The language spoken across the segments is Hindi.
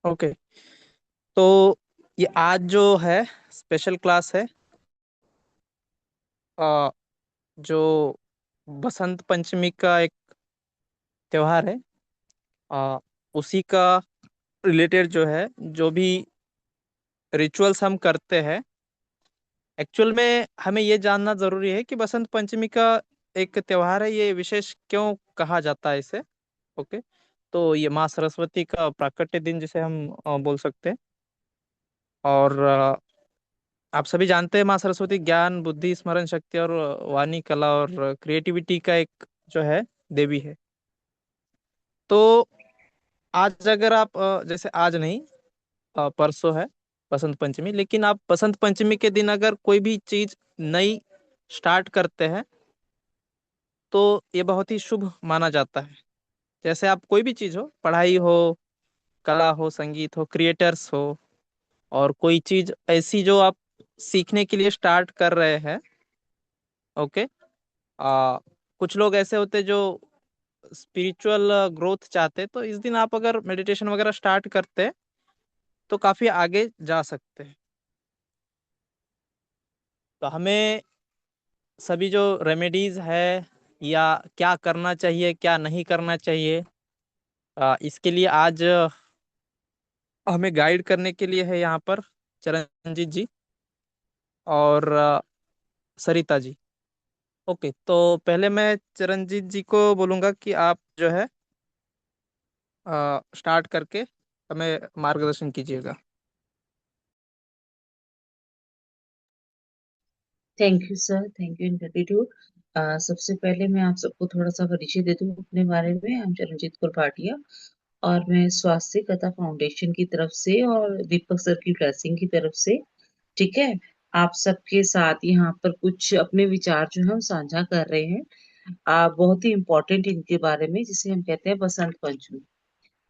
ओके। तो ये आज जो है स्पेशल क्लास है। अ, जो बसंत पंचमी का एक त्योहार है। अ, उसी का रिलेटेड जो है, जो भी रिचुअल्स हम करते हैं, एक्चुअल में हमें ये जानना जरूरी है कि बसंत पंचमी का एक त्योहार है, ये विशेष क्यों कहा जाता है इसे। ओके। तो ये माँ सरस्वती का प्राकट्य दिन जिसे हम बोल सकते हैं। और आप सभी जानते हैं माँ सरस्वती ज्ञान, बुद्धि, स्मरण शक्ति और वाणी, कला और क्रिएटिविटी का एक जो है देवी है। तो आज अगर आप जैसे आज नहीं, परसों है बसंत पंचमी, लेकिन आप बसंत पंचमी के दिन अगर कोई भी चीज नई स्टार्ट करते हैं तो ये बहुत ही शुभ माना जाता है। जैसे आप कोई भी चीज हो, पढ़ाई हो, कला हो, संगीत हो, क्रिएटर्स हो, और कोई चीज ऐसी जो आप सीखने के लिए स्टार्ट कर रहे हैं। ओके। आ, कुछ लोग ऐसे होते हैं जो स्पिरिचुअल ग्रोथ चाहते हैं, तो इस दिन आप अगर मेडिटेशन वगैरह स्टार्ट करते हैं तो काफी आगे जा सकते हैं। तो हमें सभी जो रेमेडीज है, या क्या करना चाहिए क्या नहीं करना चाहिए, इसके लिए आज हमें गाइड करने के लिए है यहाँ पर चरणजीत जी और सरिता जी। ओके, तो पहले मैं चरणजीत जी को बोलूंगा कि आप जो है स्टार्ट करके हमें मार्गदर्शन कीजिएगा। Thank you sir, thank you in gratitude. सबसे पहले मैं आप सबको थोड़ा सा परिचय दे दूं अपने बारे में। हम चरणजीत कौर भाटिया, और मैं स्वास्थ्य कथा फाउंडेशन की तरफ से और दीपक सर की ब्लेसिंग की तरफ से, ठीक है, आप सबके साथ यहाँ पर कुछ अपने विचार जो है हम साझा कर रहे हैं। बहुत ही इम्पोर्टेंट इनके बारे में, जिसे हम कहते हैं बसंत पंचमी।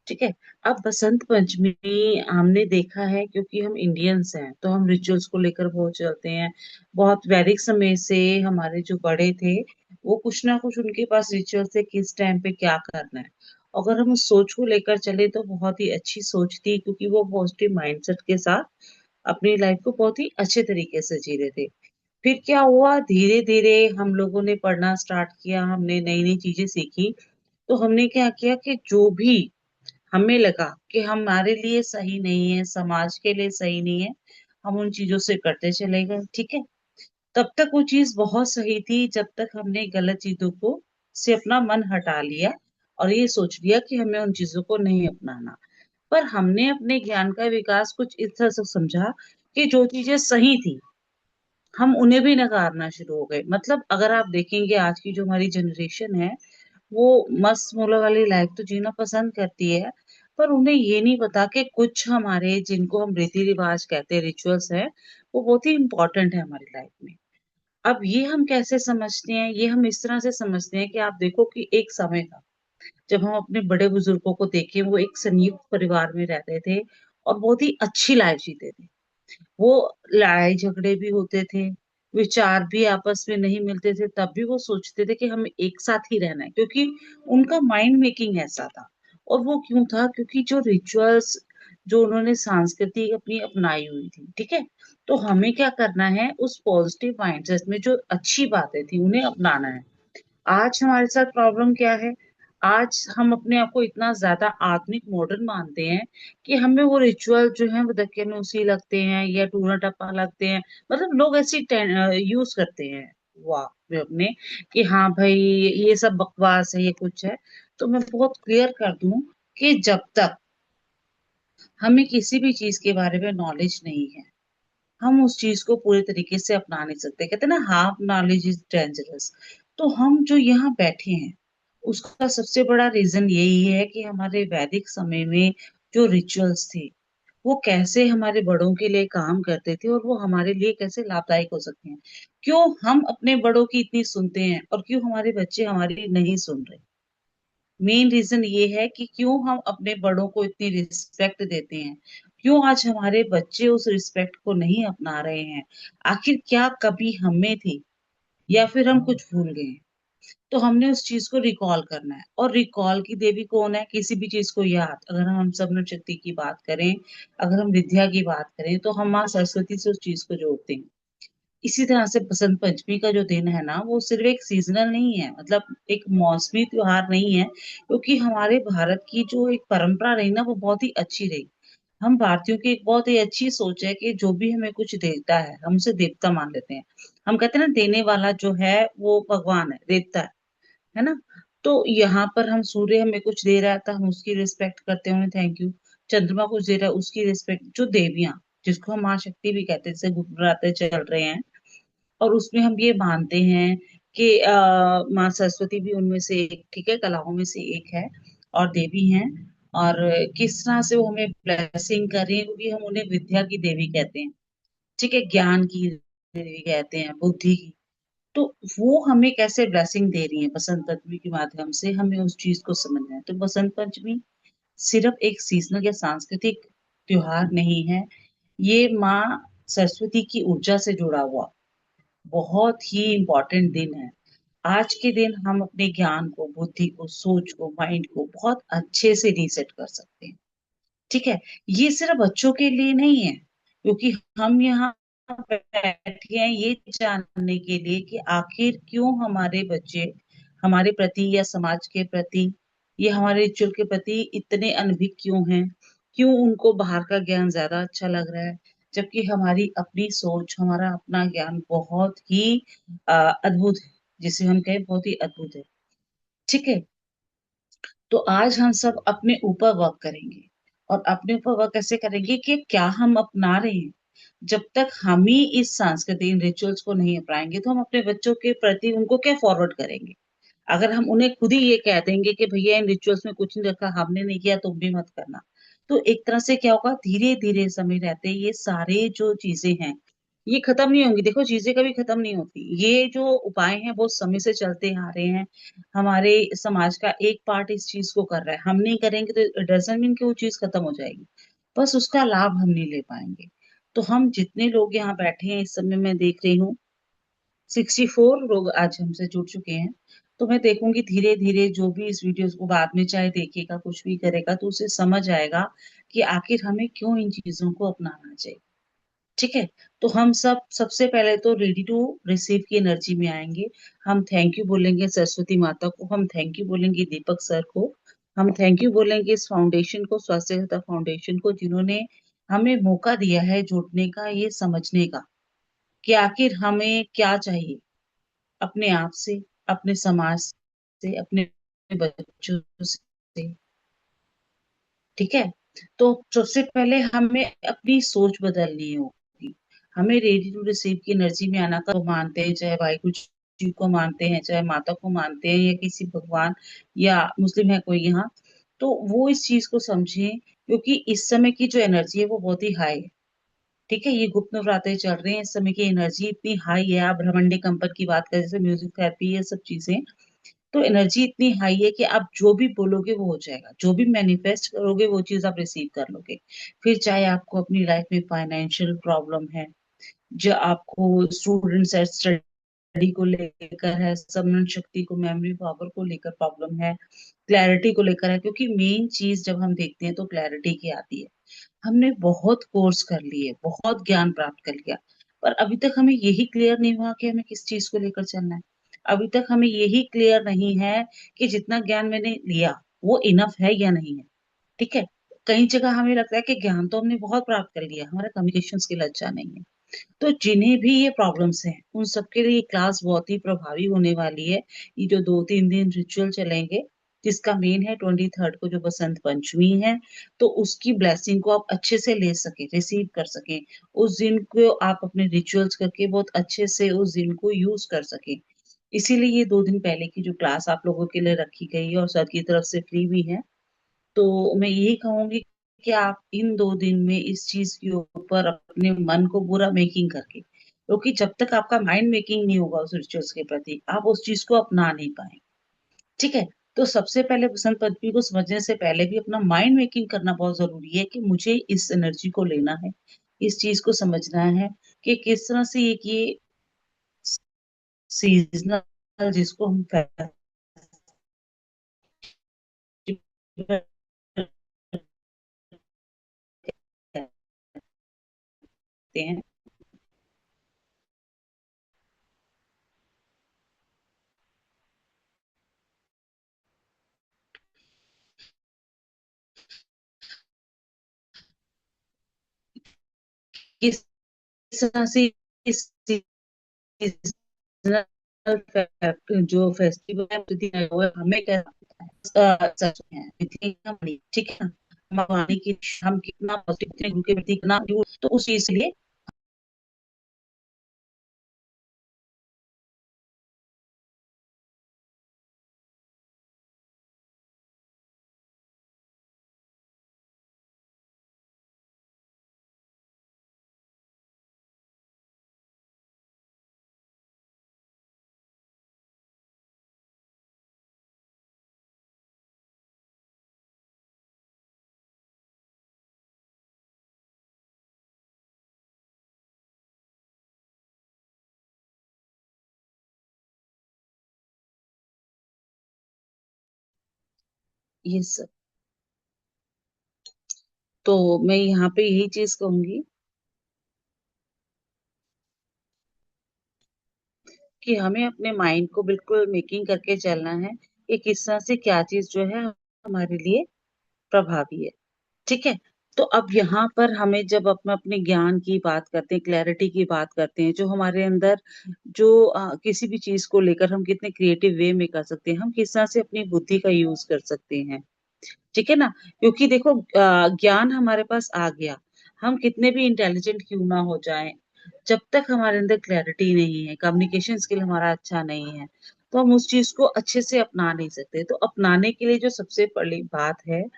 ठीक है। अब बसंत पंचमी हमने देखा है, क्योंकि हम इंडियंस हैं तो हम रिचुअल्स को लेकर बहुत चलते हैं। बहुत वैदिक समय से हमारे जो बड़े थे, वो कुछ ना कुछ उनके पास रिचुअल थे, किस टाइम पे क्या करना है। अगर हम उस सोच को लेकर चले तो बहुत ही अच्छी सोच थी, क्योंकि वो पॉजिटिव माइंडसेट के साथ अपनी लाइफ को बहुत ही अच्छे तरीके से जी रहे थे। फिर क्या हुआ, धीरे धीरे हम लोगों ने पढ़ना स्टार्ट किया, हमने नई नई चीजें सीखी। तो हमने क्या किया कि जो भी हमें लगा कि हमारे लिए सही नहीं है, समाज के लिए सही नहीं है, हम उन चीजों से करते चले गए। ठीक है। तब तक वो चीज बहुत सही थी, जब तक हमने गलत चीजों को से अपना मन हटा लिया और ये सोच लिया कि हमें उन चीजों को नहीं अपनाना। पर हमने अपने ज्ञान का विकास कुछ इस तरह से समझा कि जो चीजें सही थी, हम उन्हें भी नकारना शुरू हो गए। मतलब अगर आप देखेंगे आज की जो हमारी जनरेशन है, वो मस्त मौला वाली लाइफ तो जीना पसंद करती है, पर उन्हें ये नहीं पता कि कुछ हमारे जिनको हम रीति रिवाज कहते हैं, रिचुअल्स है, वो बहुत ही इंपॉर्टेंट है हमारी लाइफ में। अब ये हम कैसे समझते हैं, ये हम इस तरह से समझते हैं कि आप देखो कि एक समय था जब हम अपने बड़े बुजुर्गों को देखें, वो एक संयुक्त परिवार में रहते थे और बहुत ही अच्छी लाइफ जीते थे। वो लड़ाई झगड़े भी होते थे, विचार भी आपस में नहीं मिलते थे, तब भी वो सोचते थे कि हमें एक साथ ही रहना है, क्योंकि उनका माइंड मेकिंग ऐसा था। और वो क्यों था, क्योंकि जो रिचुअल्स, जो उन्होंने संस्कृति अपनी अपनाई हुई थी। ठीक है। तो हमें क्या करना है, उस पॉजिटिव माइंडसेट में जो अच्छी बातें थी उन्हें अपनाना है। आज हमारे साथ प्रॉब्लम क्या है, आज हम अपने आप को इतना ज्यादा आधुनिक मॉडर्न मानते हैं कि हमें वो रिचुअल जो है वो दकियानूसी लगते हैं या टूना टप्पा लगते हैं। मतलब लोग ऐसी यूज करते हैं, वाह, वे अपने, कि हाँ भाई ये सब बकवास है, ये कुछ है। तो मैं बहुत क्लियर कर दूं कि जब तक हमें किसी भी चीज के बारे में नॉलेज नहीं है, हम उस चीज को पूरे तरीके से अपना नहीं सकते। कहते हैं ना, हाफ नॉलेज इज डेंजरस। तो हम जो यहाँ बैठे हैं, उसका सबसे बड़ा रीजन यही है कि हमारे वैदिक समय में जो रिचुअल्स थे, वो कैसे हमारे बड़ों के लिए काम करते थे और वो हमारे लिए कैसे लाभदायक हो सकते हैं। क्यों हम अपने बड़ों की इतनी सुनते हैं और क्यों हमारे बच्चे हमारी नहीं सुन रहे। मेन रीजन ये है कि क्यों हम अपने बड़ों को इतनी रिस्पेक्ट देते हैं, क्यों आज हमारे बच्चे उस रिस्पेक्ट को नहीं अपना रहे हैं। आखिर क्या कभी हमें थी, या फिर हम कुछ भूल गए हैं। तो हमने उस चीज को रिकॉल करना है। और रिकॉल की देवी कौन है? किसी भी चीज को याद, अगर हम सबने शक्ति की बात करें, अगर हम विद्या की बात करें, तो हम माँ सरस्वती से उस चीज को जोड़ते हैं। इसी तरह से बसंत पंचमी का जो दिन है ना, वो सिर्फ एक सीजनल नहीं है, मतलब एक मौसमी त्योहार नहीं है, क्योंकि हमारे भारत की जो एक परंपरा रही ना, वो बहुत ही अच्छी रही। हम भारतीयों की एक बहुत ही अच्छी सोच है कि जो भी हमें कुछ देता है, हम उसे देवता मान लेते हैं। हम कहते हैं ना, देने वाला जो है वो भगवान है, देवता है ना। तो यहाँ पर हम, सूर्य हमें कुछ दे रहा है तो हम उसकी रिस्पेक्ट करते हैं, थैंक यू। चंद्रमा कुछ दे रहा है, उसकी रिस्पेक्ट। जो देवियां, जिसको हम माँ शक्ति भी कहते हैं, जैसे गुप्त चल रहे हैं, और उसमें हम ये मानते हैं कि माँ सरस्वती भी उनमें से एक, ठीक है, कलाओं में से एक है और देवी हैं। और किस तरह से वो हमें ब्लेसिंग कर रही है, क्योंकि हम उन्हें विद्या की देवी कहते हैं, ठीक है, ज्ञान की देवी कहते हैं, बुद्धि की। तो वो हमें कैसे ब्लेसिंग दे रही है बसंत पंचमी के माध्यम से, हमें उस चीज को समझना है। तो बसंत पंचमी सिर्फ एक सीजनल या सांस्कृतिक त्योहार नहीं है, ये माँ सरस्वती की ऊर्जा से जुड़ा हुआ बहुत ही इम्पोर्टेंट दिन है। आज के दिन हम अपने ज्ञान को, बुद्धि को, सोच को, माइंड को बहुत अच्छे से रीसेट कर सकते हैं। ठीक है। ये सिर्फ बच्चों के लिए नहीं है, क्योंकि हम यहाँ बैठे हैं ये जानने के लिए कि आखिर क्यों हमारे बच्चे हमारे प्रति या समाज के प्रति या हमारे रिचुअल के प्रति इतने अनभिज्ञ क्यों हैं। क्यों उनको बाहर का ज्ञान ज्यादा अच्छा लग रहा है, जबकि हमारी अपनी सोच, हमारा अपना ज्ञान बहुत ही अद्भुत है, जिसे हम कहें बहुत ही अद्भुत है। ठीक है। तो आज हम सब अपने ऊपर वर्क करेंगे। और अपने ऊपर वर्क कैसे करेंगे कि क्या हम अपना रहे हैं। जब तक हम ही इस सांस्कृतिक रिचुअल्स को नहीं अपनाएंगे, तो हम अपने बच्चों के प्रति उनको क्या फॉरवर्ड करेंगे। अगर हम उन्हें खुद ही ये कह देंगे कि भैया इन रिचुअल्स में कुछ नहीं रखा, हमने नहीं किया, तुम भी मत करना, तो एक तरह से क्या होगा, धीरे धीरे समय रहते ये सारे जो चीजें हैं ये खत्म नहीं होंगी। देखो, चीजें कभी खत्म नहीं होती, ये जो उपाय हैं बहुत समय से चलते आ रहे हैं। हमारे समाज का एक पार्ट इस चीज को कर रहा है, हम नहीं करेंगे तो डजंट मीन कि वो चीज खत्म हो जाएगी, बस उसका लाभ हम नहीं ले पाएंगे। तो हम जितने लोग यहाँ बैठे हैं इस समय, मैं देख रही हूँ 64 लोग आज हमसे जुड़ चुके हैं। तो मैं देखूंगी धीरे धीरे जो भी इस वीडियो को बाद में चाहे देखेगा, कुछ भी करेगा, तो उसे समझ आएगा कि आखिर हमें क्यों इन चीजों को अपनाना चाहिए। ठीक है। तो हम सब सबसे पहले तो रेडी टू रिसीव की एनर्जी में आएंगे। हम थैंक यू बोलेंगे सरस्वती माता को, हम थैंक यू बोलेंगे दीपक सर को, हम थैंक यू बोलेंगे इस फाउंडेशन को, स्वास्थ्य फाउंडेशन को, जिन्होंने हमें मौका दिया है जुड़ने का, ये समझने का कि आखिर हमें क्या चाहिए अपने आप से, अपने समाज से, अपने बच्चों से। ठीक है। तो सबसे पहले हमें अपनी सोच बदलनी होगी। हमें रेडी टू रिसीव की एनर्जी में आना का, मानते हैं चाहे वाहिगुरु जी को मानते हैं, चाहे माता को मानते हैं, या किसी भगवान, या मुस्लिम है कोई यहाँ, तो वो इस चीज को समझें, क्योंकि इस समय की जो एनर्जी है वो बहुत ही हाई है। ठीक है। ये गुप्त नवरात्रे चल रहे हैं, इस समय की एनर्जी इतनी हाई है। आप ब्रह्मांडी कंपन की बात करें, जैसे म्यूजिक थेरेपी, ये सब चीजें, तो एनर्जी इतनी हाई है कि आप जो भी बोलोगे वो हो जाएगा, जो भी मैनिफेस्ट करोगे वो चीज आप रिसीव कर लोगे। फिर चाहे आपको अपनी लाइफ में फाइनेंशियल प्रॉब्लम है, जो आपको स्टूडेंट्स है, स्टडी को लेकर है, समरण शक्ति को, मेमोरी पावर को लेकर प्रॉब्लम है, क्लैरिटी को लेकर है, क्योंकि मेन चीज जब हम देखते हैं तो क्लैरिटी की आती है। हमने बहुत कोर्स कर लिए, बहुत ज्ञान प्राप्त कर लिया, पर अभी तक हमें यही क्लियर नहीं हुआ कि हमें किस चीज को लेकर चलना है। अभी तक हमें यही क्लियर नहीं है कि जितना ज्ञान मैंने लिया वो इनफ है या नहीं है। ठीक है। कई जगह हमें लगता है कि ज्ञान तो हमने बहुत प्राप्त कर लिया, हमारा कम्युनिकेशन स्किल अच्छा नहीं है। तो जिन्हें भी ये प्रॉब्लम्स हैं उन सबके लिए ये क्लास बहुत ही प्रभावी होने वाली है। ये जो 2-3 दिन रिचुअल चलेंगे, जिसका मेन है 23rd को जो बसंत पंचमी है, तो उसकी ब्लेसिंग को आप अच्छे से ले सके, रिसीव कर सके, उस दिन को आप अपने रिचुअल्स करके बहुत अच्छे से उस दिन को यूज कर सके। इसीलिए ये 2 दिन पहले की जो क्लास आप लोगों के लिए रखी गई है और सर की तरफ से फ्री भी है। तो मैं यही कहूंगी कि आप इन 2 दिन में इस चीज के ऊपर अपने मन को पूरा मेकिंग करके, क्योंकि जब तक आपका माइंड मेकिंग नहीं होगा उस रिचुअल्स के प्रति, आप उस चीज को अपना नहीं पाए। ठीक है। तो सबसे पहले बसंत पंचमी को समझने से पहले भी अपना माइंड मेकिंग करना बहुत जरूरी है, कि मुझे इस एनर्जी को लेना है, इस चीज को समझना है कि किस तरह से ये सीजनल, जिसको हम हैं किस तरह से इस सीजनल जो फेस्टिवल है वो हमें सच है ठीक है ना। हम आने की हम कितना पॉजिटिव उनके प्रति कितना तो उस चीज के लिए ये सब। तो मैं यहाँ पे यही चीज कहूंगी कि हमें अपने माइंड को बिल्कुल मेकिंग करके चलना है कि किस तरह से क्या चीज जो है हमारे लिए प्रभावी है। ठीक है। तो अब यहाँ पर हमें जब अपने अपने ज्ञान की बात करते हैं, क्लैरिटी की बात करते हैं, जो हमारे अंदर जो किसी भी चीज को लेकर हम कितने क्रिएटिव वे में कर सकते हैं, हम किस तरह से अपनी बुद्धि का यूज कर सकते हैं। ठीक है ना। क्योंकि देखो ज्ञान हमारे पास आ गया, हम कितने भी इंटेलिजेंट क्यों ना हो जाएं, जब तक हमारे अंदर क्लैरिटी नहीं है, कम्युनिकेशन स्किल हमारा अच्छा नहीं है, तो हम उस चीज को अच्छे से अपना नहीं सकते। तो अपनाने के लिए जो सबसे बड़ी बात है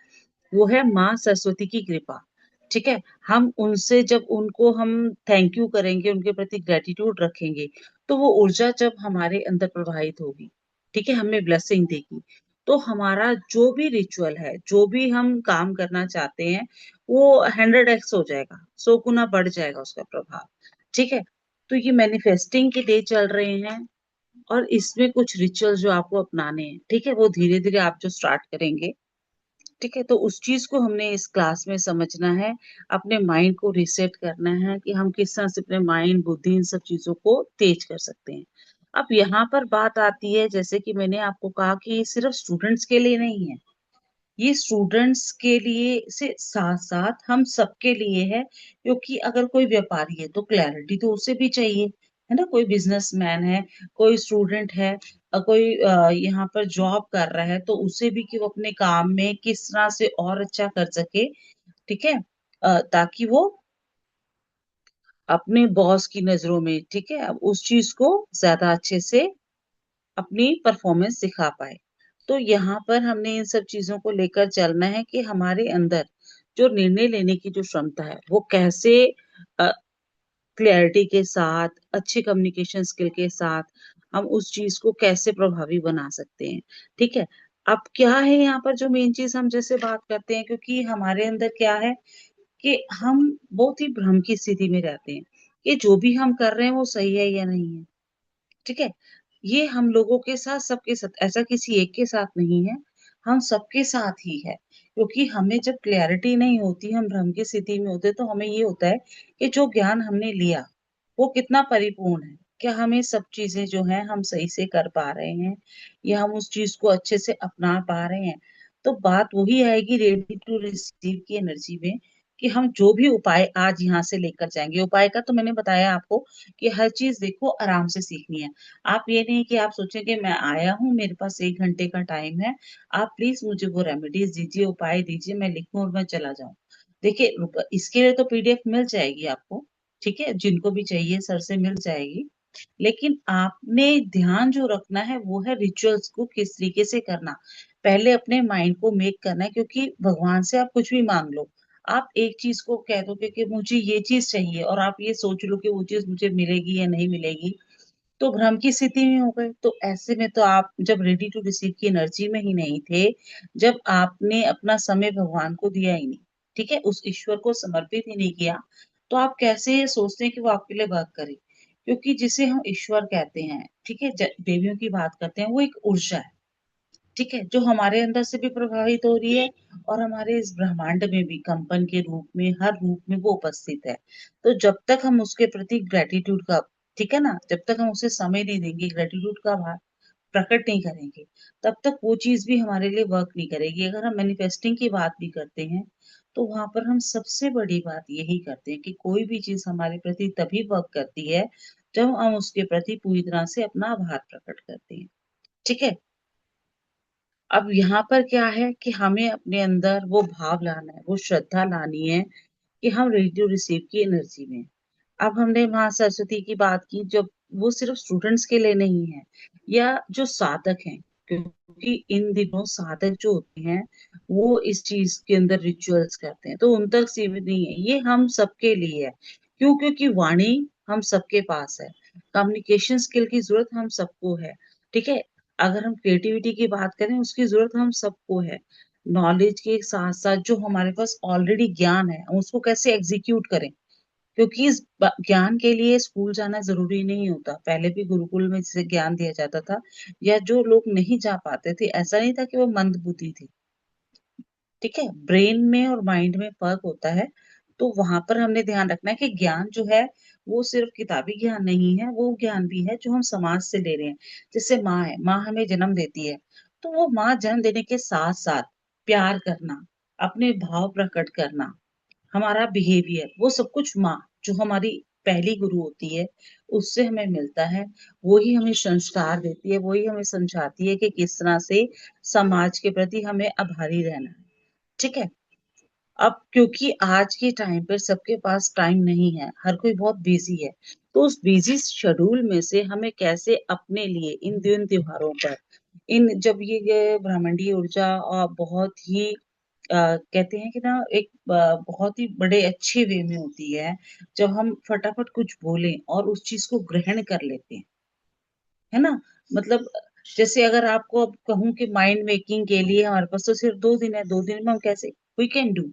वो है माँ सरस्वती की कृपा। ठीक है। हम उनसे जब उनको हम थैंक यू करेंगे, उनके प्रति ग्रेटिट्यूड रखेंगे, तो वो ऊर्जा जब हमारे अंदर प्रवाहित होगी, ठीक है, हमें ब्लेसिंग देगी, तो हमारा जो भी रिचुअल है, जो भी हम काम करना चाहते हैं, वो 100x हो जाएगा, 100 गुना बढ़ जाएगा उसका प्रभाव। ठीक है। तो ये मैनिफेस्टिंग के डे चल रहे हैं, और इसमें कुछ रिचुअल जो आपको अपनाने हैं, ठीक है, वो धीरे धीरे आप जो स्टार्ट करेंगे, ठीक है, तो उस चीज को हमने इस क्लास में समझना है, अपने माइंड को रिसेट करना है कि हम किस तरह से अपने माइंड, बुद्धि, इन सब चीजों को तेज कर सकते हैं। अब यहाँ पर बात आती है, जैसे कि मैंने आपको कहा कि ये सिर्फ स्टूडेंट्स के लिए नहीं है, ये स्टूडेंट्स के लिए से साथ साथ हम सबके लिए है। क्योंकि अगर कोई व्यापारी है तो क्लैरिटी तो उसे भी चाहिए, है ना। कोई बिजनेसमैन है, कोई स्टूडेंट है, कोई यहाँ पर जॉब कर रहा है, तो उसे भी कि वो अपने काम में किस तरह से और अच्छा कर सके। ठीक है। ताकि वो अपने बॉस की नजरों में, ठीक है, अब उस चीज को ज्यादा अच्छे से अपनी परफॉर्मेंस दिखा पाए। तो यहाँ पर हमने इन सब चीजों को लेकर चलना है कि हमारे अंदर जो निर्णय लेने की जो क्षमता है वो कैसे क्लैरिटी के साथ, अच्छे कम्युनिकेशन स्किल के साथ हम उस चीज को कैसे प्रभावी बना सकते हैं। ठीक है। अब क्या है यहाँ पर जो मेन चीज हम जैसे बात करते हैं, क्योंकि हमारे अंदर क्या है कि हम बहुत ही भ्रम की स्थिति में रहते हैं कि जो भी हम कर रहे हैं वो सही है या नहीं है। ठीक है। ये हम लोगों के साथ, सबके साथ, ऐसा किसी एक के साथ नहीं है, हम सबके साथ ही है। क्योंकि हमें जब क्लैरिटी नहीं होती, हम भ्रम की स्थिति में होते, तो हमें ये होता है कि जो ज्ञान हमने लिया वो कितना परिपूर्ण है, क्या हमें सब चीजें जो है हम सही से कर पा रहे हैं, या हम उस चीज को अच्छे से अपना पा रहे हैं। तो बात वही आएगी रेडी टू रिसीव की एनर्जी में, कि हम जो भी उपाय आज यहाँ से लेकर जाएंगे, उपाय का तो मैंने बताया आपको कि हर चीज देखो आराम से सीखनी है। आप ये नहीं कि आप सोचें कि मैं आया हूँ, मेरे पास 1 घंटे का टाइम है, आप प्लीज मुझे वो रेमेडीज दीजिए, उपाय दीजिए, मैं लिखूं और मैं चला जाऊं। देखिए इसके लिए तो पीडीएफ मिल जाएगी आपको, ठीक है, जिनको भी चाहिए सर से मिल जाएगी। लेकिन आपने ध्यान जो रखना है वो है रिचुअल्स को किस तरीके से करना। पहले अपने माइंड को मेक करना है, क्योंकि भगवान से आप कुछ भी मांग लो, आप एक चीज को कह दो कि मुझे ये चीज चाहिए, और आप ये सोच लो कि वो चीज मुझे मिलेगी या नहीं मिलेगी, तो भ्रम की स्थिति में हो गए। तो ऐसे में तो आप जब रेडी टू रिसीव की एनर्जी में ही नहीं थे, जब आपने अपना समय भगवान को दिया ही नहीं, ठीक है, उस ईश्वर को समर्पित ही नहीं किया, तो आप कैसे ये सोचते हैं कि वो आपके लिए वर्क करे। क्योंकि जिसे हम ईश्वर कहते हैं, ठीक है, देवियों की बात करते हैं, वो एक ऊर्जा है। ठीक है, जो हमारे अंदर से भी प्रभावित हो रही है और हमारे इस ब्रह्मांड में भी कंपन के रूप में, हर रूप में वो उपस्थित है। तो जब तक हम उसके प्रति ग्रेटिट्यूड का, ठीक है ना, जब तक हम उसे समय नहीं देंगे, ग्रेटिट्यूड का भाव प्रकट नहीं करेंगे, तब तक वो चीज भी हमारे लिए वर्क नहीं करेगी। अगर हम मैनिफेस्टिंग की बात भी करते हैं, तो वहां पर हम सबसे बड़ी बात यही करते हैं कि कोई भी चीज हमारे प्रति तभी वर्क करती है जब हम उसके प्रति पूरी तरह से अपना आभार प्रकट करते हैं। ठीक है। अब यहाँ पर क्या है कि हमें अपने अंदर वो भाव लाना है, वो श्रद्धा लानी है कि हम रेडी टू रिसीव की एनर्जी में। अब हमने माँ सरस्वती की बात की, जब वो सिर्फ स्टूडेंट्स के लिए नहीं है, या जो साधक हैं, क्योंकि इन दिनों साधक जो होते हैं वो इस चीज के अंदर रिचुअल्स करते हैं, तो उन तक सीमित नहीं है, ये हम सबके लिए है। क्यों? क्योंकि वाणी हम सबके पास है, कम्युनिकेशन स्किल की जरूरत हम सबको है। ठीक है। अगर हम क्रिएटिविटी की बात करें, उसकी जरूरत हम सबको है। नॉलेज के साथ साथ जो हमारे पास ऑलरेडी ज्ञान है, हम उसको कैसे एग्जीक्यूट करें, क्योंकि इस ज्ञान के लिए स्कूल जाना जरूरी नहीं होता। पहले भी गुरुकुल में जिसे ज्ञान दिया जाता था, या जो लोग नहीं जा पाते थे, ऐसा नहीं था कि वो मंद बुद्धि थी। ठीक है, ब्रेन में और माइंड में फर्क होता है। तो वहां पर हमने ध्यान रखना है कि ज्ञान जो है वो सिर्फ किताबी ज्ञान नहीं है, वो ज्ञान भी है जो हम समाज से ले रहे हैं। जैसे माँ है, माँ हमें जन्म देती है, तो वो माँ जन्म देने के साथ साथ प्यार करना, अपने भाव प्रकट करना, हमारा बिहेवियर, वो सब कुछ माँ, जो हमारी पहली गुरु होती है, उससे हमें मिलता है। वो ही हमें संस्कार देती है, वो ही हमें समझाती है कि किस तरह से समाज के प्रति हमें आभारी रहना है। ठीक है। अब क्योंकि आज के टाइम पर सबके पास टाइम नहीं है, हर कोई बहुत बिजी है, तो उस बिजी शेड्यूल में से हमें कैसे अपने लिए इन दिन त्योहारों पर, इन जब ये ब्रह्मांडीय ऊर्जा बहुत ही कहते हैं कि ना, एक बहुत ही बड़े अच्छे वे में होती है, जब हम फटाफट कुछ बोलें और उस चीज को ग्रहण कर लेते हैं, है ना। मतलब जैसे अगर आपको अब कहूं कि माइंड मेकिंग के लिए हमारे पास तो सिर्फ 2 दिन है, 2 दिन में हम कैसे वी कैन डू,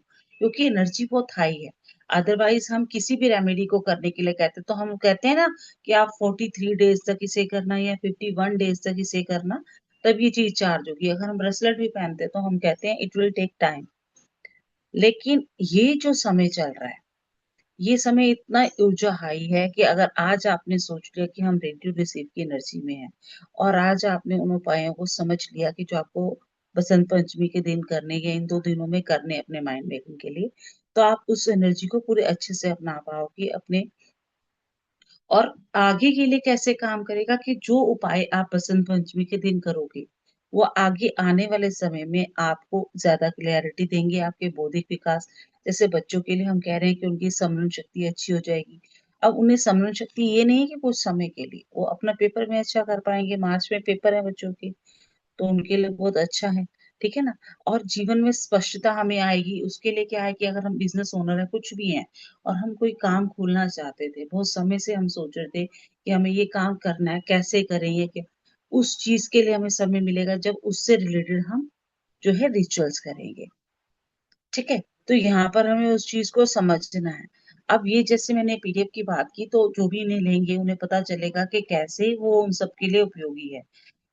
क्योंकि एनर्जी बहुत हाई है। अदरवाइज हम किसी भी रेमेडी को करने के लिए कहते हैं, तो हम कहते हैं ना कि आप 43 डेज तक इसे करना या 51 डेज तक इसे करना, तब ये चीज चार्ज होगी। अगर हम ब्रेसलेट भी पहनते हैं तो हम कहते हैं इट विल टेक टाइम। लेकिन ये जो समय चल रहा है, ये समय इतना ऊर्जा हाई है कि अगर आज आपने सोच लिया कि हम रेडियो रिसीव की एनर्जी में हैं, और आज आपने उन उपायों को समझ लिया कि जो आपको बसंत पंचमी के दिन करने या इन 2 दिनों में करने अपने माइंड मेकिंग के लिए, तो आप उस एनर्जी को पूरे अच्छे से अपना पाओगे अपने। और आगे के लिए कैसे काम करेगा कि जो उपाय आप बसंत पंचमी के दिन करोगे, वो आगे आने वाले समय में आपको ज्यादा क्लैरिटी देंगे, आपके बौद्धिक विकास। जैसे बच्चों के लिए हम कह रहे हैं कि उनकी स्मरण शक्ति अच्छी हो जाएगी। अब उन्हें स्मरण शक्ति ये नहीं है कि कुछ समय के लिए वो अपना पेपर में अच्छा कर पाएंगे, मार्च में पेपर है बच्चों के, तो उनके लिए बहुत अच्छा है। ठीक है ना। और जीवन में स्पष्टता हमें आएगी, उसके लिए क्या है कि अगर हम बिजनेस ओनर है, कुछ भी है, और हम कोई काम खोलना चाहते थे, बहुत समय से हम सोच रहे थे कि हमें ये काम करना है, कैसे करेंगे, क्या उस चीज के लिए हमें समय मिलेगा जब उससे रिलेटेड हम जो है रिचुअल्स करेंगे। ठीक है। तो यहाँ पर हमें उस चीज को समझना है। अब ये जैसे मैंने पीडीएफ की बात की, तो जो भी इन्हें लेंगे उन्हें पता चलेगा कि कैसे वो उन सबके लिए उपयोगी है।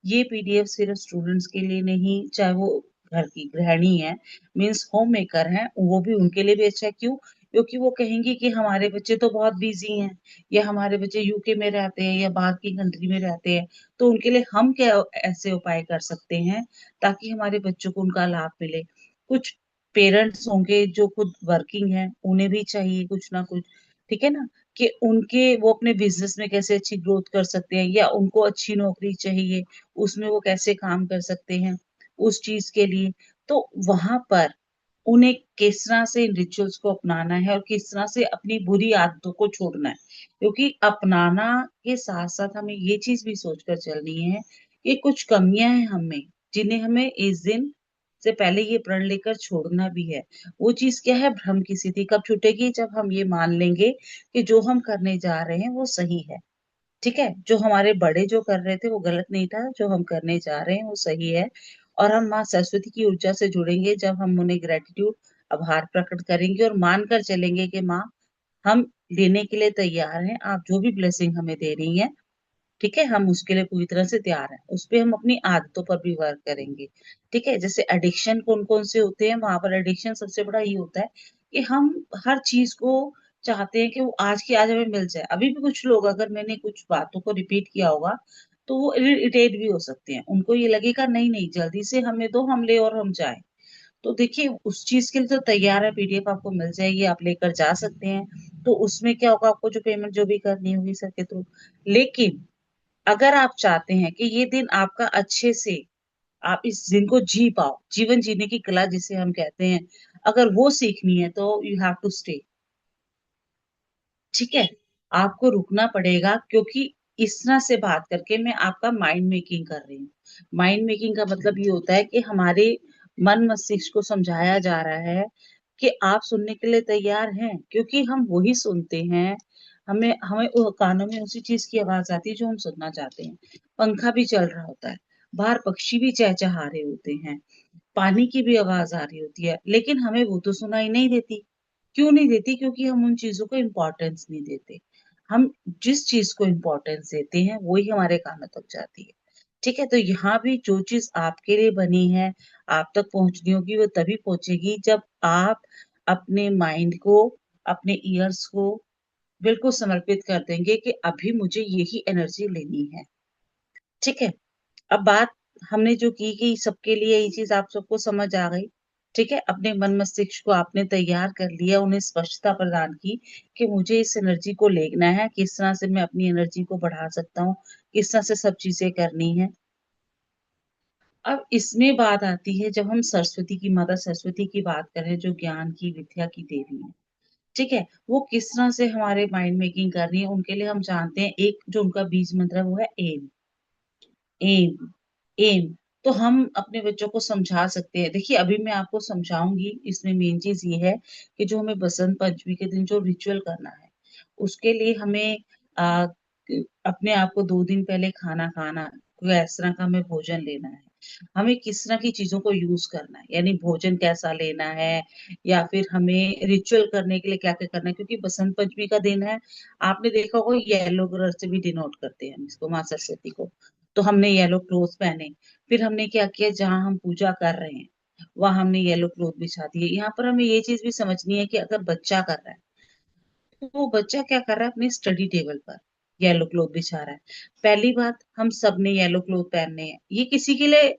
ये पीडीएफ सिर्फ स्टूडेंट्स के लिए नहीं, चाहे वो घर की गृहिणी है, मीन्स होम मेकर है, वो भी उनके लिए भी अच्छा है। क्यों? क्योंकि वो कहेंगे कि हमारे बच्चे तो बहुत बिजी हैं, या हमारे बच्चे यूके में रहते हैं या बाहर की कंट्री में रहते हैं, तो उनके लिए हम क्या ऐसे उपाय कर सकते हैं ताकि हमारे बच्चों को उनका लाभ मिले। कुछ पेरेंट्स होंगे जो खुद वर्किंग हैं, उन्हें भी चाहिए कुछ ना कुछ, ठीक है ना, कि उनके वो अपने बिजनेस में कैसे अच्छी ग्रोथ कर सकते हैं, या उनको अच्छी नौकरी चाहिए, उसमें वो कैसे काम कर सकते हैं उस चीज के लिए। तो वहां पर उन्हें किस तरह से इन रिचुअल्स को अपनाना है और किस तरह से अपनी बुरी आदतों को छोड़ना है, क्योंकि अपनाना के साथ साथ हमें ये चीज भी सोचकर चलनी है कि कुछ कमियां हैं हमें, जिन्हें हमें इस दिन से पहले ये प्रण लेकर छोड़ना भी है। वो चीज क्या है? भ्रम की स्थिति कब छूटेगी? जब हम ये मान लेंगे कि जो हम करने जा रहे हैं वो सही है। ठीक है, जो हमारे बड़े जो कर रहे थे वो गलत नहीं था, जो हम करने जा रहे हैं वो सही है। और हम माँ सरस्वती की ऊर्जा से जुड़ेंगे जब हम उन्हें ग्रेटिट्यूड, आभार प्रकट करेंगे और मान कर चलेंगे कि माँ, हम लेने के लिए तैयार हैं, आप जो भी ब्लेसिंग हमें दे रही हैं, ठीक है, हम उसके लिए पूरी तरह से तैयार हैं। उस पे हम अपनी आदतों पर भी वर्क करेंगे। ठीक है, जैसे एडिक्शन कौन कौन से होते हैं, वहां पर एडिक्शन सबसे बड़ा ये होता है कि हम हर चीज को चाहते हैं कि वो आज की आज हमें मिल जाए। अभी भी कुछ लोग, अगर मैंने कुछ बातों को रिपीट किया होगा तो वो इरिटेट भी हो सकते हैं, उनको ये लगेगा नहीं नहीं जल्दी से हमें दो, हम ले और हम जाए। तो देखिए उस चीज के लिए तो तैयार है, पीडीएफ आपको मिल जाएगी, आप लेकर जा सकते हैं। तो उसमें क्या होगा, आपको जो पेमेंट जो भी करनी होगी सर के थ्रू। लेकिन अगर आप चाहते हैं कि ये दिन आपका अच्छे से, आप इस दिन को जी पाओ, जीवन जीने की कला जिसे हम कहते हैं, अगर वो सीखनी है तो यू हैव टू स्टे। ठीक है, आपको रुकना पड़ेगा, क्योंकि इस तरह से बात करके मैं आपका माइंड मेकिंग कर रही हूँ। माइंड मेकिंग का मतलब ये होता है कि हमारे मन मस्तिष्क को समझाया जा रहा है कि आप सुनने के लिए तैयार हैं, क्योंकि हम वही सुनते हैं। हमें हमें कानों में उसी चीज की आवाज आती है जो हम सुनना चाहते हैं। पंखा भी चल रहा होता है, बाहर पक्षी भी चहचहा रहे होते हैं, पानी की भी आवाज आ रही होती है, लेकिन हमें वो तो सुनाई नहीं देती। क्यों नहीं देती? क्योंकि हम उन चीजों को इम्पोर्टेंस नहीं देते। हम जिस चीज को इम्पोर्टेंस देते हैं वही हमारे कानों तक जाती है। ठीक है, तो यहाँ भी जो चीज आपके लिए बनी है, आप तक पहुंचनी होगी, वो तभी पहुंचेगी जब आप अपने माइंड को, अपने ईयर्स को बिल्कुल समर्पित कर देंगे कि अभी मुझे यही एनर्जी लेनी है। ठीक है, अब बात हमने जो की कि सबके लिए ये चीज आप सबको समझ आ गई। ठीक है, अपने मन मस्तिष्क को आपने तैयार कर लिया, उन्हें स्पष्टता प्रदान की कि मुझे इस एनर्जी को लेना है, किस तरह से मैं अपनी एनर्जी को बढ़ा सकता हूँ, किस तरह से सब चीजें करनी है। अब इसमें बात आती है, जब हम सरस्वती की, माता सरस्वती की बात करें, जो ज्ञान की, विद्या की देवी है। ठीक है, वो किस तरह से हमारे माइंड मेकिंग कर रही है, उनके लिए हम जानते हैं, एक जो उनका बीज मंत्र है वो है एम। M, M. तो हम अपने बच्चों को समझा सकते हैं। देखिए अभी मैं आपको समझाऊंगी, इसमें मेन चीज ये है कि जो हमें बसंत पंचमी के दिन जो रिचुअल करना है, उसके लिए हमें अपने आप को 2 दिन पहले खाना खाना, कोई इस तरह का हमें भोजन लेना है, हमें किस तरह की चीजों को यूज करना है, यानी भोजन कैसा लेना है, या फिर हमें रिचुअल करने के लिए क्या क्या करना है। क्योंकि बसंत पंचमी का दिन है, आपने देखा होगा येलो कलर से भी डिनोट करते हैं हम इसको, माँ सरस्वती को। तो हमने येलो क्लोथ पहने, फिर हमने क्या किया, जहां हम पूजा कर रहे हैं वहां हमने येलो क्लोथ बिछा दिए। यहाँ पर हमें ये चीज भी समझनी है कि अगर बच्चा कर रहा है तो वो बच्चा क्या कर रहा है, अपने स्टडी टेबल पर येलो क्लोथ बिछा रहा है। पहली बात, हम सब ने येलो क्लोथ पहनने हैं, ये किसी के लिए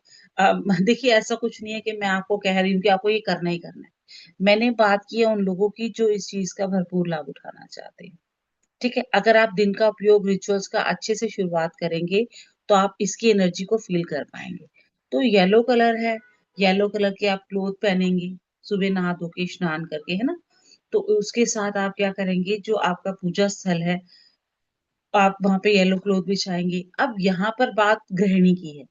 देखिए ऐसा कुछ नहीं है कि मैं आपको कह रही हूँ कि आपको ये करना ही करना है। मैंने बात की है उन लोगों की जो इस चीज का भरपूर लाभ उठाना चाहते हैं। ठीक है, अगर आप दिन का उपयोग रिचुअल्स का अच्छे से शुरुआत करेंगे तो आप इसकी एनर्जी को फील कर पाएंगे। तो येलो कलर है, येलो कलर के आप क्लोथ पहनेंगे, सुबह नहा धो के स्नान करके, है ना। तो उसके साथ आप क्या करेंगे, जो आपका पूजा स्थल है आप वहां पे येलो क्लोथ बिछाएंगे। अब यहाँ पर बात गृहिणी की है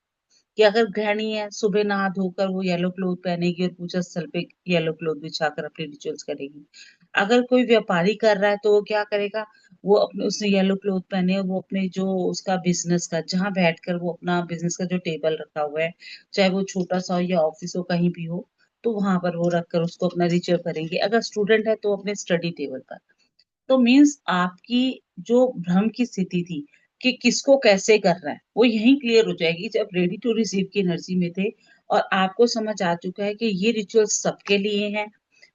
कि अगर गृहिणी है, सुबह नहा धोकर वो येलो क्लोथ पहनेगी और पूजा स्थल पे येलो क्लोथ बिछाकर अपने रिचुअल्स करेगी। अगर कोई व्यापारी कर रहा है तो वो क्या करेगा, वो अपने, उसने येलो क्लोथ पहने, वो अपने जो उसका बिजनेस का, जहां बैठकर वो अपना बिजनेस का जो टेबल रखा हुआ है, चाहे वो छोटा सा हो या ऑफिस हो, कहीं भी हो, तो वहां पर वो रखकर उसको अपना रिचुअल करेंगे। अगर स्टूडेंट है तो अपने स्टडी टेबल पर। तो मीन्स आपकी जो भ्रम की स्थिति थी कि किसको कैसे करना है, वो यही क्लियर हो जाएगी जब रेडी टू रिसीव की एनर्जी में थे और आपको समझ आ चुका है कि ये रिचुअल सबके लिए हैं।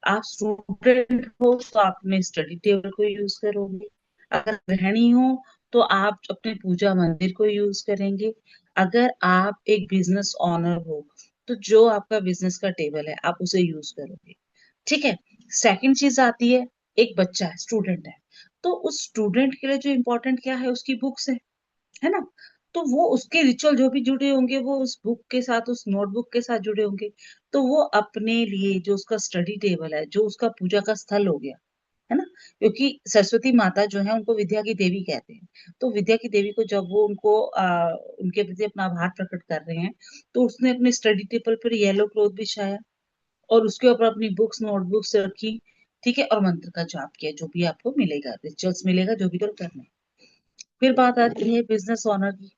आप स्टूडेंट हो तो आप अपने स्टडी टेबल को यूज करोगे, अगर गृहिणी हो तो आप अपने पूजा मंदिर को यूज करेंगे, अगर आप एक बिजनेस ऑनर हो तो जो आपका बिजनेस का टेबल है आप उसे यूज करोगे। ठीक है, सेकंड चीज आती है, एक बच्चा है, स्टूडेंट है, तो उस स्टूडेंट के लिए जो इम्पोर्टेंट क्या है, उसकी बुक्स है ना। तो वो उसके रिचुअल जो भी जुड़े होंगे वो उस बुक के साथ, उस नोटबुक के साथ जुड़े होंगे। तो वो अपने लिए जो उसका स्टडी टेबल है, जो उसका पूजा का स्थल हो गया, है ना। क्योंकि सरस्वती माता जो है उनको विद्या की देवी कहते हैं, तो विद्या की देवी को जब वो उनको उनके प्रति अपना आभार प्रकट कर रहे हैं, तो उसने अपने स्टडी टेबल पर येलो क्लॉथ बिछाया और उसके ऊपर अपनी बुक्स नोटबुक्स रखी। ठीक है, और मंत्र का जाप किया, जो भी आपको मिलेगा, रिचुअल्स मिलेगा जो भी तो करना है। फिर बात आती है बिजनेस ओनर की,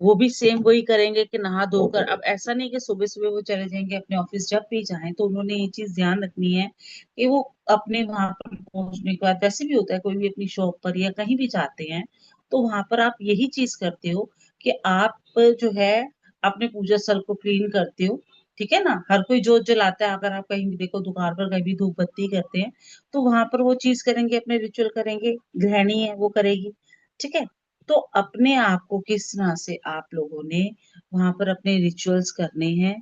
वो भी सेम वही करेंगे कि नहा धोकर, अब ऐसा नहीं कि सुबह सुबह वो चले जाएंगे अपने ऑफिस, जब भी जाएं तो उन्होंने ये चीज ध्यान रखनी है कि वो अपने वहां पर पहुंचने के बाद, वैसे भी होता है कोई भी अपनी शॉप पर या कहीं भी जाते हैं, तो वहां पर आप यही चीज करते हो कि आप जो है अपने पूजा स्थल को क्लीन करते हो। ठीक है ना, हर कोई जोत जलाता है, अगर आप कहीं भी देखो दुकान पर कहीं भी धूप बत्ती करते हैं, तो वहां पर वो चीज करेंगे, अपने रिचुअल करेंगे, गृहिणी है वो करेगी। ठीक है। तो अपने आप को किस तरह से आप लोगों ने वहां पर अपने रिचुअल्स करने हैं।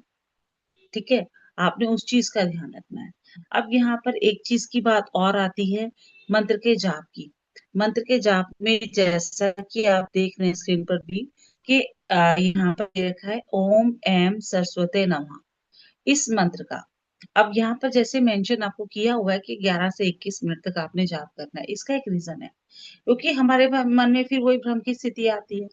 ठीक है। आपने उस चीज का ध्यान रखना है। अब यहाँ पर एक चीज की बात और आती है, मंत्र के जाप की। मंत्र के जाप में जैसा कि आप देख रहे हैं स्क्रीन पर भी कि यहाँ पर ये रखा है ओम एम सरस्वते नमः, इस मंत्र का। अब यहाँ पर जैसे मेंशन आपको किया हुआ है कि 11 से 21 मिनट तक आपने जाप करना है, इसका एक रीजन है, क्योंकि हमारे मन में फिर वही भ्रम की स्थिति आती है।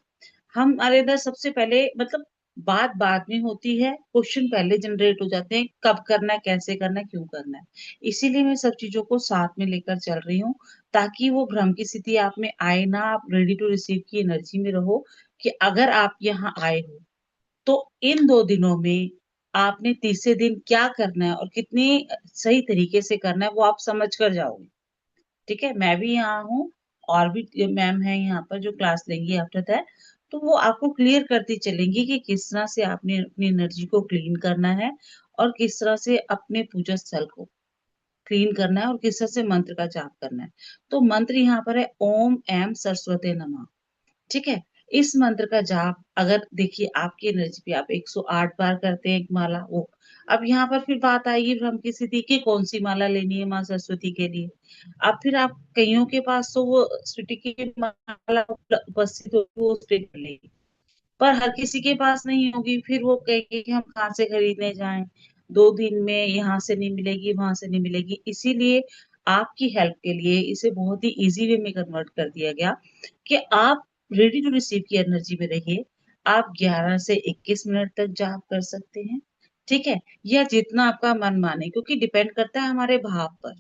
हमारे अंदर सबसे पहले मतलब बात बाद में होती है, क्वेश्चन पहले जनरेट हो जाते हैं, कब करना है, कैसे करना है, क्यों करना है। इसीलिए मैं सब चीजों को साथ में लेकर चल रही हूँ, ताकि वो भ्रम की स्थिति आप में आए ना, आप रेडी टू रिसीव की एनर्जी में रहो, कि अगर आप यहाँ आए हो तो इन 2 दिनों में आपने तीसरे दिन क्या करना है और कितनी सही तरीके से करना है वो आप समझ कर जाओगे। ठीक है, मैं भी यहाँ हूँ, और भी मैम है यहाँ पर जो क्लास लेंगी आफ्टर दैट, तो वो आपको क्लियर करती चलेंगी कि किस तरह से आपने अपनी एनर्जी को क्लीन करना है, और किस तरह से अपने पूजा स्थल को क्लीन करना है, और किस तरह से मंत्र का जाप करना है। तो मंत्र यहाँ पर है ओम एम सरस्वते नमः। ठीक है। इस मंत्र का जाप अगर देखिए आपकी एनर्जी पे आप 108 बार करते हैं एक माला वो। अब यहाँ पर फिर बात आएगी भ्रम की स्थिति की कौन सी माला लेनी है माँ सरस्वती के लिए। अब फिर आप कईयों के पास तो वो सरस्वती की माला उपस्थित होगी, वो उससे कर लेगी, पर हर किसी के पास नहीं होगी, फिर वो कहेंगे कि हम कहाँ से खरीदने जाएं, 2 दिन में यहाँ से नहीं मिलेगी वहां से नहीं मिलेगी। इसीलिए आपकी हेल्प के लिए इसे बहुत ही इजी वे में कन्वर्ट कर दिया गया कि आप रेडी टू रिसीव की एनर्जी में रहिए। आप 11 से 21 मिनट तक जाप कर सकते हैं। ठीक है, या जितना आपका मन माने, क्योंकि डिपेंड करता है हमारे भाव पर।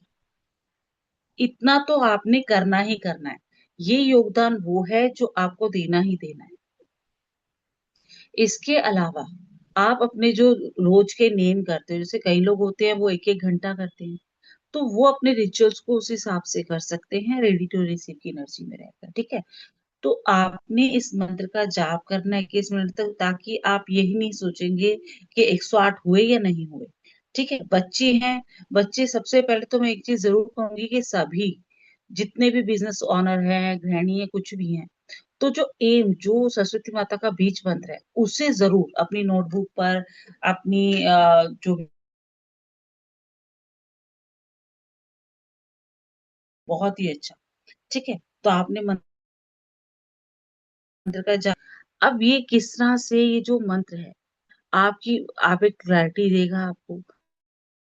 इतना तो आपने करना ही करना है, ये योगदान वो है जो आपको देना ही देना है। इसके अलावा आप अपने जो रोज के नेम करते हो, जैसे कई लोग होते हैं वो 1-1 घंटा करते हैं, तो वो अपने रिचुअल्स को उस हिसाब से कर सकते हैं रेडी टू रिसीव की एनर्जी में रहकर। ठीक है। तो आपने इस मंत्र का जाप करना है 21 मिनट तक, ताकि आप यही नहीं सोचेंगे कि 108 हुए या नहीं हुए। ठीक है। बच्चे हैं, बच्चे सबसे पहले तो मैं एक चीज जरूर कहूंगी कि सभी जितने भी बिजनेस ऑनर हैं, गृहिणी है, कुछ भी हैं, तो जो एम जो सरस्वती माता का बीज मंत्र है उसे जरूर अपनी नोटबुक पर, अपनी जो बहुत ही अच्छा। ठीक है। तो आपने मंत्र का जाप, अब ये किस तरह से ये जो मंत्र है आपकी, आप एक क्लैरिटी देगा आपको,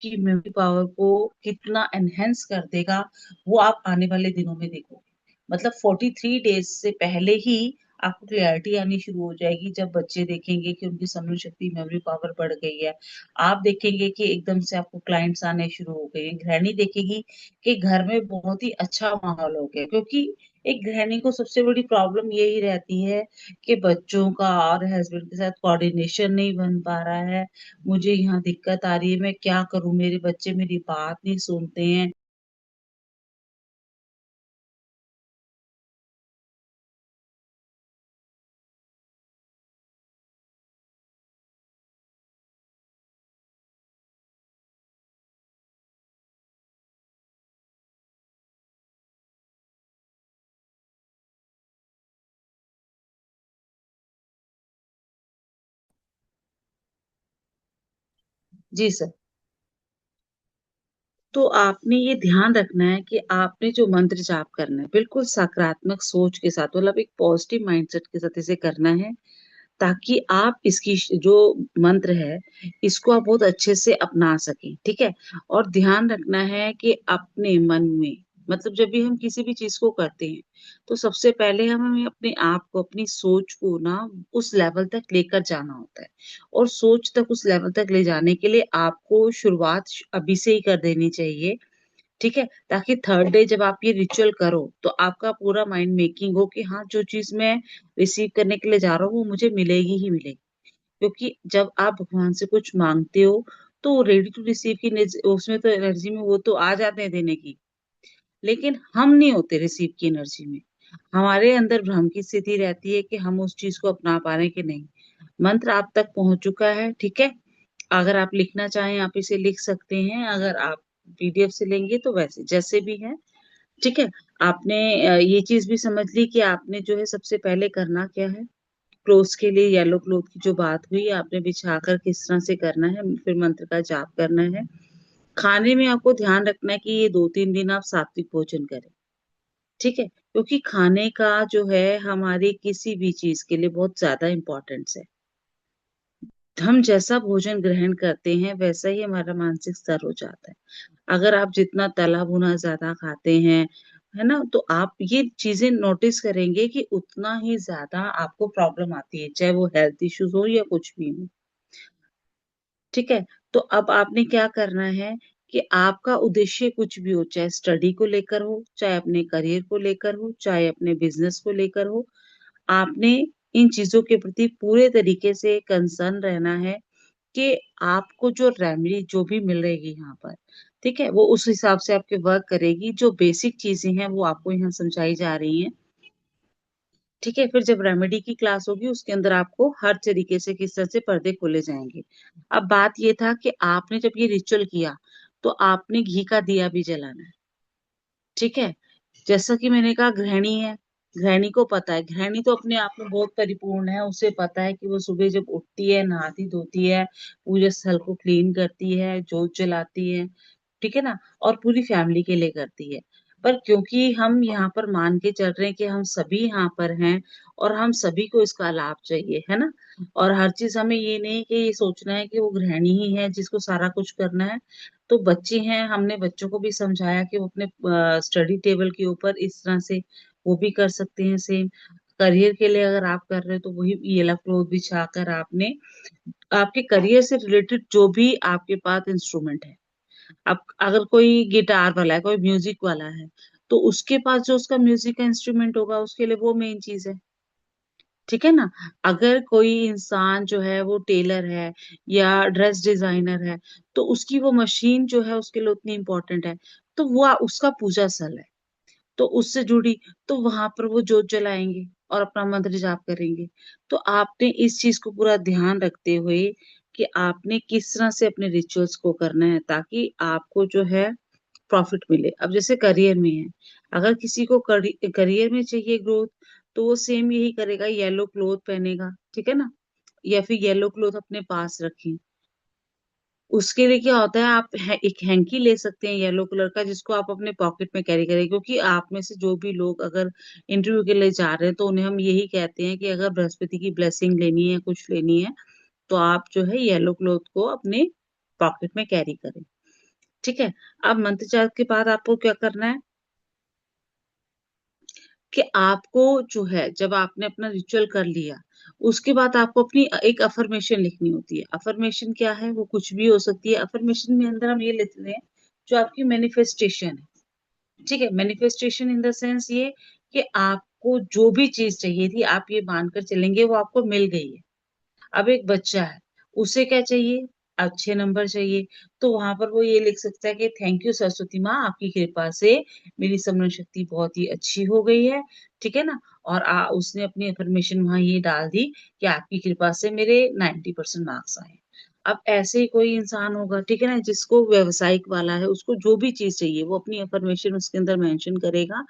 की मेमोरी पावर को कितना एनहेंस कर देगा, वो आप आने वाले दिनों में देखोगे। मतलब 43 डेज से पहले ही आपको क्लियरिटी आनी शुरू हो जाएगी, जब बच्चे देखेंगे कि उनकी समझ शक्ति, मेमोरी पावर बढ़ गई है। आप देखेंगे कि एकदम से आपको क्लाइंट्स आने शुरू हो गए हैं, गृहिणी देखेगी कि घर में बहुत ही अच्छा माहौल हो गया, क्योंकि एक गृहिणी को सबसे बड़ी प्रॉब्लम यही रहती है कि बच्चों का और हस्बैंड के साथ कोऑर्डिनेशन नहीं बन पा रहा है। मुझे यहाँ दिक्कत आ रही है, मैं क्या करूं, मेरे बच्चे मेरी बात नहीं सुनते हैं। जी सर। तो आपने ये ध्यान रखना है कि आपने जो मंत्र जाप करना है बिल्कुल सकारात्मक सोच के साथ, मतलब एक पॉजिटिव माइंडसेट के साथ इसे करना है, ताकि आप इसकी जो मंत्र है इसको आप बहुत अच्छे से अपना सकें। ठीक है। और ध्यान रखना है कि अपने मन में, मतलब जब भी हम किसी भी चीज को करते हैं तो सबसे पहले हमें अपने आप को, अपनी सोच को ना उस लेवल तक लेकर जाना होता है। और सोच तक उस लेवल तक ले जाने के लिए आपको शुरुआत अभी से ही कर देनी चाहिए। ठीक है। ताकि थर्ड डे जब आप ये रिचुअल करो तो आपका पूरा माइंड मेकिंग हो कि हाँ, जो चीज मैं रिसीव करने के लिए जा रहा हूँ वो मुझे मिलेगी ही मिलेगी। क्योंकि जब आप भगवान से कुछ मांगते हो तो रेडी टू रिसीव की उसमें तो एनर्जी में वो तो आ जाते हैं देने की, लेकिन हम नहीं होते रिसीव की एनर्जी में। हमारे अंदर भ्रम की स्थिति रहती है कि हम उस चीज को अपना पा रहे हैं कि नहीं। मंत्र आप तक पहुंच चुका है, ठीक है। अगर आप लिखना चाहें आप इसे लिख सकते हैं, अगर आप पीडीएफ से लेंगे तो वैसे जैसे भी है, ठीक है। आपने ये चीज भी समझ ली कि आपने जो है सबसे पहले करना क्या है। क्लोथ्स के लिए येलो क्लोथ की जो बात हुई, आपने बिछाकर किस तरह से करना है, फिर मंत्र का जाप करना है। खाने में आपको ध्यान रखना है कि ये 2-3 दिन आप सात्विक भोजन करें, ठीक है, क्योंकि खाने का जो है हमारी किसी भी चीज के लिए बहुत ज्यादा इम्पोर्टेंस है। हम जैसा भोजन ग्रहण करते हैं वैसा ही हमारा मानसिक स्तर हो जाता है। अगर आप जितना तला भुना ज्यादा खाते हैं, है ना, तो आप ये चीजें नोटिस करेंगे कि उतना ही ज्यादा आपको प्रॉब्लम आती है, चाहे वो हेल्थ इश्यूज हो या कुछ भी हो, ठीक है। तो अब आपने क्या करना है कि आपका उद्देश्य कुछ भी हो, चाहे स्टडी को लेकर हो, चाहे अपने करियर को लेकर हो, चाहे अपने बिजनेस को लेकर हो, आपने इन चीजों के प्रति पूरे तरीके से कंसर्न रहना है कि आपको जो रेमेडी जो भी मिल रहेगी यहाँ पर, ठीक है, वो उस हिसाब से आपके वर्क करेगी। जो बेसिक चीजें हैं वो आपको यहाँ समझाई जा रही हैं, ठीक है। फिर जब रेमेडी की क्लास होगी उसके अंदर आपको हर तरीके से किस तरह से पर्दे खोले जाएंगे। अब बात ये था कि आपने जब ये रिचुअल किया तो आपने घी का दिया भी जलाना है, ठीक है। जैसा कि मैंने कहा गृहिणी है, गृहिणी को पता है, गृहिणी तो अपने आप में बहुत परिपूर्ण है, उसे पता है कि वो सुबह जब उठती है, नहाती धोती है, पूरे स्थल को क्लीन करती है, जोत जलाती है, ठीक है ना, और पूरी फैमिली के लिए करती है। पर क्योंकि हम यहाँ पर मान के चल रहे हैं कि हम सभी यहाँ पर हैं और हम सभी को इसका लाभ चाहिए, है ना, और हर चीज हमें ये नहीं कि ये सोचना है कि वो गृहिणी ही है जिसको सारा कुछ करना है। तो बच्चे हैं, हमने बच्चों को भी समझाया कि वो अपने स्टडी टेबल के ऊपर इस तरह से वो भी कर सकते हैं सेम। करियर के लिए अगर आप कर रहे हो तो वही येलो क्लोथ बिछाकर आपने आपके करियर से रिलेटेड जो भी आपके पास इंस्ट्रूमेंट है, अब अगर कोई गिटार वाला है, कोई म्यूजिक वाला है, तो उसके पास जो उसका म्यूजिक का इंस्ट्रूमेंट होगा उसके लिए वो मेन चीज है, ठीक है ना। अगर कोई इंसान जो है वो टेलर है या ड्रेस डिजाइनर है, तो उसकी वो मशीन जो है उसके लिए उतनी इंपॉर्टेंट है, तो वो उसका पूजा स्थल है, तो उससे जुड़ी, तो वहां पर वो जोत जलाएंगे और अपना मंत्र जाप करेंगे। तो आपने इस चीज को पूरा ध्यान रखते हुए कि आपने किस तरह से अपने रिचुअल्स को करना है ताकि आपको जो है प्रॉफिट मिले। अब जैसे करियर में है, अगर किसी को करियर में चाहिए ग्रोथ, तो वो सेम यही करेगा, येलो क्लोथ पहनेगा, ठीक है ना, या फिर येलो क्लोथ अपने पास रखें। उसके लिए क्या होता है, आप एक हैंकी ले सकते हैं येलो कलर का जिसको आप अपने पॉकेट में कैरी करें, क्योंकि आप में से जो भी लोग अगर इंटरव्यू के लिए जा रहे हैं तो उन्हें हम यही कहते हैं कि अगर बृहस्पति की ब्लेसिंग लेनी है, कुछ लेनी है, तो आप जो है येलो क्लोथ को अपने पॉकेट में कैरी करें, ठीक है। अब मंत्र जाप के बाद आपको क्या करना है कि आपको जो है, जब आपने अपना रिचुअल कर लिया, उसके बाद आपको अपनी एक अफर्मेशन लिखनी होती है। अफर्मेशन क्या है, वो कुछ भी हो सकती है। अफर्मेशन में अंदर हम ये लिखते हैं जो आपकी मैनिफेस्टेशन है, ठीक है। मैनिफेस्टेशन इन द सेंस ये कि आपको जो भी चीज चाहिए थी आप ये मानकर चलेंगे वो आपको मिल गई है। अब एक बच्चा है, उसे क्या चाहिए, अच्छे नंबर चाहिए, तो वहां पर वो ये लिख सकता है कि थैंक यू सरस्वती माँ, आपकी कृपा से मेरी समरण शक्ति बहुत ही अच्छी हो गई है, ठीक है ना। और उसने अपनी अफर्मेशन वहां ये डाल दी कि आपकी कृपा से मेरे 90% मार्क्स आए। अब ऐसे ही कोई इंसान होगा, ठीक है ना, जिसको व्यवसायिक वाला है, उसको जो भी चीज चाहिए वो अपनी अफर्मेशन उसके अंदर मेंशन करेगा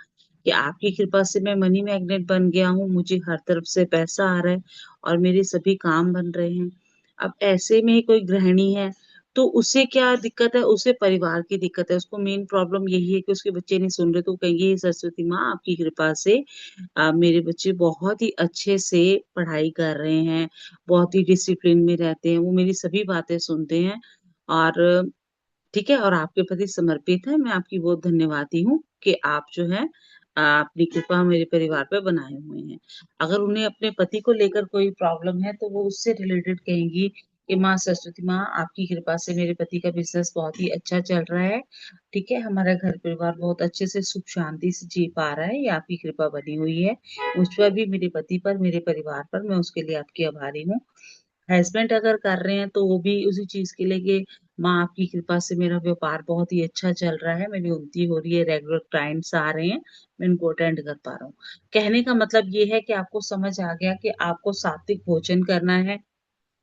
कि आपकी कृपा से मैं मनी मैग्नेट बन गया हूँ, मुझे हर तरफ से पैसा आ रहा है और मेरे सभी काम बन रहे हैं। अब ऐसे में ही कोई गृहिणी है, तो उसे क्या दिक्कत है, उसे परिवार की दिक्कत है, उसको मेन प्रॉब्लम यही है कि उसके बच्चे नहीं सुन रहे, तो वो कहेंगे "हे सरस्वती माँ, आपकी कृपा से मेरे बच्चे बहुत ही अच्छे से पढ़ाई कर रहे हैं, बहुत ही डिसिप्लिन में रहते हैं, वो मेरी सभी बातें सुनते हैं और ठीक है, और आपके प्रति समर्पित है, मैं आपकी बहुत धन्यवादी हूँ कि आप जो है अपनी कृपा मेरे परिवार पे बनाए हुए हैं। अगर उन्हें अपने पति को लेकर कोई प्रॉब्लम है तो वो उससे रिलेटेड कहेंगी कि माँ सरस्वती माँ, आपकी कृपा से मेरे पति का बिजनेस बहुत ही अच्छा चल रहा है, ठीक है, हमारा घर परिवार बहुत अच्छे से सुख शांति से जी पा रहा है, ये आपकी कृपा बनी हुई है मुझ पर भी, मेरे पति पर, मेरे परिवार पर, मैं उसके लिए आपकी आभारी हूँ। हस्बैंड अगर कर रहे हैं तो वो भी उसी चीज के लिए कि माँ आपकी कृपा से मेरा व्यापार बहुत ही अच्छा चल रहा है, मेरी उन्नति हो रही है, रेगुलर क्लाइंट्स आ रहे हैं, मैं इनको अटेंड कर पा रहा हूँ। कहने का मतलब ये है कि आपको समझ आ गया कि आपको सात्विक भोजन करना है।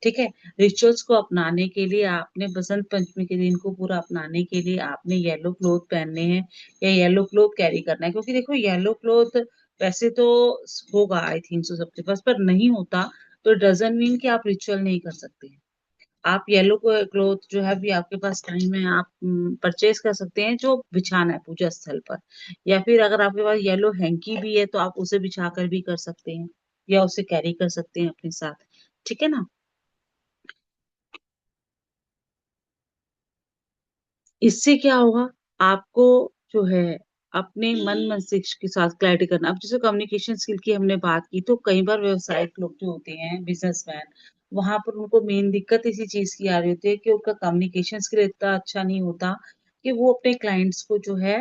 ठीक है। रिचुअल्स को अपनाने के लिए आपने बसंत पंचमी के दिन को पूरा अपनाने के लिए आपने येलो क्लोथ पहनने हैं या येलो क्लोथ कैरी करना है, क्योंकि देखो येलो क्लोथ वैसे तो होगा आई थिंक सो सबके पास, पर नहीं होता तो डजन मीन कि आप रिचुअल नहीं कर सकते। आप येलो क्लोथ जो है भी आपके पास टाइम है, आप परचेज कर सकते हैं जो बिछाना है पूजा स्थल पर, या फिर अगर आपके पास येलो हैंकी भी है तो आप उसे बिछाकर भी कर सकते हैं या उसे कैरी कर सकते हैं अपने साथ। ठीक है ना। इससे क्या होगा, आपको जो है अपने मन मस्तिष्क के साथ क्लैरिटी करना। अब जैसे कम्युनिकेशन स्किल की हमने बात की, तो कई बार व्यवसायिक लोग जो होते हैं बिजनेसमैन, वहां पर उनको मेन दिक्कत इसी चीज की आ रही होती है कि उनका कम्युनिकेशन स्किल इतना अच्छा नहीं होता कि वो अपने क्लाइंट्स को जो है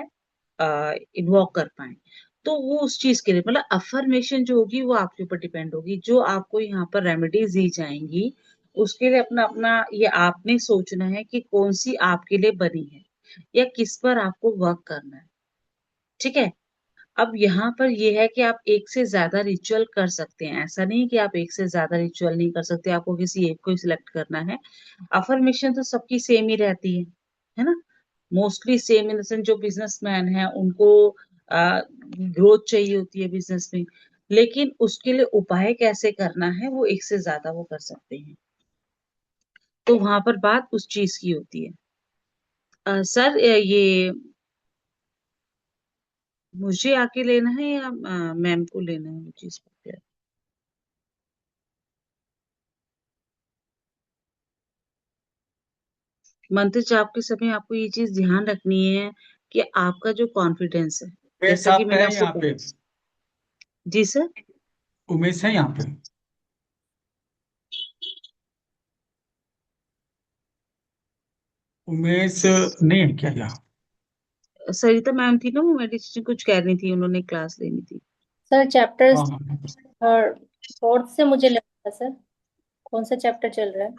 इन्वॉल्व कर पाए। तो वो उस चीज के लिए मतलब अफर्मेशन जो होगी वो आपके ऊपर डिपेंड होगी, जो आपको यहाँ पर रेमेडीज दी जाएंगी उसके लिए अपना अपना ये आपने सोचना है कि कौन सी आपके लिए बनी है या किस पर आपको वर्क करना है। ठीक है। अब यहाँ पर ये है कि आप एक से ज्यादा रिचुअल कर सकते हैं, ऐसा नहीं कि आप एक से ज्यादा रिचुअल नहीं कर सकते, आपको किसी एक को ही सिलेक्ट करना है। अफर्मेशन तो सबकी सेम ही रहती है ना। Mostly same in the sense जो बिजनेसमैन है उनको ग्रोथ चाहिए होती है बिजनेस में, लेकिन उसके लिए उपाय कैसे करना है वो एक से ज्यादा वो कर सकते हैं। तो वहां पर बात उस चीज की होती है। सर ये मुझे आके लेना है या मैम को लेना है वो चीज पर? मंत्र जाप के समय आपको ये चीज ध्यान रखनी है कि आपका जो कॉन्फिडेंस है, उमेश जैसा कि साहब मैंने है आपको यहाँ पे? जी सर। उमेश है यहाँ पे? उमेश नहीं है क्या यहाँ? सरिता मैम थी ना, वो मेडिटेशन कुछ कह रही थी, उन्होंने क्लास लेनी थी। सर चैप्टर हाँ हाँ। और फोर्थ से मुझे लगा सर, कौन सा चैप्टर चल रहा है?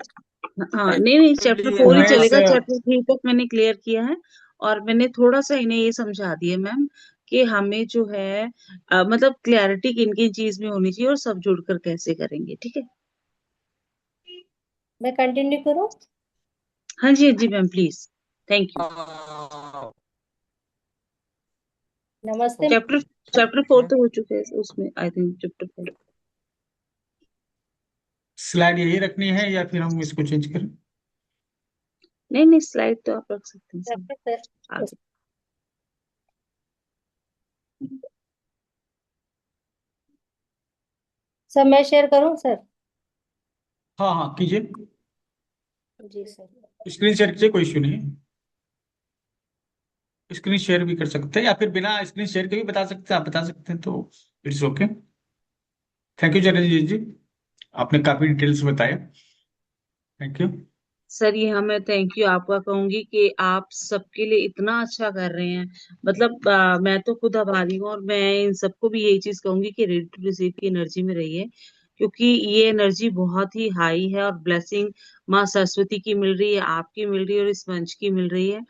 हाँ नहीं नहीं, चैप्टर एक्चुअली 4 ही उमेश चलेगा, चैप्टर 3 तक मैंने क्लियर किया है। और मैंने थोड़ा सा इन्हें ये समझा दिया मैम कि हमें जो है मतलब क्लैरिटी किन किन चीज में होनी चाहिए और सब जुड़कर कैसे करेंगे। ठीक है। मैं कंटिन्यू करूं? हाँ जी हाँ जी मैम प्लीज। Thank you. नमस्ते। चैप्टर चैप्टर 4 तो हो चुके हैं उसमें, आई थिंक चैप्टर 4। स्लाइड यही रखनी है या फिर हम इसको चेंज करें? नहीं नहीं, स्लाइड तो आप रख सकते हैं सर, चैप्टर सर, आगे। सर मैं शेयर करूं सर? हाँ हाँ कीजिए। जी सर। स्क्रीन शेयर कीजिए, कोई इश्यू नहीं है। स्क्रीन शेयर भी कर सकते हैं या फिर बिना स्क्रीन शेयर के भी बता सकते हैं, आप बता सकते हैं तो it's okay. Thank you Charanjit ji, आपने काफी डिटेल्स बताया। Thank you. सर ये हाँ, मैं थैंक यू आपका कहूंगी कि आप सबके लिए इतना अच्छा कर रहे हैं। मतलब मैं तो खुद आभारी हूँ, और मैं इन सबको भी यही चीज कहूंगी कि रेडी टू रिसीव की एनर्जी में रहिए, क्योंकि ये एनर्जी बहुत ही हाई है और ब्लेसिंग माँ सरस्वती की मिल रही है, आपकी मिल रही है और इस मंच की मिल रही है।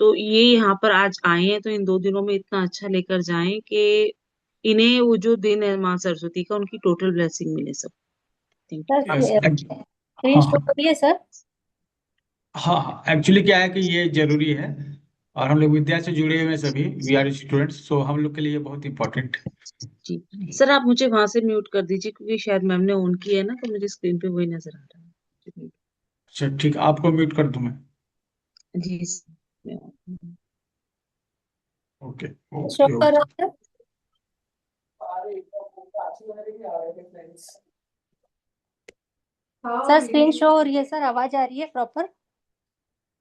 तो ये यहाँ पर आज आए हैं तो इन 2 दिनों में इतना अच्छा लेकर जाएं कि इन्हें वो जो दिन है माँ सरस्वती का, उनकी टोटल ब्लेसिंग मिले सब। Thank sir you. स्क्रीन हाँ शो हाँ करिए सर। हाँ हाँ, एक्चुअली क्या है कि ये जरूरी है, और हम लोग विद्या से जुड़े हुए हैं सभी, वी आर स्टूडेंट्स, सो हम लोग के लिए ये बहुत इंपॉर्टेंट है। जी सर, आप मुझे वहां से म्यूट कर दीजिए क्योंकि शायद मैम ने ऑन किया है ना, तो मुझे स्क्रीन पे वही नजर आ रहा है अच्छा ठीक, आपको म्यूट कर दूं मैं? जी सर। ओके शो ओके कर ओके। रहा है सर? स्क्रीन शो हो रही है सर? आवाज आ रही है प्रॉपर?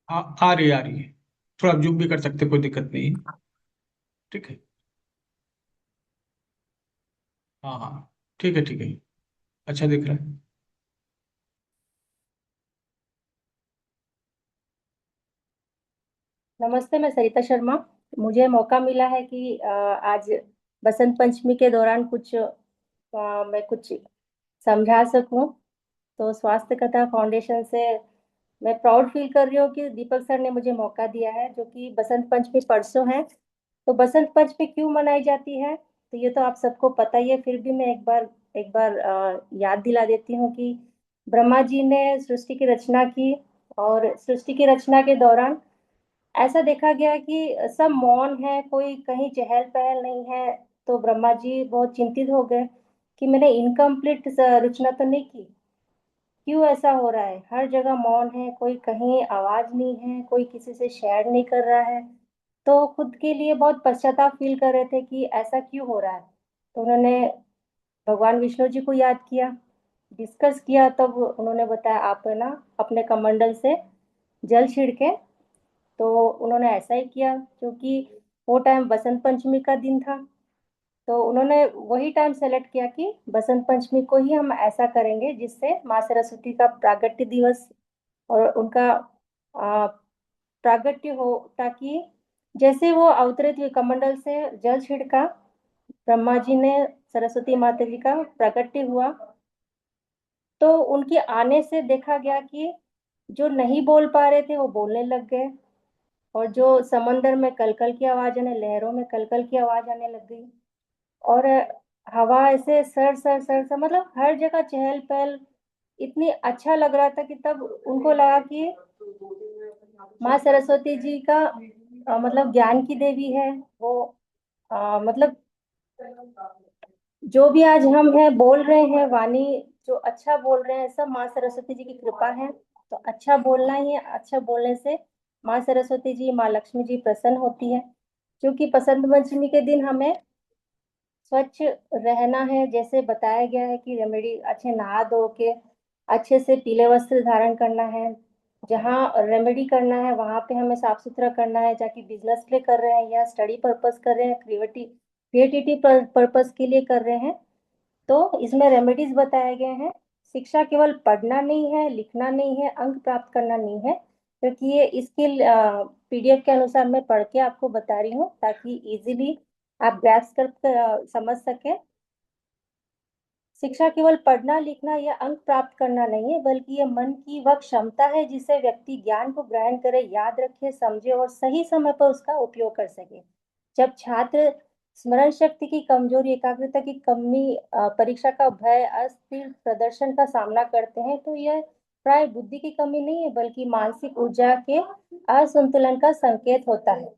आ रही है आ रही है। थोड़ा जूम भी कर सकते हैं, कोई दिक्कत नहीं है। ठीक है। हाँ हाँ ठीक है ठीक है। अच्छा दिख रहा है। नमस्ते, मैं सरिता शर्मा। मुझे मौका मिला है कि आज बसंत पंचमी के दौरान कुछ मैं कुछ समझा सकूं। तो स्वास्थ्य कथा फाउंडेशन से मैं प्राउड फील कर रही हूँ कि दीपक सर ने मुझे मौका दिया है, जो कि बसंत पंचमी परसों है। तो बसंत पंचमी क्यों मनाई जाती है, तो ये तो आप सबको पता ही है, फिर भी मैं एक बार याद दिला देती हूँ कि ब्रह्मा जी ने सृष्टि की रचना की, और सृष्टि की रचना के दौरान ऐसा देखा गया कि सब मौन है, कोई कहीं चहल पहल नहीं है। तो ब्रह्मा जी बहुत चिंतित हो गए कि मैंने इनकम्प्लीट रचना तो नहीं की, क्यों ऐसा हो रहा है, हर जगह मौन है, कोई कहीं आवाज नहीं है, कोई किसी से शेयर नहीं कर रहा है। तो खुद के लिए बहुत पश्चाताप फील कर रहे थे कि ऐसा क्यों हो रहा है। तो उन्होंने भगवान विष्णु जी को याद किया, डिस्कस किया, तब उन्होंने बताया आप है ना अपने कमंडल से जल छिड़के। तो उन्होंने ऐसा ही किया, क्योंकि वो टाइम बसंत पंचमी का दिन था। तो उन्होंने वही टाइम सेलेक्ट किया कि बसंत पंचमी को ही हम ऐसा करेंगे जिससे माँ सरस्वती का प्रागट्य दिवस और उनका आ, प्रागट्य हो, ताकि जैसे वो अवतरित हुए कमंडल से जल छिड़का, ब्रह्मा जी ने सरस्वती माता जी का प्रागट्य हुआ। तो उनके आने से देखा गया कि जो नहीं बोल पा रहे थे वो बोलने लग गए, और जो समंदर में कलकल की आवाज आने, लहरों में कलकल की आवाज आने लग गई, और हवा ऐसे सर सर सर सर, मतलब हर जगह चहल पहल, इतनी अच्छा लग रहा था कि तब उनको लगा कि माँ सरस्वती जी का मतलब ज्ञान की देवी है वो। मतलब जो भी आज हम हैं बोल रहे हैं वाणी, जो अच्छा बोल रहे हैं, सब माँ सरस्वती जी की कृपा है। तो अच्छा बोलना ही है, अच्छा बोलने से माँ सरस्वती जी, माँ लक्ष्मी जी प्रसन्न होती है। क्योंकि बसंत पंचमी के दिन हमें स्वच्छ रहना है, जैसे बताया गया है कि रेमेडी अच्छे नहा धो के अच्छे से पीले वस्त्र धारण करना है। जहाँ रेमेडी करना है वहां पे हमें साफ सुथरा करना है, जाकि बिजनेस के लिए कर रहे हैं या स्टडी पर्पस कर रहे हैं, क्रिएटिविटी पर्पस के लिए कर रहे हैं। तो इसमें रेमेडीज बताए गए हैं। शिक्षा केवल पढ़ना नहीं है, लिखना नहीं है, अंक प्राप्त करना नहीं है, क्योंकि ये इसके पीडीएफ के अनुसार मैं पढ़ के आपको बता रही हूँ, ताकि इजीली आप ग्रैस्प कर समझ सके। शिक्षा केवल पढ़ना लिखना या अंक प्राप्त करना नहीं है, बल्कि ये मन की वह क्षमता है जिससे व्यक्ति ज्ञान को ग्रहण करे, याद रखे, समझे और सही समय पर उसका उपयोग कर सके। जब छात्र स्मरण शक्ति की कमजोरी, एकाग्रता की कमी, परीक्षा का भय, अस्थिर प्रदर्शन का सामना करते हैं, तो यह प्राय बुद्धि की कमी नहीं है, बल्कि मानसिक ऊर्जा के असंतुलन का संकेत होता है।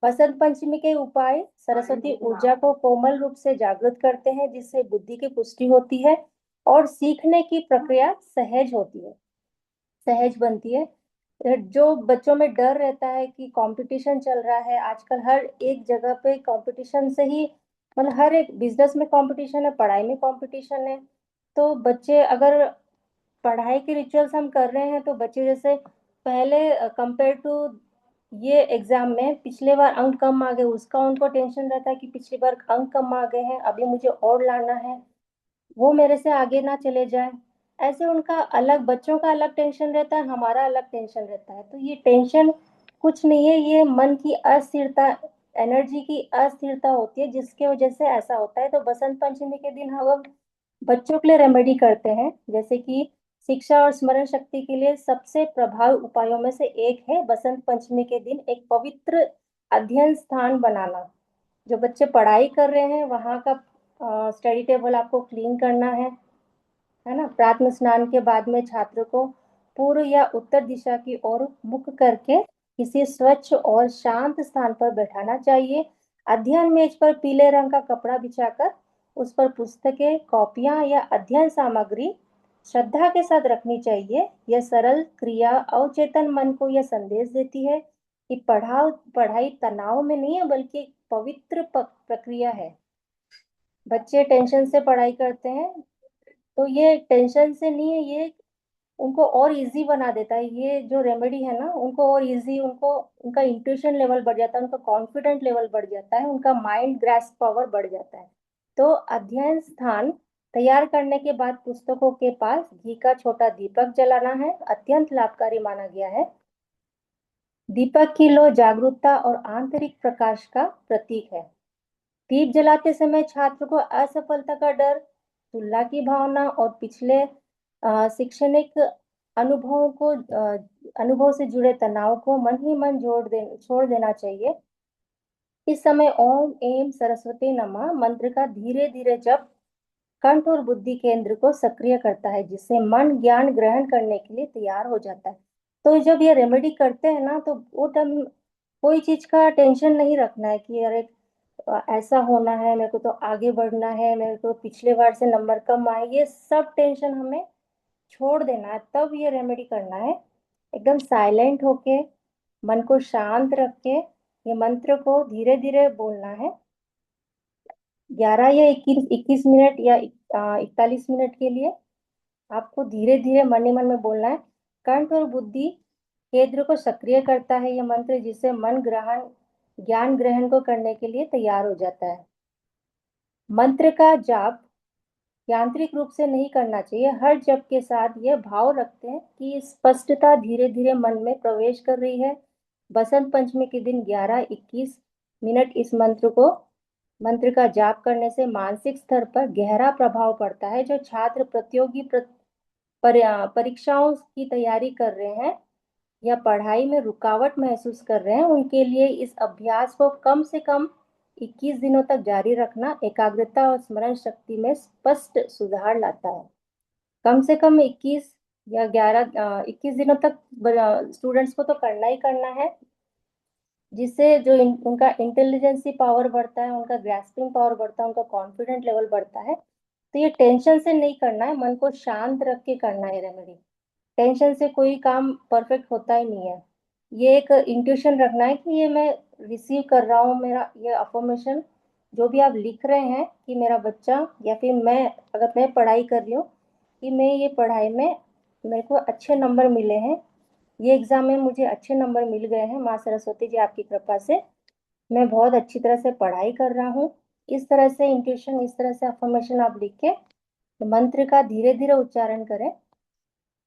बसंत पंचमी के उपाय सरस्वती ऊर्जा को कोमल रूप से जागृत करते हैं, जिससे बुद्धि की पुष्टि होती है और सीखने की प्रक्रिया सहज होती है, सहज बनती है। जो बच्चों में डर रहता है कि कंपटीशन चल रहा है आजकल, हर एक जगह पे कंपटीशन से ही, मतलब हर एक बिजनेस में कंपटीशन है, पढ़ाई में कंपटीशन है। तो बच्चे अगर पढ़ाई के रिचुअल्स हम कर रहे हैं, तो बच्चे जैसे पहले कंपेयर टू ये एग्जाम में पिछले बार अंक कम आ गए, उसका उनको टेंशन रहता है कि पिछली बार अंक कम आ गए हैं, अभी मुझे और लाना है, वो मेरे से आगे ना चले जाए। ऐसे उनका अलग, बच्चों का अलग टेंशन रहता है, हमारा अलग टेंशन रहता है। तो ये टेंशन कुछ नहीं है, ये मन की अस्थिरता, एनर्जी की अस्थिरता होती है, जिसके वजह से ऐसा होता है। तो बसंत पंचमी के दिन हम बच्चों के लिए रेमेडी करते हैं, जैसे कि शिक्षा और स्मरण शक्ति के लिए सबसे प्रभावी उपायों में से एक है बसंत पंचमी के दिन एक पवित्र अध्ययन स्थान बनाना। जो बच्चे पढ़ाई कर रहे हैं वहाँ का स्टडी टेबल आपको क्लीन करना है ना। प्रातः स्नान के बाद में छात्र को पूर्व या उत्तर दिशा की ओर मुख करके किसी स्वच्छ और शांत स्थान पर बैठाना चाहिए। अध्ययन मेज पर पीले रंग का कपड़ा बिछाकर उस पर पुस्तकें, कॉपियां या अध्ययन सामग्री श्रद्धा के साथ रखनी चाहिए। यह सरल क्रिया अवचेतन मन को यह संदेश देती है कि पढ़ाई तनाव में नहीं है, बल्कि एक पवित्र प्रक्रिया है। बच्चे टेंशन से पढ़ाई करते हैं, तो ये टेंशन से नहीं है, ये उनको और इजी बना देता है। ये जो रेमेडी है ना, उनको और इजी, उनको उनका इंट्यूशन लेवल बढ़ जाता है, उनका कॉन्फिडेंट लेवल बढ़ जाता है, उनका माइंड ग्रास्प पावर बढ़ जाता है। तो अध्ययन स्थान तैयार करने के बाद पुस्तकों के पास घी का छोटा दीपक जलाना है, अत्यंत लाभकारी माना गया है। दीपक की लो जागरूकता और आंतरिक प्रकाश का प्रतीक है। दीप जलाते समय छात्र को असफलता का डर, तुलना की भावना और पिछले शैक्षणिक अनुभव से जुड़े तनाव को मन ही मन छोड़ देना चाहिए। इस समय ओम एम सरस्वती नमः मंत्र का धीरे धीरे जप कंठ और बुद्धि केंद्र को सक्रिय करता है, जिससे मन ज्ञान ग्रहण करने के लिए तैयार हो जाता है। तो जब ये रेमेडी करते हैं ना, तो वो टाइम कोई चीज का टेंशन नहीं रखना है कि अरे ऐसा होना है, मेरे को तो आगे बढ़ना है, मेरे को पिछले बार से नंबर कम आए, ये सब टेंशन हमें छोड़ देना है। तब ये रेमेडी करना है। एकदम साइलेंट होके, मन को शांत रख के ये मंत्र को धीरे धीरे बोलना है। 11 या 21 मिनट या 41 मिनट के लिए आपको धीरे धीरे मन ही मन में बोलना है। कंठ और बुद्धि केंद्र को सक्रिय करता है ये मंत्र, जिससे मन ग्रहण ज्ञान ग्रहण को करने के लिए तैयार हो जाता है। मंत्र का जाप यांत्रिक रूप से नहीं करना चाहिए। हर जप के साथ यह भाव रखते हैं कि स्पष्टता धीरे धीरे मन में प्रवेश कर रही है। बसंत पंचमी के दिन 11-21 मिनट इस मंत्र का जाप करने से मानसिक स्तर पर गहरा प्रभाव पड़ता है। जो छात्र प्रतियोगी परीक्षाओं की तैयारी कर रहे हैं या पढ़ाई में रुकावट महसूस कर रहे हैं, उनके लिए इस अभ्यास को कम से कम 21 दिनों तक जारी रखना एकाग्रता और स्मरण शक्ति में स्पष्ट सुधार लाता है। कम से कम 21 दिनों तक स्टूडेंट्स को तो करना ही करना है, जिससे जो उनका इंटेलिजेंसी पावर बढ़ता है, उनका ग्रास्पिंग पावर बढ़ता है, उनका कॉन्फिडेंट लेवल बढ़ता है। तो ये टेंशन से नहीं करना है, मन को शांत रख के करना है रेमेडी। टेंशन से कोई काम परफेक्ट होता ही नहीं है। ये एक इंट्यूशन रखना है कि ये मैं रिसीव कर रहा हूँ, मेरा ये अफर्मेशन जो भी आप लिख रहे हैं कि मेरा बच्चा या फिर मैं, अगर मैं पढ़ाई कर रही हूँ कि मैं ये पढ़ाई में मेरे को अच्छे नंबर मिले हैं, ये एग्जाम में मुझे अच्छे नंबर मिल गए हैं, माँ सरस्वती जी आपकी कृपा से मैं बहुत अच्छी तरह से पढ़ाई कर रहा हूँ। इस तरह से इंट्यूशन, इस तरह से अफर्मेशन आप लिख के मंत्र का धीरे धीरे उच्चारण करें।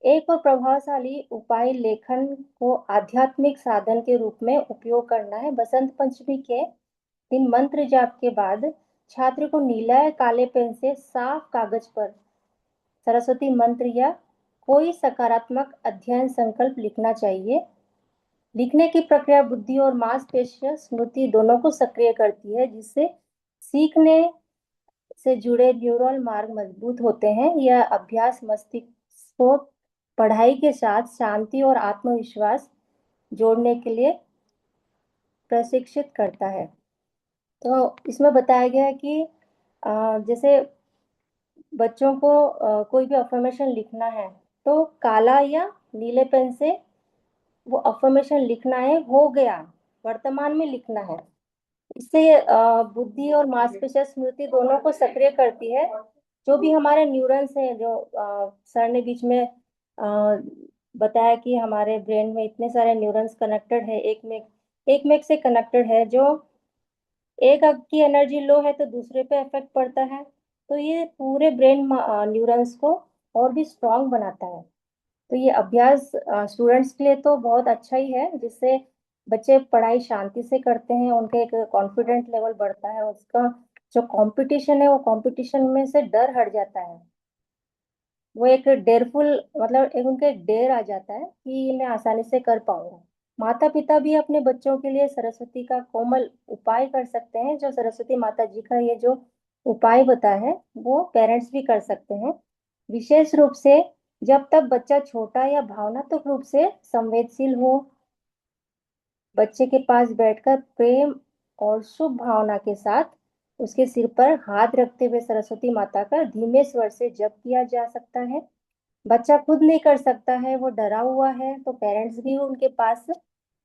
एक और प्रभावशाली उपाय लेखन को आध्यात्मिक साधन के रूप में उपयोग करना है। बसंत पंचमी के दिन मंत्र जाप के बाद छात्र को नीला या काले पेन से साफ कागज पर सरस्वती मंत्र या कोई सकारात्मक अध्ययन संकल्प लिखना चाहिए। लिखने की प्रक्रिया बुद्धि और मांसपेशियों स्मृति दोनों को सक्रिय करती है, जिससे सीखने से जुड़े न्यूरल मार्ग मजबूत होते हैं। यह अभ्यास मस्तिष्क को पढ़ाई के साथ शांति और आत्मविश्वास जोड़ने के लिए प्रशिक्षित करता है। तो इसमें बताया गया है कि जैसे बच्चों को कोई भी अफर्मेशन लिखना है तो काला या नीले पेन से वो अफर्मेशन लिखना है, हो गया, वर्तमान में लिखना है। इससे बुद्धि और मांसपेशियां स्मृति दोनों को सक्रिय करती है। जो भी हमारे न्यूरॉन्स हैं, जो सर ने बीच में बताया कि हमारे ब्रेन में इतने सारे न्यूरॉन्स कनेक्टेड है, एक में एक से कनेक्टेड है। जो एक अंग की एनर्जी लो है तो दूसरे पे इफेक्ट पड़ता है। तो ये पूरे ब्रेन न्यूरॉन्स को और भी स्ट्रांग बनाता है। तो ये अभ्यास स्टूडेंट्स के लिए तो बहुत अच्छा ही है, जिससे बच्चे पढ़ाई शांति से करते हैं, उनके एक कॉन्फिडेंट लेवल बढ़ता है, उसका जो कंपटीशन है वो कंपटीशन में से डर हट जाता है। वो एक डेयरफुल, मतलब एक उनके डेयर आ जाता है कि ये मैं आसानी से कर पाऊंगा। माता पिता भी अपने बच्चों के लिए सरस्वती का कोमल उपाय कर सकते हैं। जो सरस्वती माता जी का ये जो उपाय बताया है वो पेरेंट्स भी कर सकते हैं, विशेष रूप से जब तक बच्चा छोटा या भावनात्मक रूप से संवेदनशील हो। बच्चे के पास बैठकर प्रेम और शुभ भावना के साथ उसके सिर पर हाथ रखते हुए सरस्वती माता का धीमे स्वर से जप किया जा सकता है। बच्चा खुद नहीं कर सकता है, वो डरा हुआ है, तो पेरेंट्स भी उनके पास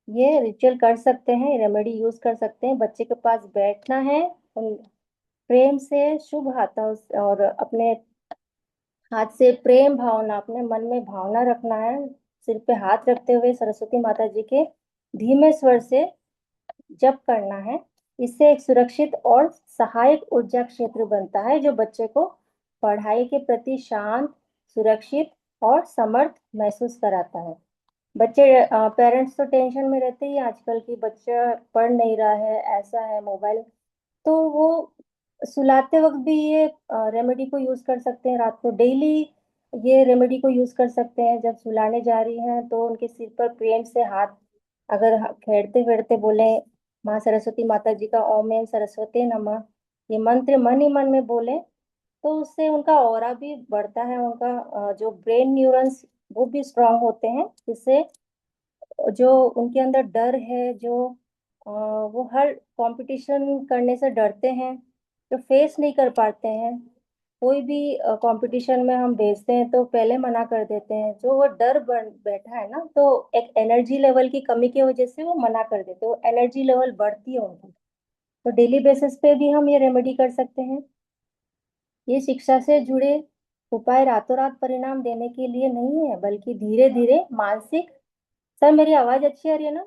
ये रिचुअल कर सकते हैं, रेमेडी यूज कर सकते हैं। बच्चे के पास बैठना है, प्रेम से शुभ हाथ और अपने हाथ से प्रेम भावना, अपने मन में भावना रखना है, सिर पे हाथ रखते हुए सरस्वती माता जी के धीमे स्वर से जप करना है। इससे एक सुरक्षित और सहायक ऊर्जा क्षेत्र बनता है, जो बच्चे को पढ़ाई के प्रति शांत, सुरक्षित और समर्थ महसूस कराता है। बच्चे पेरेंट्स तो टेंशन में रहते ही आजकल की, बच्चा पढ़ नहीं रहा है, ऐसा है, मोबाइल, तो वो सुलाते वक्त भी ये रेमेडी को यूज कर सकते हैं। रात को डेली ये रेमेडी को यूज कर सकते हैं। जब सुलाने जा रही हैं तो उनके सिर पर प्रेम से हाथ अगर खेड़ते फेरते बोले माँ सरस्वती माता जी का ओम ऐं सरस्वती नमः, ये मंत्र मन ही मन में बोले, तो उससे उनका ऑरा भी बढ़ता है। उनका जो ब्रेन न्यूरॉन्स वो भी स्ट्रांग होते हैं, जिससे जो उनके अंदर डर है, जो वो हर कंपटीशन करने से डरते हैं, जो फेस नहीं कर पाते हैं, कोई भी कंपटीशन में हम भेजते हैं तो पहले मना कर देते हैं। जो वो डर बन बैठा है ना, तो एक एनर्जी लेवल की कमी की वजह से वो मना कर देते हैं, वो एनर्जी लेवल बढ़ती है उनकी। तो डेली बेसिस पे भी हम ये रेमेडी कर सकते हैं। ये शिक्षा से जुड़े उपाय रातों रात परिणाम देने के लिए नहीं है, बल्कि धीरे धीरे मानसिक। सर मेरी आवाज अच्छी आ रही है ना?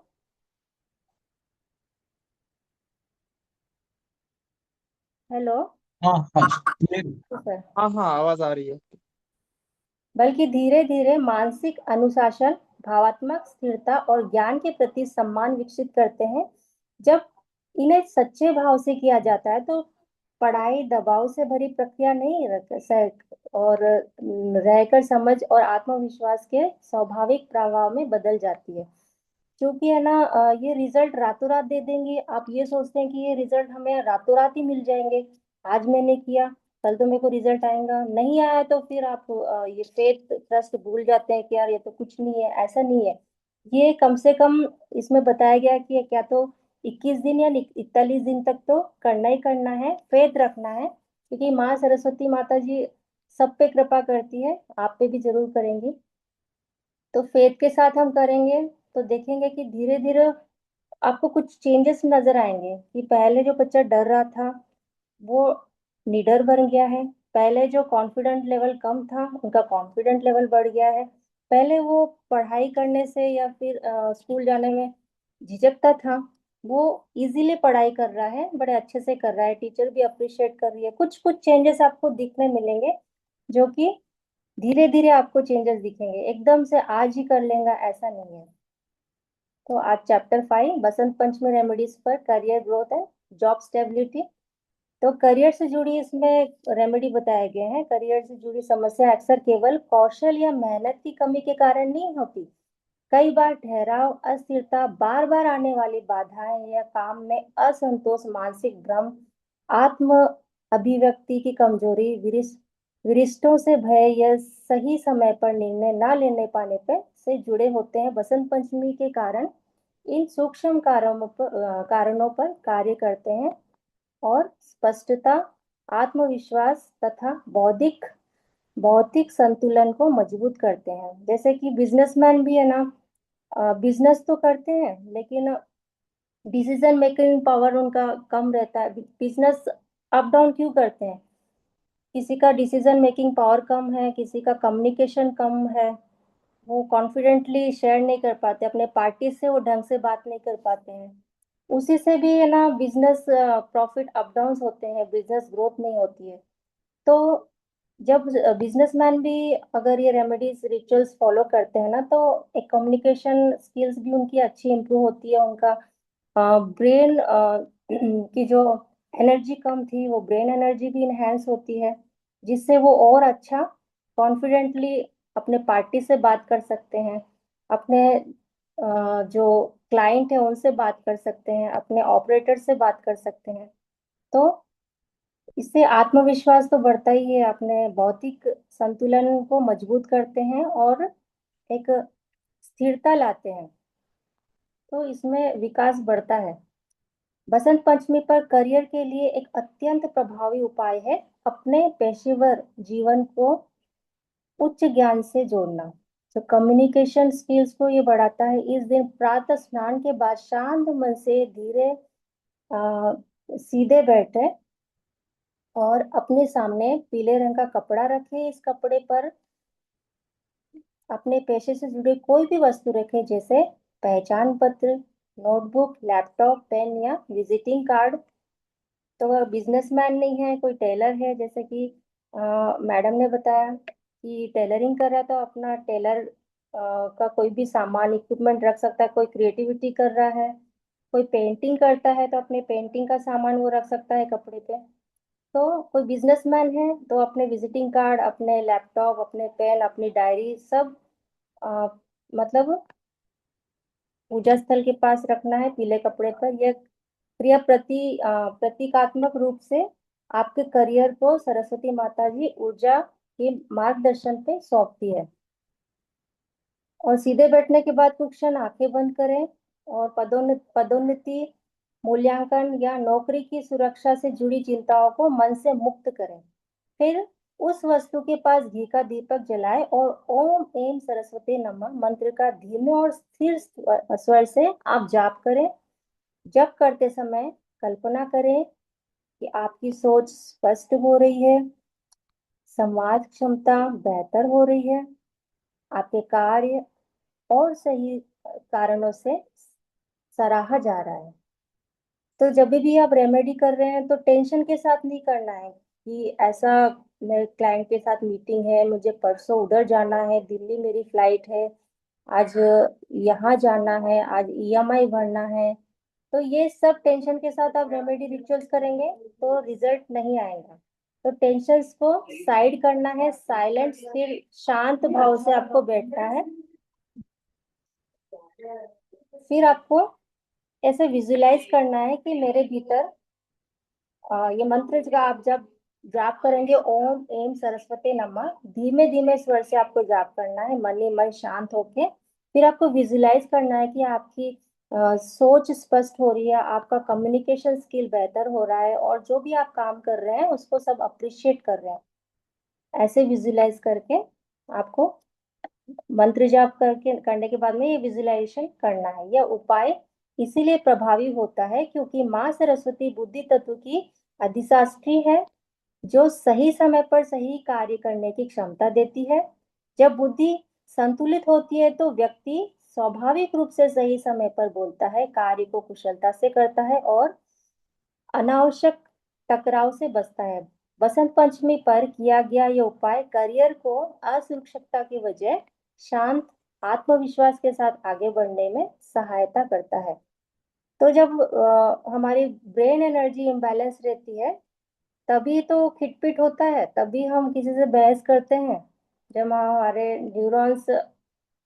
हेलो। हाँ हाँ। सर, हाँ हाँ, आवाज आ रही है। बल्कि धीरे धीरे मानसिक अनुशासन, भावात्मक स्थिरता और ज्ञान के प्रति सम्मान विकसित करते हैं। जब इन्हें सच्चे भाव से किया जाता है तो पढ़ाई दबाव से भरी प्रक्रिया नहीं और रहकर समझ और आत्मविश्वास के स्वाभाविक प्रभाव में बदल जाती है। क्योंकि है ना, ये रिजल्ट रातों रात दे देंगे। आप ये सोचते हैं कि ये रिजल्ट हमें रातों रात ही मिल जाएंगे, आज मैंने किया कल तो मेरे को रिजल्ट आएगा, नहीं आया तो फिर आप ये फेथ ट्रस्ट भूल जाते हैं कि यार ये तो कुछ नहीं है। ऐसा नहीं है। ये कम से कम इसमें बताया गया है कि क्या तो 21 दिन या 41 दिन तक तो करना ही करना है, फेथ रखना है, क्योंकि माँ सरस्वती माता जी सब पे कृपा करती है, आप पे भी जरूर करेंगी। तो फेथ के साथ हम करेंगे तो देखेंगे कि धीरे धीरे आपको कुछ चेंजेस नजर आएंगे कि पहले जो बच्चा डर रहा था वो निडर बन गया है। पहले जो कॉन्फिडेंट लेवल कम था उनका कॉन्फिडेंट लेवल बढ़ गया है। पहले वो पढ़ाई करने से या फिर स्कूल जाने में झिझकता था, वो इजीली पढ़ाई कर रहा है, बड़े अच्छे से कर रहा है, टीचर भी अप्रिशिएट कर रही है। कुछ कुछ चेंजेस आपको दिखने मिलेंगे, जो कि धीरे धीरे आपको चेंजेस दिखेंगे, एकदम से आज ही कर लेंगे ऐसा नहीं है। तो आज चैप्टर 5 बसंत पंचमी रेमेडीज पर career growth and job stability. तो करियर से जुड़ी इसमें रेमेडी बताए गए हैं। करियर से जुड़ी समस्या अक्सर केवल कौशल या मेहनत की कमी के कारण नहीं होती। कई बार ठहराव, अस्थिरता, बार बार आने वाली बाधाएं या काम में असंतोष, मानसिक भ्रम, आत्म अभिव्यक्ति की कमजोरी, वरिष्ठों से भय या सही समय पर निर्णय ना लेने पाने पर से जुड़े होते हैं। बसंत पंचमी के कारण इन सूक्ष्म कारणों पर कार्य करते हैं और स्पष्टता, आत्मविश्वास तथा बौद्धिक भौतिक संतुलन को मजबूत करते हैं। जैसे कि बिजनेसमैन भी है ना, बिजनेस तो करते हैं लेकिन डिसीजन मेकिंग पावर उनका कम रहता है। बिजनेस अप डाउन क्यों करते हैं? किसी का डिसीजन मेकिंग पावर कम है, किसी का कम्युनिकेशन कम है, वो कॉन्फिडेंटली शेयर नहीं कर पाते, अपने पार्टी से वो ढंग से बात नहीं कर पाते हैं। उसी से भी है ना बिजनेस प्रॉफिट अप डाउन होते हैं, बिजनेस ग्रोथ नहीं होती है। तो जब बिजनेसमैन भी अगर ये रेमेडीज रिचुअल्स फॉलो करते हैं ना, तो एक कम्युनिकेशन स्किल्स भी उनकी अच्छी इंप्रूव होती है। उनका ब्रेन की जो एनर्जी कम थी वो ब्रेन एनर्जी भी इनहेंस होती है, जिससे वो और अच्छा कॉन्फिडेंटली अपने पार्टी से बात कर सकते हैं, अपने जो क्लाइंट है उनसे बात कर सकते हैं, अपने ऑपरेटर से बात कर सकते हैं। तो इससे आत्मविश्वास तो बढ़ता ही है, अपने भौतिक संतुलन को मजबूत करते हैं और एक स्थिरता लाते हैं, तो इसमें विकास बढ़ता है। बसंत पंचमी पर करियर के लिए एक अत्यंत प्रभावी उपाय है अपने पेशेवर जीवन को उच्च ज्ञान से जोड़ना। तो कम्युनिकेशन स्किल्स को ये बढ़ाता है। इस दिन प्रातः स्नान के बाद शांत मन से धीरे सीधे बैठे और अपने सामने पीले रंग का कपड़ा रखें। इस कपड़े पर अपने पेशे से जुड़े कोई भी वस्तु रखें, जैसे पहचान पत्र, नोटबुक, लैपटॉप, पेन या विजिटिंग कार्ड। तो अगर बिजनेसमैन नहीं है, कोई टेलर है, जैसे कि मैडम ने बताया कि टेलरिंग कर रहा है, तो अपना टेलर का कोई भी सामान इक्विपमेंट रख सकता है। कोई क्रिएटिविटी कर रहा है, कोई पेंटिंग करता है, तो अपने पेंटिंग का सामान वो रख सकता है कपड़े पे। तो कोई बिजनेसमैन है तो अपने विजिटिंग कार्ड, अपने लैपटॉप, अपने पेन, अपनी डायरी सब अ, मतलब पूजा स्थल के पास रखना है पीले कपड़े पर। यह क्रिया प्रतीकात्मक रूप से आपके करियर को सरस्वती माता जी ऊर्जा के मार्गदर्शन पे सौंपती है। और सीधे बैठने के बाद कुछ क्षण आंखें बंद करें और पदोन्नति, मूल्यांकन या नौकरी की सुरक्षा से जुड़ी चिंताओं को मन से मुक्त करें। फिर उस वस्तु के पास घी का दीपक जलाएं और ओम एम सरस्वती नमः मंत्र का धीमे और स्थिर स्वर से आप जाप करें। जप करते समय कल्पना करें कि आपकी सोच स्पष्ट हो रही है, संवाद क्षमता बेहतर हो रही है, आपके कार्य और सही कारणों से सराहा जा रहा है। तो जब भी आप रेमेडी कर रहे हैं तो टेंशन के साथ नहीं करना है कि ऐसा मेरे क्लाइंट के साथ मीटिंग है, मुझे परसों उधर जाना है, दिल्ली मेरी फ्लाइट है, आज यहाँ जाना है, आज ईएमआई भरना है। तो ये सब टेंशन के साथ आप रेमेडी रिचुअल्स करेंगे तो रिजल्ट नहीं आएगा। तो टेंशन्स को साइड करना है, साइलेंट स्थिर शांत भाव से आपको बैठना है। फिर आपको ऐसे विजुलाइज करना है कि मेरे भीतर ये मंत्र का आप जब जाप करेंगे ओम एम सरस्वती नमः, धीमे धीमे स्वर से आपको जाप करना है, मन ही मन शांत होके। फिर आपको विजुलाइज करना है कि आपकी सोच स्पष्ट हो रही है, आपका कम्युनिकेशन स्किल बेहतर हो रहा है और जो भी आप काम कर रहे हैं उसको सब अप्रिशिएट कर रहे हैं। ऐसे विजुलाइज करके आपको मंत्र जाप करके करने के बाद में ये विजुलाइजेशन करना है। यह उपाय इसीलिए प्रभावी होता है क्योंकि माँ सरस्वती बुद्धि तत्व की अधिष्ठात्री है, जो सही समय पर सही कार्य करने की क्षमता देती है। जब बुद्धि संतुलित होती है तो व्यक्ति स्वाभाविक रूप से सही समय पर बोलता है, कार्य को कुशलता से करता है और अनावश्यक टकराव से बचता है। बसंत पंचमी पर किया गया यह उपाय करियर को असुरक्षितता की वजह शांत आत्मविश्वास के साथ आगे बढ़ने में सहायता करता है। तो जब हमारी ब्रेन एनर्जी इम्बैलेंस रहती है तभी तो खिटपिट होता है, तभी हम किसी से बहस करते हैं। जब हमारे न्यूरॉन्स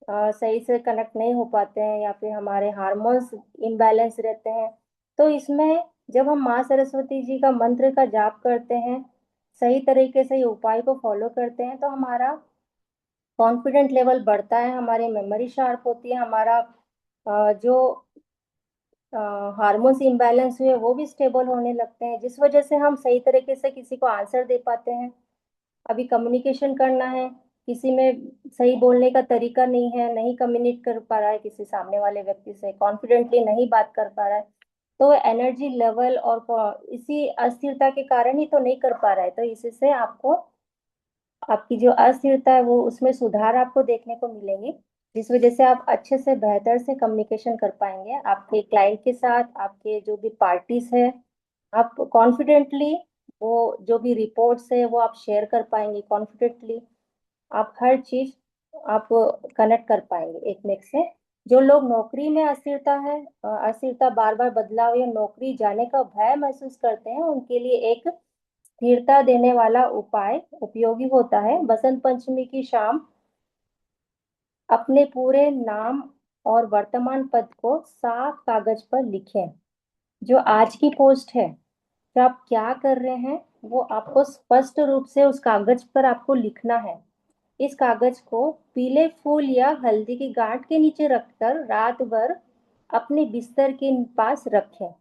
सही से कनेक्ट नहीं हो पाते हैं या फिर हमारे हार्मोन्स इम्बैलेंस रहते हैं। तो इसमें जब हम माँ सरस्वती जी का मंत्र का जाप करते हैं, सही तरीके से ये उपाय को फॉलो करते हैं तो हमारा कॉन्फिडेंट लेवल बढ़ता है, हमारी मेमोरी शार्प होती है, हमारा जो हार्मोन्स इम्बैलेंस हुए वो भी स्टेबल होने लगते हैं, जिस वजह से हम सही तरीके से किसी को आंसर दे पाते हैं। अभी कम्युनिकेशन करना है, किसी में सही बोलने का तरीका नहीं है, नहीं कम्युनिकेट कर पा रहा है, किसी सामने वाले व्यक्ति से कॉन्फिडेंटली नहीं बात कर पा रहा है, तो एनर्जी लेवल और इसी अस्थिरता के कारण ही तो नहीं कर पा रहा है। तो इससे आपको आपकी जो अस्थिरता है वो उसमें सुधार आपको देखने को मिलेंगे, जिस वजह से आप अच्छे से बेहतर से कम्युनिकेशन कर पाएंगे आपके क्लाइंट के साथ, आपके जो भी पार्टीज है। आप कॉन्फिडेंटली वो जो भी रिपोर्ट्स है वो आप शेयर कर पाएंगे कॉन्फिडेंटली। आप हर चीज आप कनेक्ट कर पाएंगे एक में से। जो लोग नौकरी में अस्थिरता, बार बार बदलाव या नौकरी जाने का भय महसूस करते हैं, उनके लिए एक स्थिरता देने वाला उपाय उपयोगी होता है। बसंत पंचमी की शाम अपने पूरे नाम और वर्तमान पद को साफ कागज पर लिखें। जो आज की पोस्ट है, जो आप क्या कर रहे हैं, वो आपको स्पष्ट रूप से उस कागज पर आपको लिखना है। इस कागज को पीले फूल या हल्दी की गांठ के नीचे रखकर रात भर अपने बिस्तर के पास रखें।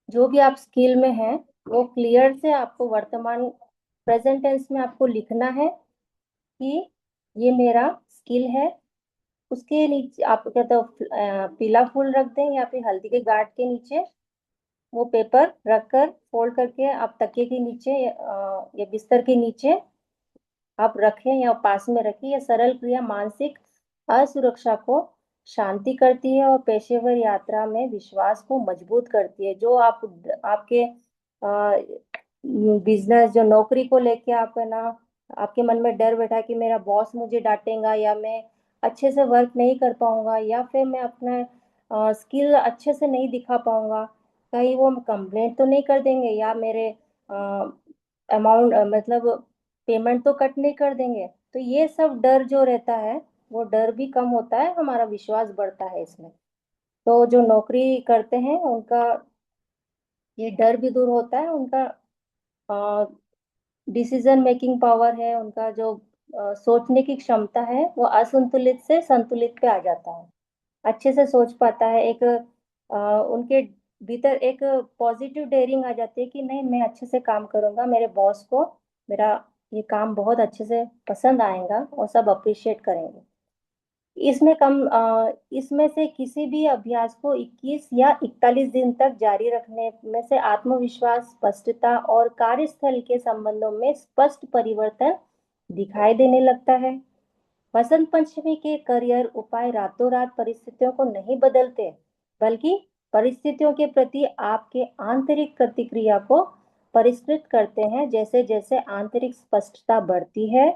जो भी आप स्किल में हैं वो क्लियर से आपको वर्तमान प्रेजेंट टेंस में आपको लिखना है कि ये मेरा स्किल है। उसके नीचे आप क्या तो पीला फूल रख दें या फिर हल्दी के गांठ के नीचे वो पेपर रखकर फोल्ड करके आप तकिए के नीचे या बिस्तर के नीचे आप रखें या पास में रखें। यह सरल क्रिया मानसिक असुरक्षा को शांति करती है और पेशेवर यात्रा में विश्वास को मजबूत करती है। जो आप आपके बिजनेस जो नौकरी को लेके आप है ना, आपके मन में डर बैठा है कि मेरा बॉस मुझे डांटेगा या मैं अच्छे से वर्क नहीं कर पाऊंगा या फिर मैं अपना स्किल अच्छे से नहीं दिखा पाऊंगा, कहीं वो कंप्लेंट तो नहीं कर देंगे या मेरे अमाउंट मतलब पेमेंट तो कट नहीं कर देंगे। तो ये सब डर जो रहता है, वो डर भी कम होता है, हमारा विश्वास बढ़ता है इसमें। तो जो नौकरी करते हैं उनका ये डर भी दूर होता है, उनका डिसीजन मेकिंग पावर है, उनका जो सोचने की क्षमता है वो असंतुलित से संतुलित पे आ जाता है, अच्छे से सोच पाता है। एक उनके भीतर एक पॉजिटिव डेयरिंग आ जाती है कि नहीं, मैं अच्छे से काम करूंगा, मेरे बॉस को मेरा ये काम बहुत अच्छे से पसंद आएगा और सब अप्रिशिएट करेंगे। इसमें से किसी भी अभ्यास को 21 या 41 दिन तक जारी रखने में से आत्मविश्वास, स्पष्टता और कार्यस्थल के संबंधों में स्पष्ट परिवर्तन दिखाई देने लगता है। वसंत पंचमी के करियर उपाय रातों रात परिस्थितियों को नहीं बदलते, बल्कि परिस्थितियों के प्रति आपके आंतरिक प्रतिक्रिया को परिष्कृत करते हैं। जैसे जैसे आंतरिक स्पष्टता बढ़ती है,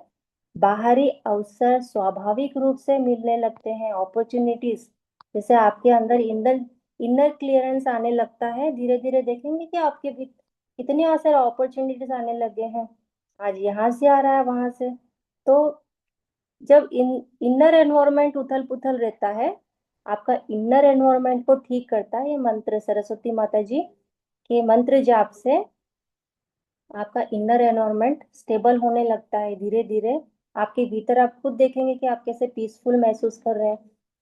बाहरी अवसर स्वाभाविक रूप से मिलने लगते हैं, अपॉर्चुनिटीज, जैसे आपके अंदर इनर इनर क्लियरेंस आने लगता है। धीरे धीरे देखेंगे कि आपके भी कितने सारे अपॉर्चुनिटीज आने लगे हैं, आज यहाँ से आ रहा है, वहां से। तो जब इनर एनवायरनमेंट उथल पुथल रहता है, आपका इनर एनवायरनमेंट को ठीक करता है ये मंत्र, सरस्वती माता जी के मंत्र जाप से आपका इनर एनवायरनमेंट स्टेबल होने लगता है। धीरे धीरे आपके भीतर आप खुद देखेंगे कि आप कैसे पीसफुल महसूस कर रहे हैं,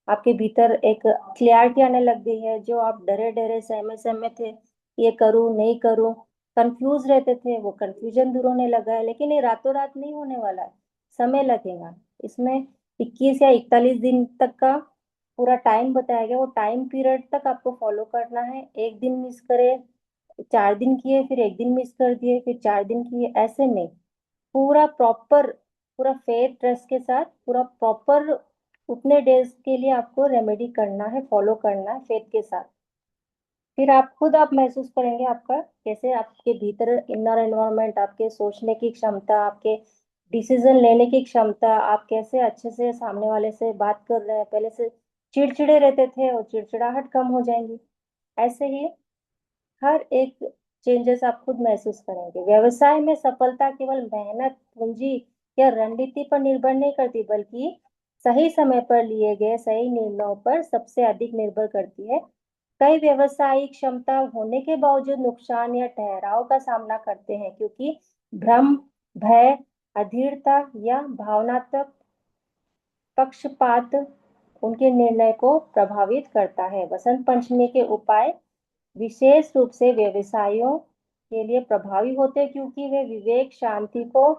आपके भीतर एक क्लियरिटी आने लग गई है। जो आप डरे डरे सहमे सहमे थे, ये करूं नहीं करूं, कंफ्यूज रहते थे, वो कंफ्यूजन दूर होने लगा है। लेकिन ये रातों रात नहीं होने वाला है, समय लगेगा इसमें। 21 या 41 दिन तक का पूरा टाइम बताया गया, वो टाइम पीरियड तक आपको फॉलो करना है। एक दिन मिस करे, 4 दिन किए, फिर एक दिन मिस कर दिए, फिर 4 दिन किए, ऐसे नहीं। पूरा प्रॉपर, पूरा फेयर ट्रस्ट के साथ, पूरा प्रॉपर उतने डेज के लिए आपको रेमेडी करना है, फॉलो करना है फेथ के साथ। फिर आप खुद आप महसूस करेंगे आपका कैसे आपके भीतर इनर एनवायरनमेंट, आपके सोचने की क्षमता, आपके डिसीजन लेने की क्षमता, आप कैसे अच्छे से सामने वाले से बात कर रहे हैं। पहले से चिड़चिड़े रहते थे और चिड़चिड़ाहट कम हो जाएंगी। ऐसे ही हर एक चेंजेस आप खुद महसूस करेंगे। व्यवसाय में सफलता केवल मेहनत, पूंजी या रणनीति पर निर्भर नहीं करती, बल्कि सही समय पर लिए गए सही निर्णयों पर सबसे अधिक निर्भर करती है। कई व्यवसायिक क्षमता होने के बावजूद नुकसान या ठहराव का सामना करते हैं, क्योंकि भ्रम, भय, अधीरता या भावनात्मक पक्षपात उनके निर्णय को प्रभावित करता है। वसंत पंचमी के उपाय विशेष रूप से व्यवसायों के लिए प्रभावी होते हैं, क्योंकि वे विवेक, शांति को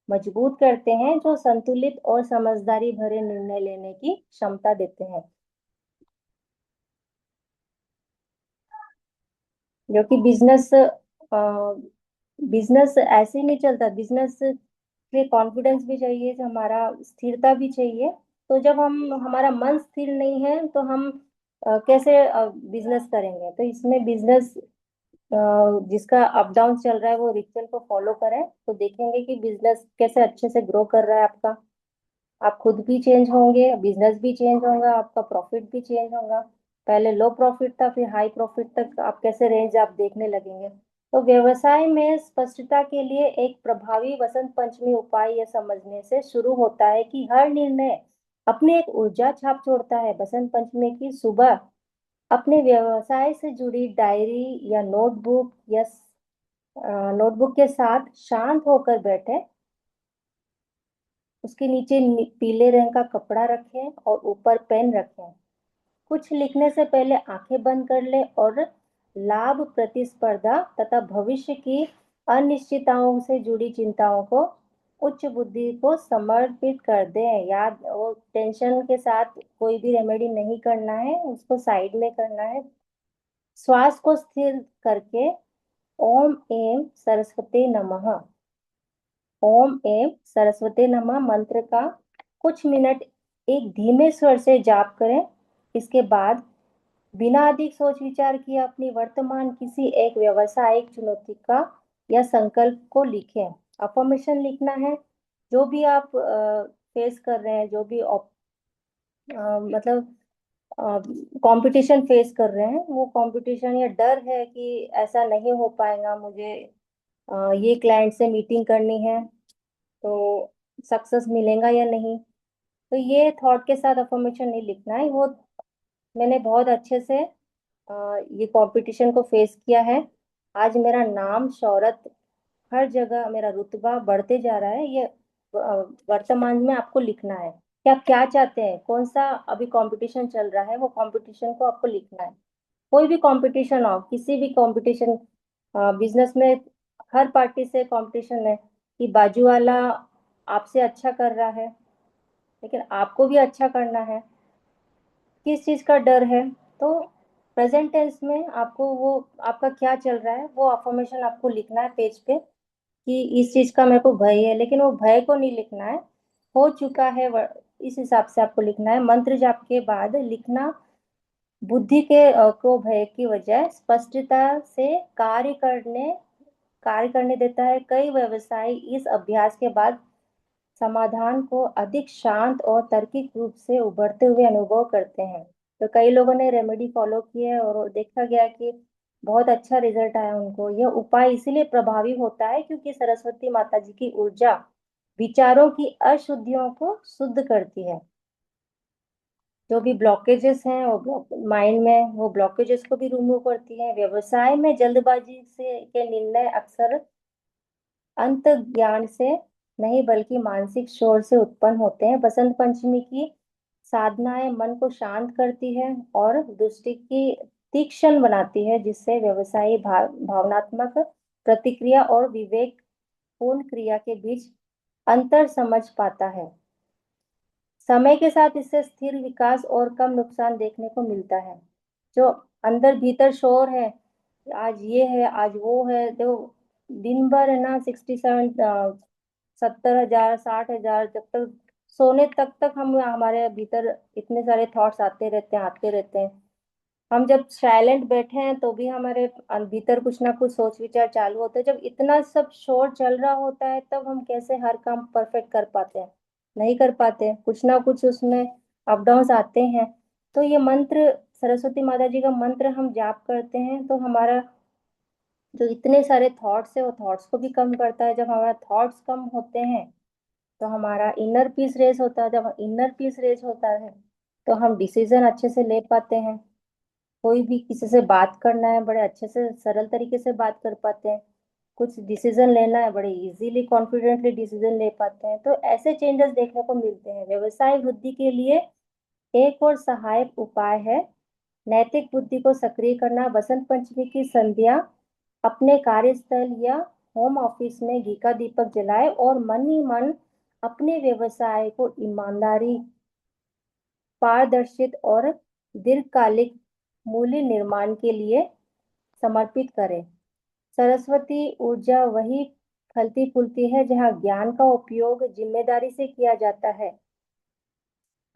मजबूत करते हैं, जो संतुलित और समझदारी भरे निर्णय लेने की क्षमता देते हैं। जो कि बिजनेस ऐसे ही नहीं चलता। बिजनेस के कॉन्फिडेंस भी चाहिए, हमारा स्थिरता भी चाहिए। तो जब हम हमारा मन स्थिर नहीं है तो हम कैसे बिजनेस करेंगे। तो इसमें बिजनेस जिसका अप डाउन चल रहा है वो रिचुअल को फॉलो करें, तो देखेंगे कि बिजनेस कैसे अच्छे से ग्रो कर रहा है आपका। आप खुद भी चेंज होंगे, बिजनेस भी चेंज होगा, आपका प्रॉफिट भी चेंज होगा। पहले लो प्रॉफिट था, फिर हाई प्रॉफिट तक आप कैसे रेंज आप देखने लगेंगे। तो व्यवसाय में स्पष्टता के लिए एक प्रभावी वसंत पंचमी उपाय यह समझने से शुरू होता है कि हर निर्णय अपनी एक ऊर्जा छाप छोड़ता है। बसंत पंचमी की सुबह अपने व्यवसाय से जुड़ी डायरी या नोटबुक के साथ शांत होकर बैठे, उसके नीचे पीले रंग का कपड़ा रखें और ऊपर पेन रखें। कुछ लिखने से पहले आंखें बंद कर लें और लाभ, प्रतिस्पर्धा तथा भविष्य की अनिश्चितताओं से जुड़ी चिंताओं को उच्च बुद्धि को समर्पित कर दें। याद, वो टेंशन के साथ कोई भी रेमेडी नहीं करना है, उसको साइड में करना है। श्वास को स्थिर करके ओम एम सरस्वती नमः, ओम एम सरस्वती नमः मंत्र का कुछ मिनट एक धीमे स्वर से जाप करें। इसके बाद बिना अधिक सोच विचार किए अपनी वर्तमान किसी एक व्यवसायिक चुनौती का या संकल्प को लिखें। अफर्मेशन लिखना है, जो भी आप फेस कर रहे हैं, जो भी मतलब कंपटीशन फेस कर रहे हैं, वो कंपटीशन या डर है कि ऐसा नहीं हो पाएगा मुझे, ये क्लाइंट से मीटिंग करनी है तो सक्सेस मिलेगा या नहीं। तो ये थॉट के साथ अफर्मेशन नहीं लिखना है। वो मैंने बहुत अच्छे से ये कंपटीशन को फेस किया है। आज मेरा नाम शोहरत हर जगह, मेरा रुतबा बढ़ते जा रहा है। ये वर्तमान में आपको लिखना है कि आप क्या चाहते हैं, कौन सा अभी कंपटीशन चल रहा है, वो कंपटीशन को आपको लिखना है। कोई भी कंपटीशन हो, किसी भी कंपटीशन, बिजनेस में हर पार्टी से कंपटीशन है कि बाजू वाला आपसे अच्छा कर रहा है, लेकिन आपको भी अच्छा करना है। किस चीज का डर है? तो प्रेजेंट टेंस में आपको वो आपका क्या चल रहा है वो अफर्मेशन आपको लिखना है पेज पे कि इस चीज का मेरे को भय है, लेकिन वो भय को नहीं लिखना है, हो चुका है इस हिसाब से आपको लिखना है। मंत्र जाप के बाद लिखना, बुद्धि के को भय की बजाय स्पष्टता से कार्य करने देता है। कई व्यवसायी इस अभ्यास के बाद समाधान को अधिक शांत और तार्किक रूप से उभरते हुए अनुभव करते हैं। तो कई लोगों ने रेमेडी फॉलो की है और देखा गया कि बहुत अच्छा रिजल्ट आया उनको। यह उपाय इसीलिए प्रभावी होता है क्योंकि सरस्वती माता जी की ऊर्जा विचारों की अशुद्धियों को शुद्ध करती है। जो भी ब्लॉकेजेस हैं वो माइंड में, वो ब्लॉकेजेस को भी रिमूव करती है। व्यवसाय में जल्दबाजी से के निर्णय अक्सर अंत ज्ञान से नहीं बल्कि मानसिक शोर से उत्पन्न होते हैं। बसंत पंचमी की साधनाएं मन को शांत करती है और दृष्टि की तीक्ष्ण बनाती है, जिससे व्यवसायी भावनात्मक प्रतिक्रिया और विवेकपूर्ण क्रिया के बीच अंतर समझ पाता है। समय के साथ इससे स्थिर विकास और कम नुकसान देखने को मिलता है। जो अंदर भीतर शोर है, आज ये है आज वो है, तो दिन भर है ना 67 70,000 60,000, जब तक सोने तक हम हमारे भीतर इतने सारे थॉट्स आते रहते हैं। हम जब साइलेंट बैठे हैं तो भी हमारे भीतर कुछ ना कुछ सोच विचार चालू होते हैं। जब इतना सब शोर चल रहा होता है तब हम कैसे हर काम परफेक्ट कर पाते हैं? नहीं कर पाते, कुछ ना कुछ उसमें अप डाउन्स आते हैं। तो ये मंत्र, सरस्वती माता जी का मंत्र हम जाप करते हैं तो हमारा जो इतने सारे थॉट्स है वो थॉट्स को भी कम करता है। जब हमारा थॉट्स कम होते हैं तो हमारा इनर पीस रेस होता है। जब इनर पीस रेस होता है तो हम डिसीजन अच्छे से ले पाते हैं। कोई भी किसी से बात करना है बड़े अच्छे से सरल तरीके से बात कर पाते हैं। कुछ डिसीजन लेना है बड़े इजीली कॉन्फिडेंटली डिसीजन ले पाते हैं। तो ऐसे चेंजेस देखने को मिलते हैं। व्यवसाय वृद्धि के लिए एक और सहायक उपाय है नैतिक बुद्धि को सक्रिय करना। बसंत पंचमी की संध्या अपने कार्यस्थल या होम ऑफिस में घी का दीपक जलाए और मन ही मन अपने व्यवसाय को ईमानदारी, पारदर्शित और दीर्घकालिक मूल्य निर्माण के लिए समर्पित करें। सरस्वती ऊर्जा वही फलती फूलती है जहाँ ज्ञान का उपयोग जिम्मेदारी से किया जाता है।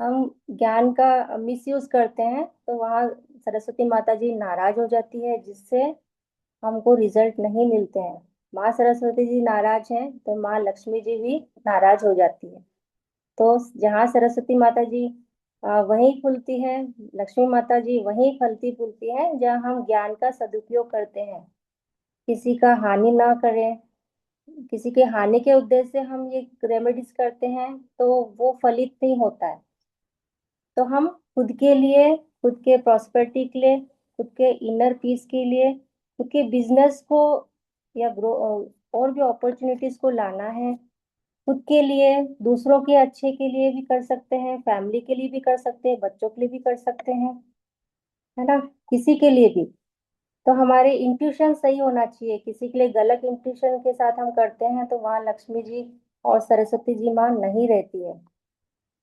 हम ज्ञान का मिसयूज करते हैं तो वहाँ सरस्वती माता जी नाराज हो जाती है, जिससे हमको रिजल्ट नहीं मिलते हैं। माँ सरस्वती जी नाराज हैं तो माँ लक्ष्मी जी भी नाराज हो जाती है। तो जहाँ सरस्वती माता जी वहीं खुलती है, लक्ष्मी माता जी वहीं फलती फूलती है जहाँ हम ज्ञान का सदुपयोग करते हैं। किसी का हानि ना करें, किसी के हानि के उद्देश्य से हम ये रेमेडीज करते हैं तो वो फलित नहीं होता है। तो हम खुद के लिए, खुद के प्रॉस्पेरिटी के लिए, खुद के इनर पीस के लिए, खुद के बिजनेस को या ग्रो और भी अपॉर्चुनिटीज को लाना है। खुद के लिए, दूसरों के अच्छे के लिए भी कर सकते हैं, फैमिली के लिए भी कर सकते हैं, बच्चों के लिए भी कर सकते हैं, है ना, किसी के लिए भी। तो हमारे इंट्यूशन सही होना चाहिए। किसी के लिए गलत इंट्यूशन के साथ हम करते हैं तो वहाँ लक्ष्मी जी और सरस्वती जी माँ नहीं रहती है।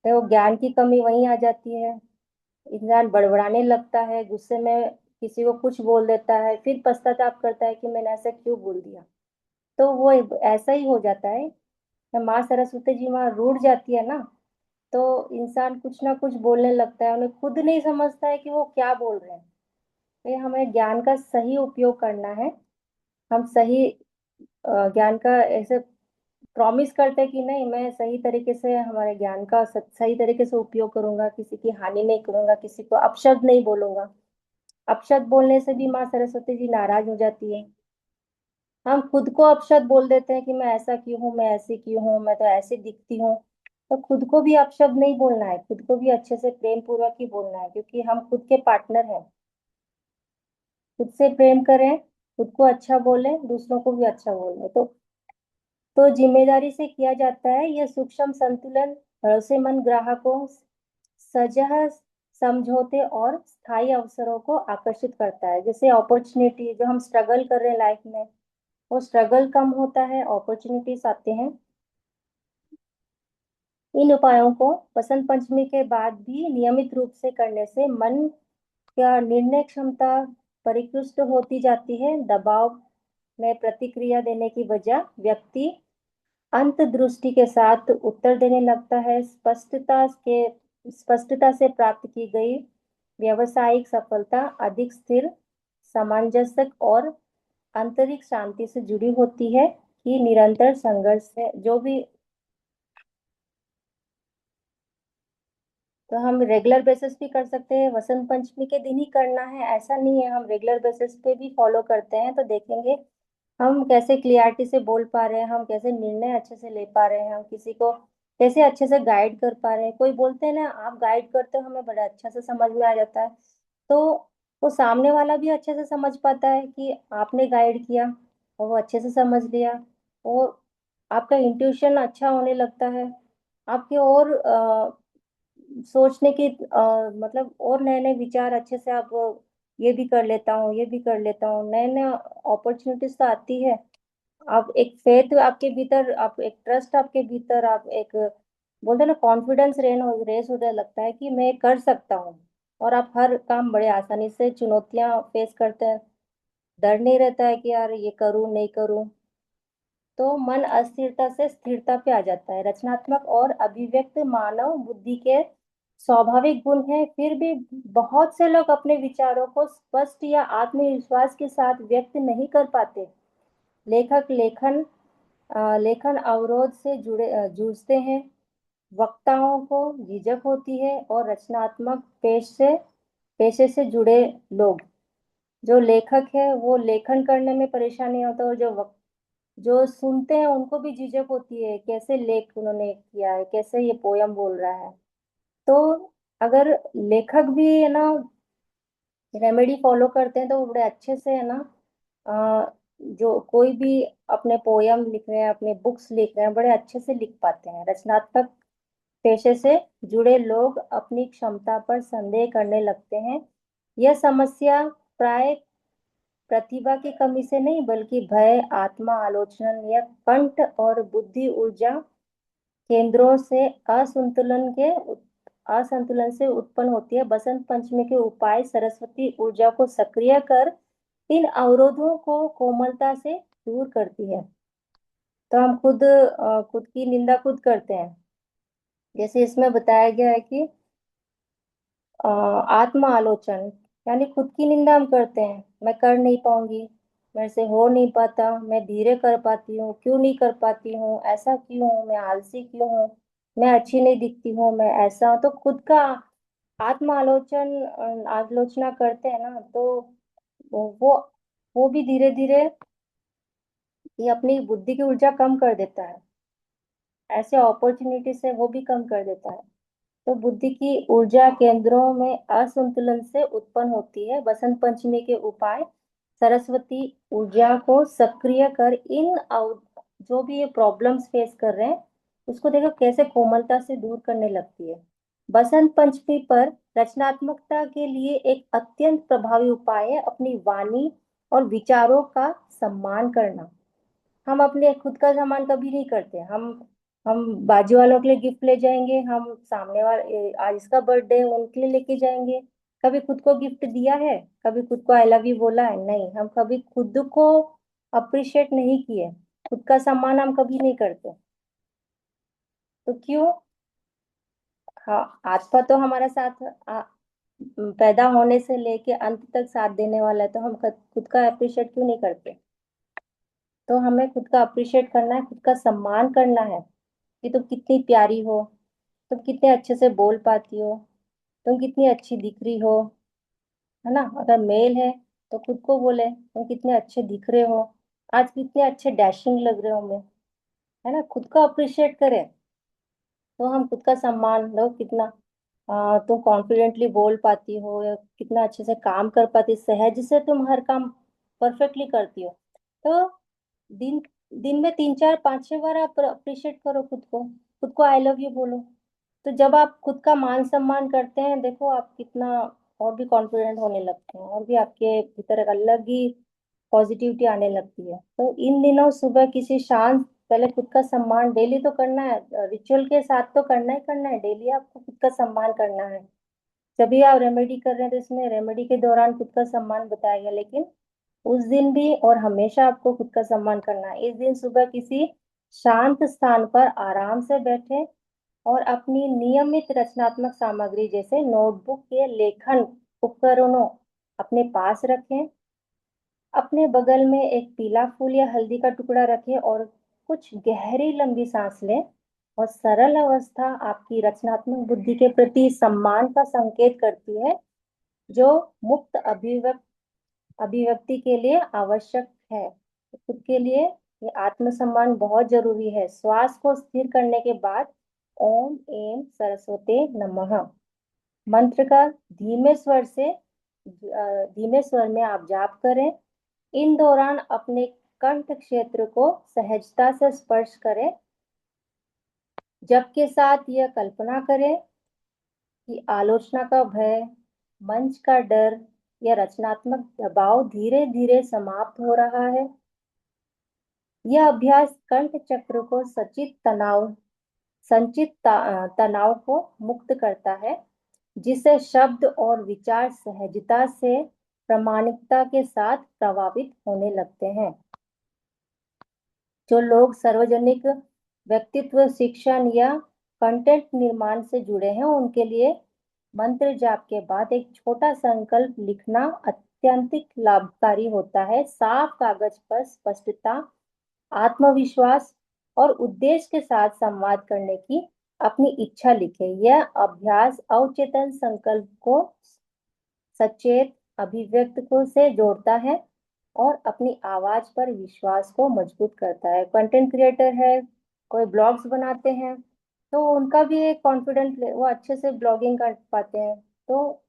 तो ज्ञान की कमी वहीं आ जाती है। इंसान बड़बड़ाने लगता है, गुस्से में किसी को कुछ बोल देता है, फिर पश्चाताप करता है कि मैंने ऐसा क्यों बोल दिया। तो वो ऐसा ही हो जाता है। जब माँ सरस्वती जी माँ रूठ जाती है ना तो इंसान कुछ ना कुछ बोलने लगता है, उन्हें खुद नहीं समझता है कि वो क्या बोल रहे हैं। तो ये हमें ज्ञान का सही उपयोग करना है। हम सही ज्ञान का ऐसे प्रॉमिस करते हैं कि नहीं, मैं सही तरीके से हमारे ज्ञान का सही तरीके से उपयोग करूंगा, किसी की हानि नहीं करूंगा, किसी को अपशब्द नहीं बोलूंगा। अपशब्द बोलने से भी माँ सरस्वती जी नाराज हो जाती है। हम खुद को अपशब्द बोल देते हैं कि मैं ऐसा क्यों हूँ, मैं ऐसी क्यों हूँ, मैं तो ऐसे दिखती हूँ। तो खुद को भी अपशब्द नहीं बोलना है, खुद को भी अच्छे से प्रेम पूर्वक ही बोलना है, क्योंकि हम खुद के पार्टनर हैं। खुद से प्रेम करें, खुद को अच्छा बोलें, दूसरों को भी अच्छा बोलें। तो जिम्मेदारी से किया जाता है यह सूक्ष्म संतुलन भरोसेमंद ग्राहकों, सजह समझौते और स्थायी अवसरों को आकर्षित करता है। जैसे अपॉर्चुनिटी, जो हम स्ट्रगल कर रहे हैं लाइफ में, वो स्ट्रगल कम होता है, अपॉर्चुनिटीज आते हैं। इन उपायों को वसंत पंचमी के बाद भी नियमित रूप से करने से मन का निर्णय क्षमता परिष्कृत होती जाती है। दबाव में प्रतिक्रिया देने की बजाय व्यक्ति अंतर्दृष्टि के साथ उत्तर देने लगता है। स्पष्टता से प्राप्त की गई व्यावसायिक सफलता अधिक स्थिर, सामंजस्य और आंतरिक शांति से जुड़ी होती है कि निरंतर संघर्ष से जो भी। तो हम रेगुलर बेसिस भी कर सकते हैं, वसंत पंचमी के दिन ही करना है ऐसा नहीं है, हम रेगुलर बेसिस पे भी फॉलो करते हैं तो देखेंगे हम कैसे क्लियरिटी से बोल पा रहे हैं, हम कैसे निर्णय अच्छे से ले पा रहे हैं, हम किसी को कैसे अच्छे से गाइड कर पा रहे हैं। कोई बोलते हैं ना, आप गाइड करते हो, हमें बड़ा अच्छा से समझ में आ जाता है। तो वो सामने वाला भी अच्छे से समझ पाता है कि आपने गाइड किया और वो अच्छे से समझ लिया, और आपका इंट्यूशन अच्छा होने लगता है। आपके और सोचने की मतलब और नए नए विचार अच्छे से आप ये भी कर लेता हूँ, ये भी कर लेता हूँ, नए नए अपॉर्चुनिटीज तो आती है। आप एक फेथ आपके भीतर, आप एक ट्रस्ट आपके भीतर, आप एक बोलते हैं ना कॉन्फिडेंस रेस होने लगता है कि मैं कर सकता हूँ। और आप हर काम बड़े आसानी से, चुनौतियां फेस करते हैं, डर नहीं रहता है कि यार ये करूँ नहीं करूँ। तो मन अस्थिरता से स्थिरता पे आ जाता है। रचनात्मक और अभिव्यक्त मानव बुद्धि के स्वाभाविक गुण हैं, फिर भी बहुत से लोग अपने विचारों को स्पष्ट या आत्मविश्वास के साथ व्यक्त नहीं कर पाते। लेखक लेखन अवरोध से जूझते हैं, वक्ताओं को झिझक होती है, और रचनात्मक पेशे से जुड़े लोग, जो लेखक है वो लेखन करने में परेशानी होता है, और जो सुनते हैं उनको भी झिझक होती है, कैसे लेख उन्होंने किया है, कैसे ये पोयम बोल रहा है। तो अगर लेखक भी है ना रेमेडी फॉलो करते हैं तो वो बड़े अच्छे से है ना, अ, जो कोई भी अपने पोयम लिख रहे हैं, अपने बुक्स लिख रहे हैं, बड़े अच्छे से लिख पाते हैं। रचनात्मक पेशे से जुड़े लोग अपनी क्षमता पर संदेह करने लगते हैं। यह समस्या प्राय प्रतिभा की कमी से नहीं, बल्कि भय, आत्मा आलोचना या कंठ और बुद्धि ऊर्जा केंद्रों से असंतुलन से उत्पन्न होती है। बसंत पंचमी के उपाय सरस्वती ऊर्जा को सक्रिय कर इन अवरोधों को कोमलता से दूर करती है। तो हम खुद की निंदा खुद करते हैं। जैसे इसमें बताया गया है कि आत्म आलोचन, यानी खुद की निंदा हम करते हैं, मैं कर नहीं पाऊंगी, मेरे से हो नहीं पाता, मैं धीरे कर पाती हूँ, क्यों नहीं कर पाती हूँ, ऐसा क्यों हूँ, मैं आलसी क्यों हूँ, मैं अच्छी नहीं दिखती हूँ, मैं ऐसा हूँ। तो खुद का आत्म आलोचना करते हैं ना, तो वो वो भी धीरे धीरे ये अपनी बुद्धि की ऊर्जा कम कर देता है, ऐसे अपॉर्चुनिटी से वो भी कम कर देता है। तो बुद्धि की ऊर्जा केंद्रों में असंतुलन से उत्पन्न होती है। बसंत पंचमी के उपाय सरस्वती ऊर्जा को सक्रिय कर जो भी ये प्रॉब्लम्स फेस कर रहे हैं उसको देखो कैसे कोमलता से दूर करने लगती है। बसंत पंचमी पर रचनात्मकता के लिए एक अत्यंत प्रभावी उपाय है अपनी वाणी और विचारों का सम्मान करना। हम अपने खुद का सामान कभी नहीं करते। हम बाजू वालों के लिए गिफ्ट ले जाएंगे, हम सामने वाले आज इसका बर्थडे है उनके लिए लेके जाएंगे। कभी खुद को गिफ्ट दिया है, कभी खुद को आई लव यू बोला है? नहीं, हम कभी खुद को अप्रिशिएट नहीं किए, खुद का सम्मान हम कभी नहीं करते। तो क्यों? हाँ, आत्मा तो हमारा साथ पैदा होने से लेके अंत तक साथ देने वाला है, तो हम खुद का अप्रिशिएट क्यों नहीं करते? तो हमें खुद का अप्रिशिएट करना है, खुद का सम्मान करना है कि तुम कितनी प्यारी हो, तुम कितने अच्छे से बोल पाती हो, तुम कितनी अच्छी दिख रही हो, है ना। अगर मेल है तो खुद को बोले तुम कितने अच्छे दिख रहे हो, आज कितने अच्छे डैशिंग लग रहे हो मैं, है ना। खुद को अप्रिशिएट करें तो हम खुद का सम्मान लो कितना। तुम कॉन्फिडेंटली बोल पाती हो या कितना अच्छे से काम कर पाती, सहज से तुम हर काम परफेक्टली करती हो। तो दिन दिन में 3 4 5 6 बार आप अप्रिशिएट करो खुद को आई लव यू बोलो। तो जब आप खुद का मान सम्मान करते हैं, देखो आप कितना और भी कॉन्फिडेंट होने लगते हैं, और भी आपके भीतर एक अलग ही पॉजिटिविटी आने लगती है। तो इन दिनों सुबह किसी शांत, पहले खुद का सम्मान डेली तो करना है, रिचुअल के साथ तो करना ही करना है, डेली आपको खुद का सम्मान करना है। जब भी आप रेमेडी कर रहे हैं तो इसमें रेमेडी के दौरान खुद का सम्मान बताया गया, लेकिन उस दिन भी और हमेशा आपको खुद का सम्मान करना है। इस दिन सुबह किसी शांत स्थान पर आराम से बैठे और अपनी नियमित रचनात्मक सामग्री जैसे नोटबुक या लेखन उपकरणों अपने पास रखें। अपने बगल में एक पीला फूल या हल्दी का टुकड़ा रखें और कुछ गहरी लंबी सांस लें। और सरल अवस्था आपकी रचनात्मक बुद्धि के प्रति सम्मान का संकेत करती है, जो मुक्त अभिव्यक्ति के लिए आवश्यक है। खुद के लिए ये आत्मसम्मान बहुत जरूरी है। श्वास को स्थिर करने के बाद ओम एम सरस्वते नमः मंत्र का धीमे स्वर में आप जाप करें। इन दौरान अपने कंठ क्षेत्र को सहजता से स्पर्श करें। जप के साथ यह कल्पना करें कि आलोचना का भय, मंच का डर या रचनात्मक दबाव धीरे धीरे समाप्त हो रहा है। यह अभ्यास कंठ चक्र को तनाव को मुक्त करता है, जिससे शब्द और विचार सहजता से प्रामाणिकता के साथ प्रभावित होने लगते हैं। जो लोग सार्वजनिक व्यक्तित्व शिक्षण या कंटेंट निर्माण से जुड़े हैं, उनके लिए मंत्र जाप के बाद एक छोटा संकल्प लिखना अत्यंतिक लाभकारी होता है। साफ कागज पर स्पष्टता, आत्मविश्वास और उद्देश्य के साथ संवाद करने की अपनी इच्छा लिखें। यह अभ्यास अवचेतन संकल्प को सचेत अभिव्यक्त को से जोड़ता है और अपनी आवाज पर विश्वास को मजबूत करता है। कंटेंट क्रिएटर है, कोई ब्लॉग्स बनाते हैं, तो उनका भी एक कॉन्फिडेंट, वो अच्छे से ब्लॉगिंग कर पाते हैं। तो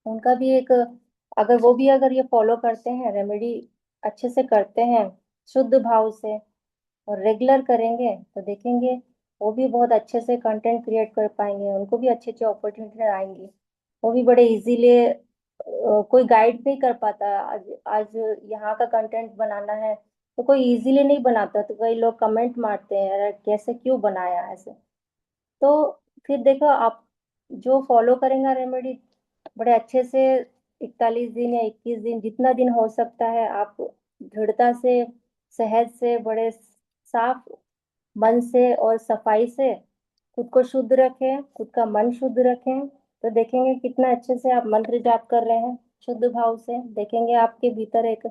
उनका भी एक, अगर वो भी अगर ये फॉलो करते हैं रेमेडी, अच्छे से करते हैं शुद्ध भाव से और रेगुलर करेंगे, तो देखेंगे वो भी बहुत अच्छे से कंटेंट क्रिएट कर पाएंगे, उनको भी अच्छी अच्छी अपॉर्चुनिटी आएंगी। वो भी बड़े इजीली, कोई गाइड नहीं कर पाता। आज आज यहाँ का कंटेंट बनाना है तो कोई इजीली नहीं बनाता, तो कई लोग कमेंट मारते हैं, अरे कैसे, क्यों बनाया ऐसे। तो फिर देखो आप जो फॉलो करेंगे रेमेडी बड़े अच्छे से, 41 दिन या 21 दिन, जितना दिन हो सकता है, आप दृढ़ता से, सहज से, बड़े साफ मन से और सफाई से खुद को शुद्ध रखें, खुद का मन शुद्ध रखें। तो देखेंगे कितना अच्छे से आप मंत्र जाप कर रहे हैं शुद्ध भाव से। देखेंगे आपके भीतर एक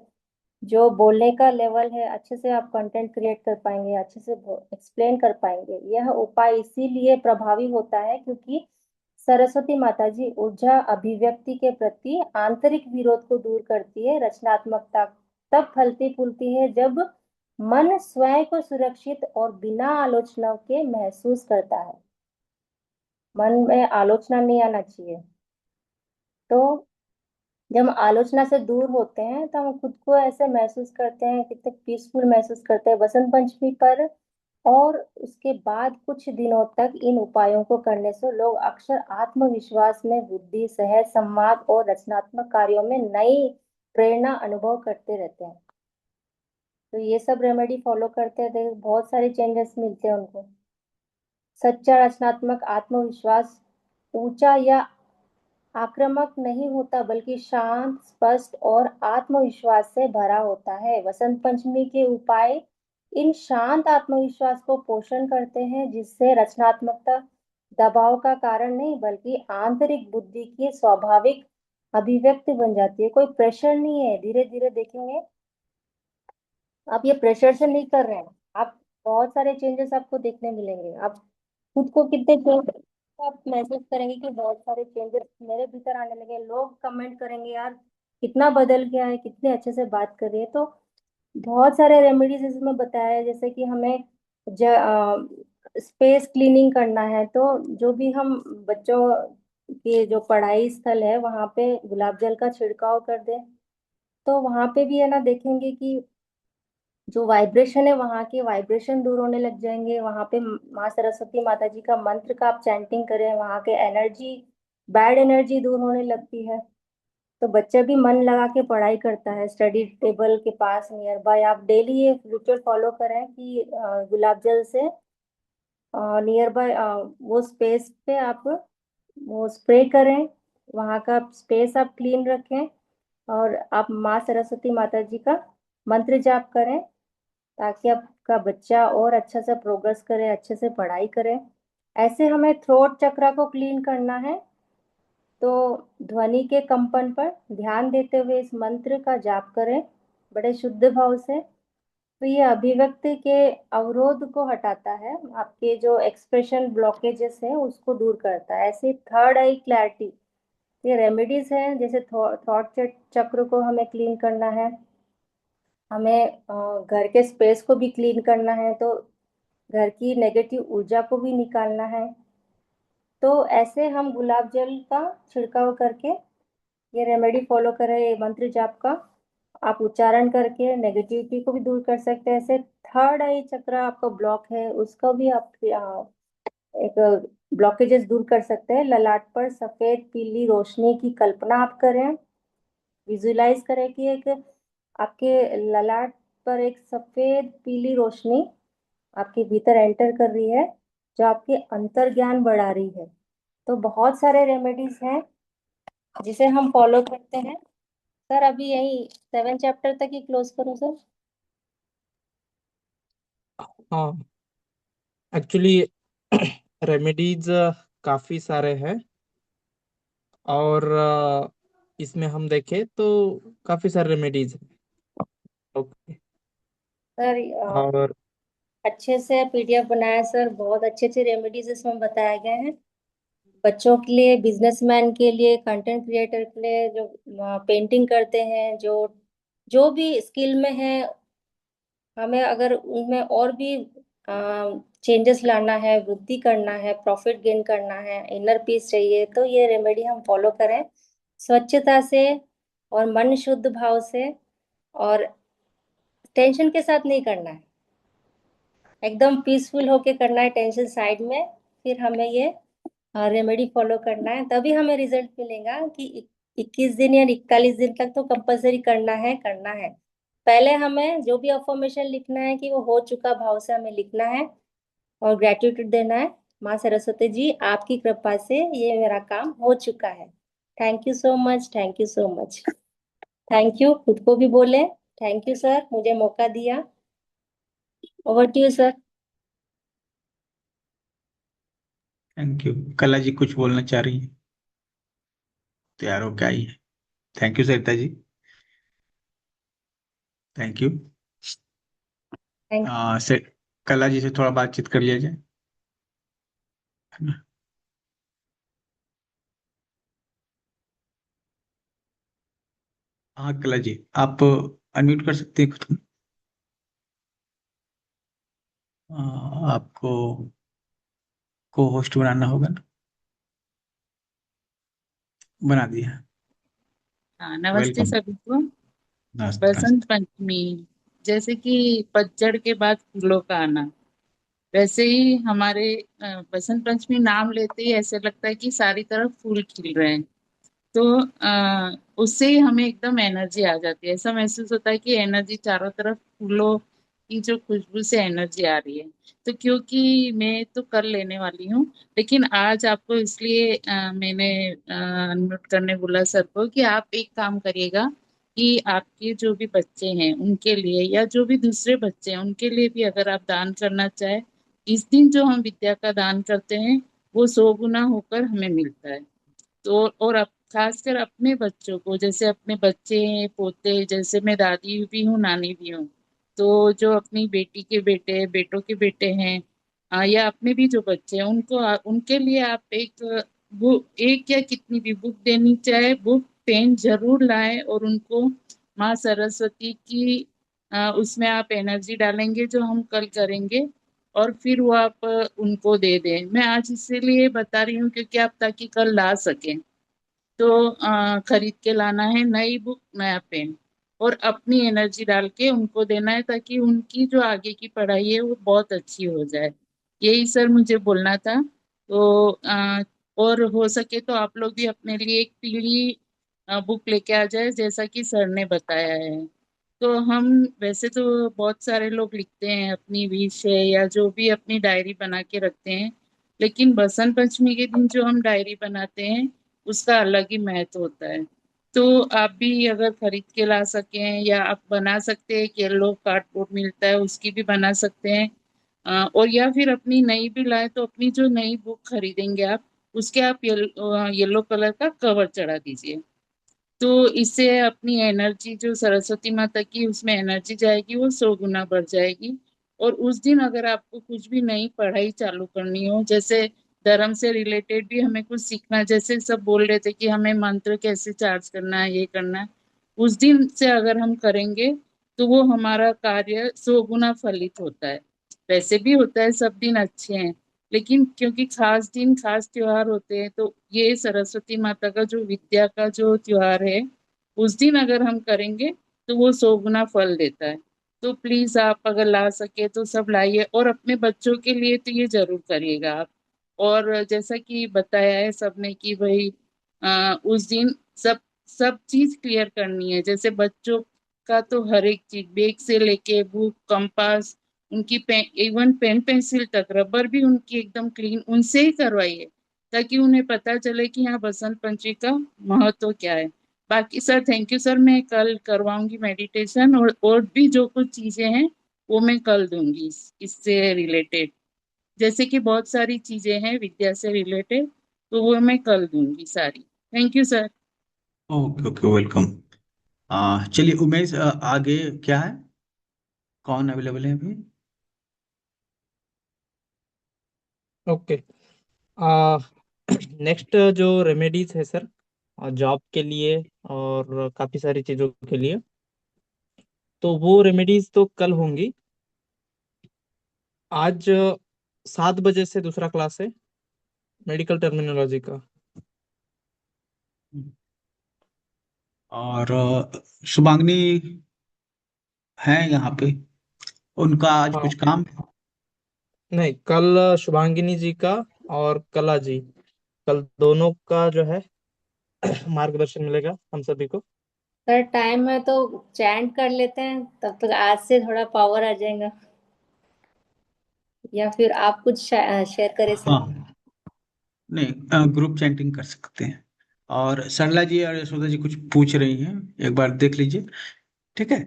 जो बोलने का लेवल है, अच्छे से आप कंटेंट क्रिएट कर पाएंगे, अच्छे से एक्सप्लेन कर पाएंगे। यह उपाय इसीलिए प्रभावी होता है क्योंकि सरस्वती माता जी ऊर्जा अभिव्यक्ति के प्रति आंतरिक विरोध को दूर करती है। रचनात्मकता तब फलती फूलती है जब मन स्वयं को सुरक्षित और बिना आलोचना के महसूस करता है। मन में आलोचना नहीं आना चाहिए। तो जब हम आलोचना से दूर होते हैं तो हम खुद को ऐसे महसूस करते हैं, कितने पीसफुल महसूस करते हैं बसंत पंचमी पर। और उसके बाद कुछ दिनों तक इन उपायों को करने से लोग अक्सर आत्मविश्वास में वृद्धि, सहज संवाद और रचनात्मक कार्यों में नई प्रेरणा अनुभव करते रहते हैं। तो ये सब रेमेडी फॉलो करते हैं तो बहुत सारे चेंजेस मिलते हैं उनको। सच्चा रचनात्मक आत्मविश्वास ऊंचा या आक्रामक नहीं होता, बल्कि शांत, स्पष्ट और आत्मविश्वास से भरा होता है। वसंत पंचमी के उपाय इन शांत आत्मविश्वास को पोषण करते हैं, जिससे रचनात्मकता दबाव का कारण नहीं बल्कि आंतरिक बुद्धि की स्वाभाविक अभिव्यक्ति बन जाती है। कोई प्रेशर नहीं है। धीरे धीरे देखेंगे आप ये प्रेशर से नहीं कर रहे हैं, आप बहुत सारे चेंजेस आपको देखने मिलेंगे। आप खुद को कितने चेंज, आप महसूस करेंगे कि बहुत सारे चेंजेस मेरे भीतर आने लगे। लोग कमेंट करेंगे, यार कितना बदल गया है, कितने अच्छे से बात कर रही है। तो बहुत सारे रेमेडीज इसमें बताया है, जैसे कि हमें स्पेस क्लीनिंग करना है, तो जो भी हम बच्चों के जो पढ़ाई स्थल है वहां पे गुलाब जल का छिड़काव कर दें। तो वहां पे भी है ना, देखेंगे कि जो वाइब्रेशन है वहां के वाइब्रेशन दूर होने लग जाएंगे। वहां पे माँ सरस्वती माता जी का मंत्र का आप चैंटिंग करें, वहां के एनर्जी, बैड एनर्जी दूर होने लगती है। तो बच्चा भी मन लगा के पढ़ाई करता है, स्टडी टेबल के पास नियर बाय। आप डेली ये रिचुअल फॉलो करें कि गुलाब जल से नियर बाय वो स्पेस पे आप वो स्प्रे करें, वहाँ का स्पेस आप क्लीन रखें, और आप माँ सरस्वती माता जी का मंत्र जाप करें, ताकि आपका बच्चा और अच्छा से प्रोग्रेस करे, अच्छे से पढ़ाई करे। ऐसे हमें थ्रोट चक्रा को क्लीन करना है, तो ध्वनि के कंपन पर ध्यान देते हुए इस मंत्र का जाप करें बड़े शुद्ध भाव से। तो ये अभिव्यक्ति के अवरोध को हटाता है, आपके जो एक्सप्रेशन ब्लॉकेजेस है उसको दूर करता है। ऐसे थर्ड आई क्लैरिटी, ये रेमेडीज हैं। जैसे थॉट चक्र को हमें क्लीन करना है, हमें घर के स्पेस को भी क्लीन करना है, तो घर की नेगेटिव ऊर्जा को भी निकालना है। तो ऐसे हम गुलाब जल का छिड़काव करके ये रेमेडी फॉलो करें, ये मंत्र जाप का आप उच्चारण करके नेगेटिविटी को भी दूर कर सकते हैं। ऐसे थर्ड आई चक्र आपका ब्लॉक है उसका भी आप एक ब्लॉकेजेस दूर कर सकते हैं। ललाट पर सफेद पीली रोशनी की कल्पना आप करें, विजुलाइज करें कि एक आपके ललाट पर एक सफेद पीली रोशनी आपके भीतर एंटर कर रही है, जो आपके अंतर ज्ञान बढ़ा रही है। तो बहुत सारे रेमेडीज हैं जिसे हम फॉलो करते हैं। सर अभी यही 7 चैप्टर तक ही क्लोज करूँ सर? हाँ, एक्चुअली रेमेडीज काफी सारे हैं, और इसमें हम देखें तो काफी सारे रेमेडीज हैं। ओके। सर और अच्छे से पीडीएफ बनाया सर, बहुत अच्छे अच्छे रेमेडीज इसमें बताए गए हैं। बच्चों के लिए, बिजनेसमैन के लिए, कंटेंट क्रिएटर के लिए, जो पेंटिंग करते हैं, जो जो भी स्किल में है, हमें अगर उनमें और भी चेंजेस लाना है, वृद्धि करना है, प्रॉफिट गेन करना है, इनर पीस चाहिए, तो ये रेमेडी हम फॉलो करें स्वच्छता से और मन शुद्ध भाव से, और टेंशन के साथ नहीं करना है, एकदम पीसफुल होके करना है, टेंशन साइड में। फिर हमें ये रेमेडी फॉलो करना है, तभी हमें रिजल्ट मिलेगा कि 21 दिन या 41 दिन तक तो कंपलसरी करना है, करना है। पहले हमें जो भी अफर्मेशन लिखना है कि वो हो चुका भाव से हमें लिखना है, और ग्रेटिट्यूड देना है, माँ सरस्वती जी आपकी कृपा से ये मेरा काम हो चुका है। Thank you so much, thank you so much. Thank you, खुद को भी बोले थैंक यू सर, मुझे मौका दिया। Over to you sir. Thank you. Kala ji कुछ बोलना चाह रही है? तैयार हो क्या आई है? Thank you Sarita ji. Thank you. Thank से कला जी से थोड़ा बातचीत कर लिया जाए, है ना? हाँ कला जी, आप अनम्यूट कर सकते हैं खुद को। आपको को होस्ट बनाना होगा ना? बना दिया। हाँ, नमस्ते वेलकम। सभी को। नमस्ते बसंत नमस्ते। पंचमी, जैसे कि पतझड़ के बाद फूलों का आना, वैसे ही हमारे बसंत पंचमी नाम लेते ही ऐसे लगता है कि सारी तरफ फूल खिल रहे हैं। तो उससे ही हमें एकदम एनर्जी आ जाती है, ऐसा महसूस होता है कि एनर्जी चारों तरफ, फूलों की जो खुशबू से एनर्जी आ रही है। तो क्योंकि मैं तो कर लेने वाली हूँ, लेकिन आज आपको इसलिए मैंने अनम्यूट करने बोला सर को कि आप एक काम करिएगा कि आपके जो भी बच्चे हैं उनके लिए, या जो भी दूसरे बच्चे हैं उनके लिए भी अगर आप दान करना चाहे, इस दिन जो हम विद्या का दान करते हैं वो 100 गुना होकर हमें मिलता है। तो और खासकर अपने बच्चों को, जैसे अपने बच्चे हैं, पोते, जैसे मैं दादी भी हूँ, नानी भी हूँ, तो जो अपनी बेटी के बेटे, बेटों के बेटे हैं, या अपने भी जो बच्चे हैं, उनको उनके लिए आप एक बुक, एक या कितनी भी बुक देनी चाहे, बुक पेन जरूर लाए, और उनको माँ सरस्वती की उसमें आप एनर्जी डालेंगे जो हम कल करेंगे, और फिर वो आप उनको दे दें। मैं आज इसीलिए बता रही हूँ क्योंकि आप ताकि कल ला सकें। तो खरीद के लाना है नई बुक, नया पेन, और अपनी एनर्जी डाल के उनको देना है ताकि उनकी जो आगे की पढ़ाई है वो बहुत अच्छी हो जाए। यही सर मुझे बोलना था। तो और हो सके तो आप लोग भी अपने लिए एक पीली बुक लेके आ जाए जैसा कि सर ने बताया है। तो हम वैसे तो बहुत सारे लोग लिखते हैं अपनी विश है या जो भी अपनी डायरी बना के रखते हैं, लेकिन बसंत पंचमी के दिन जो हम डायरी बनाते हैं उसका अलग ही महत्व होता है। तो आप भी अगर खरीद के ला सकें या आप बना सकते हैं, येलो कार्डबोर्ड मिलता है उसकी भी बना सकते हैं। और या फिर अपनी नई भी लाए तो अपनी जो नई बुक खरीदेंगे आप उसके आप येलो कलर का कवर चढ़ा दीजिए। तो इससे अपनी एनर्जी जो सरस्वती माता की उसमें एनर्जी जाएगी वो 100 गुना बढ़ जाएगी। और उस दिन अगर आपको कुछ भी नई पढ़ाई चालू करनी हो, जैसे धर्म से रिलेटेड भी हमें कुछ सीखना, जैसे सब बोल रहे थे कि हमें मंत्र कैसे चार्ज करना है, ये करना है, उस दिन से अगर हम करेंगे तो वो हमारा कार्य 100 गुना फलित होता है। वैसे भी होता है, सब दिन अच्छे हैं, लेकिन क्योंकि खास दिन खास त्योहार होते हैं, तो ये सरस्वती माता का जो विद्या का जो त्योहार है उस दिन अगर हम करेंगे तो वो 100 गुना फल देता है। तो प्लीज आप अगर ला सके तो सब लाइए, और अपने बच्चों के लिए तो ये जरूर करिएगा आप। और जैसा कि बताया है सबने कि भाई उस दिन सब सब चीज क्लियर करनी है। जैसे बच्चों का तो हर एक चीज, बैग से लेके बुक, कंपास, उनकी पेन, इवन पेन पेंसिल तक, रबर भी उनकी एकदम क्लीन उनसे ही करवाइए, ताकि उन्हें पता चले कि यहाँ बसंत पंचमी का महत्व क्या है। बाकी सर थैंक यू सर, मैं कल करवाऊंगी मेडिटेशन, और भी जो कुछ चीजें हैं वो मैं कल दूंगी इससे रिलेटेड। जैसे कि बहुत सारी चीजें हैं विद्या से रिलेटेड, तो वो मैं कल दूंगी सारी। Thank you sir. Okay okay, welcome. चलिए उमेश, आगे क्या है, कौन अवेलेबल है अभी? ओके। आ नेक्स्ट जो रेमेडीज है सर, जॉब के लिए और काफी सारी चीजों के लिए, तो वो रेमेडीज तो कल होंगी। आज 7 बजे से दूसरा क्लास है मेडिकल टर्मिनोलॉजी का। और शुभांगनी है यहाँ पे, उनका आज हाँ, कुछ काम है? नहीं, कल शुभांगिनी जी का और कला जी, कल दोनों का जो है मार्गदर्शन मिलेगा हम सभी को। सर टाइम है तो चैंट कर लेते हैं, तब तक आज से थोड़ा पावर आ जाएगा। या फिर आप कुछ शेयर करें सर। हाँ, नहीं, ग्रुप चैटिंग कर सकते हैं। और सरला जी और यशोदा जी कुछ पूछ रही हैं, एक बार देख लीजिए। ठीक है,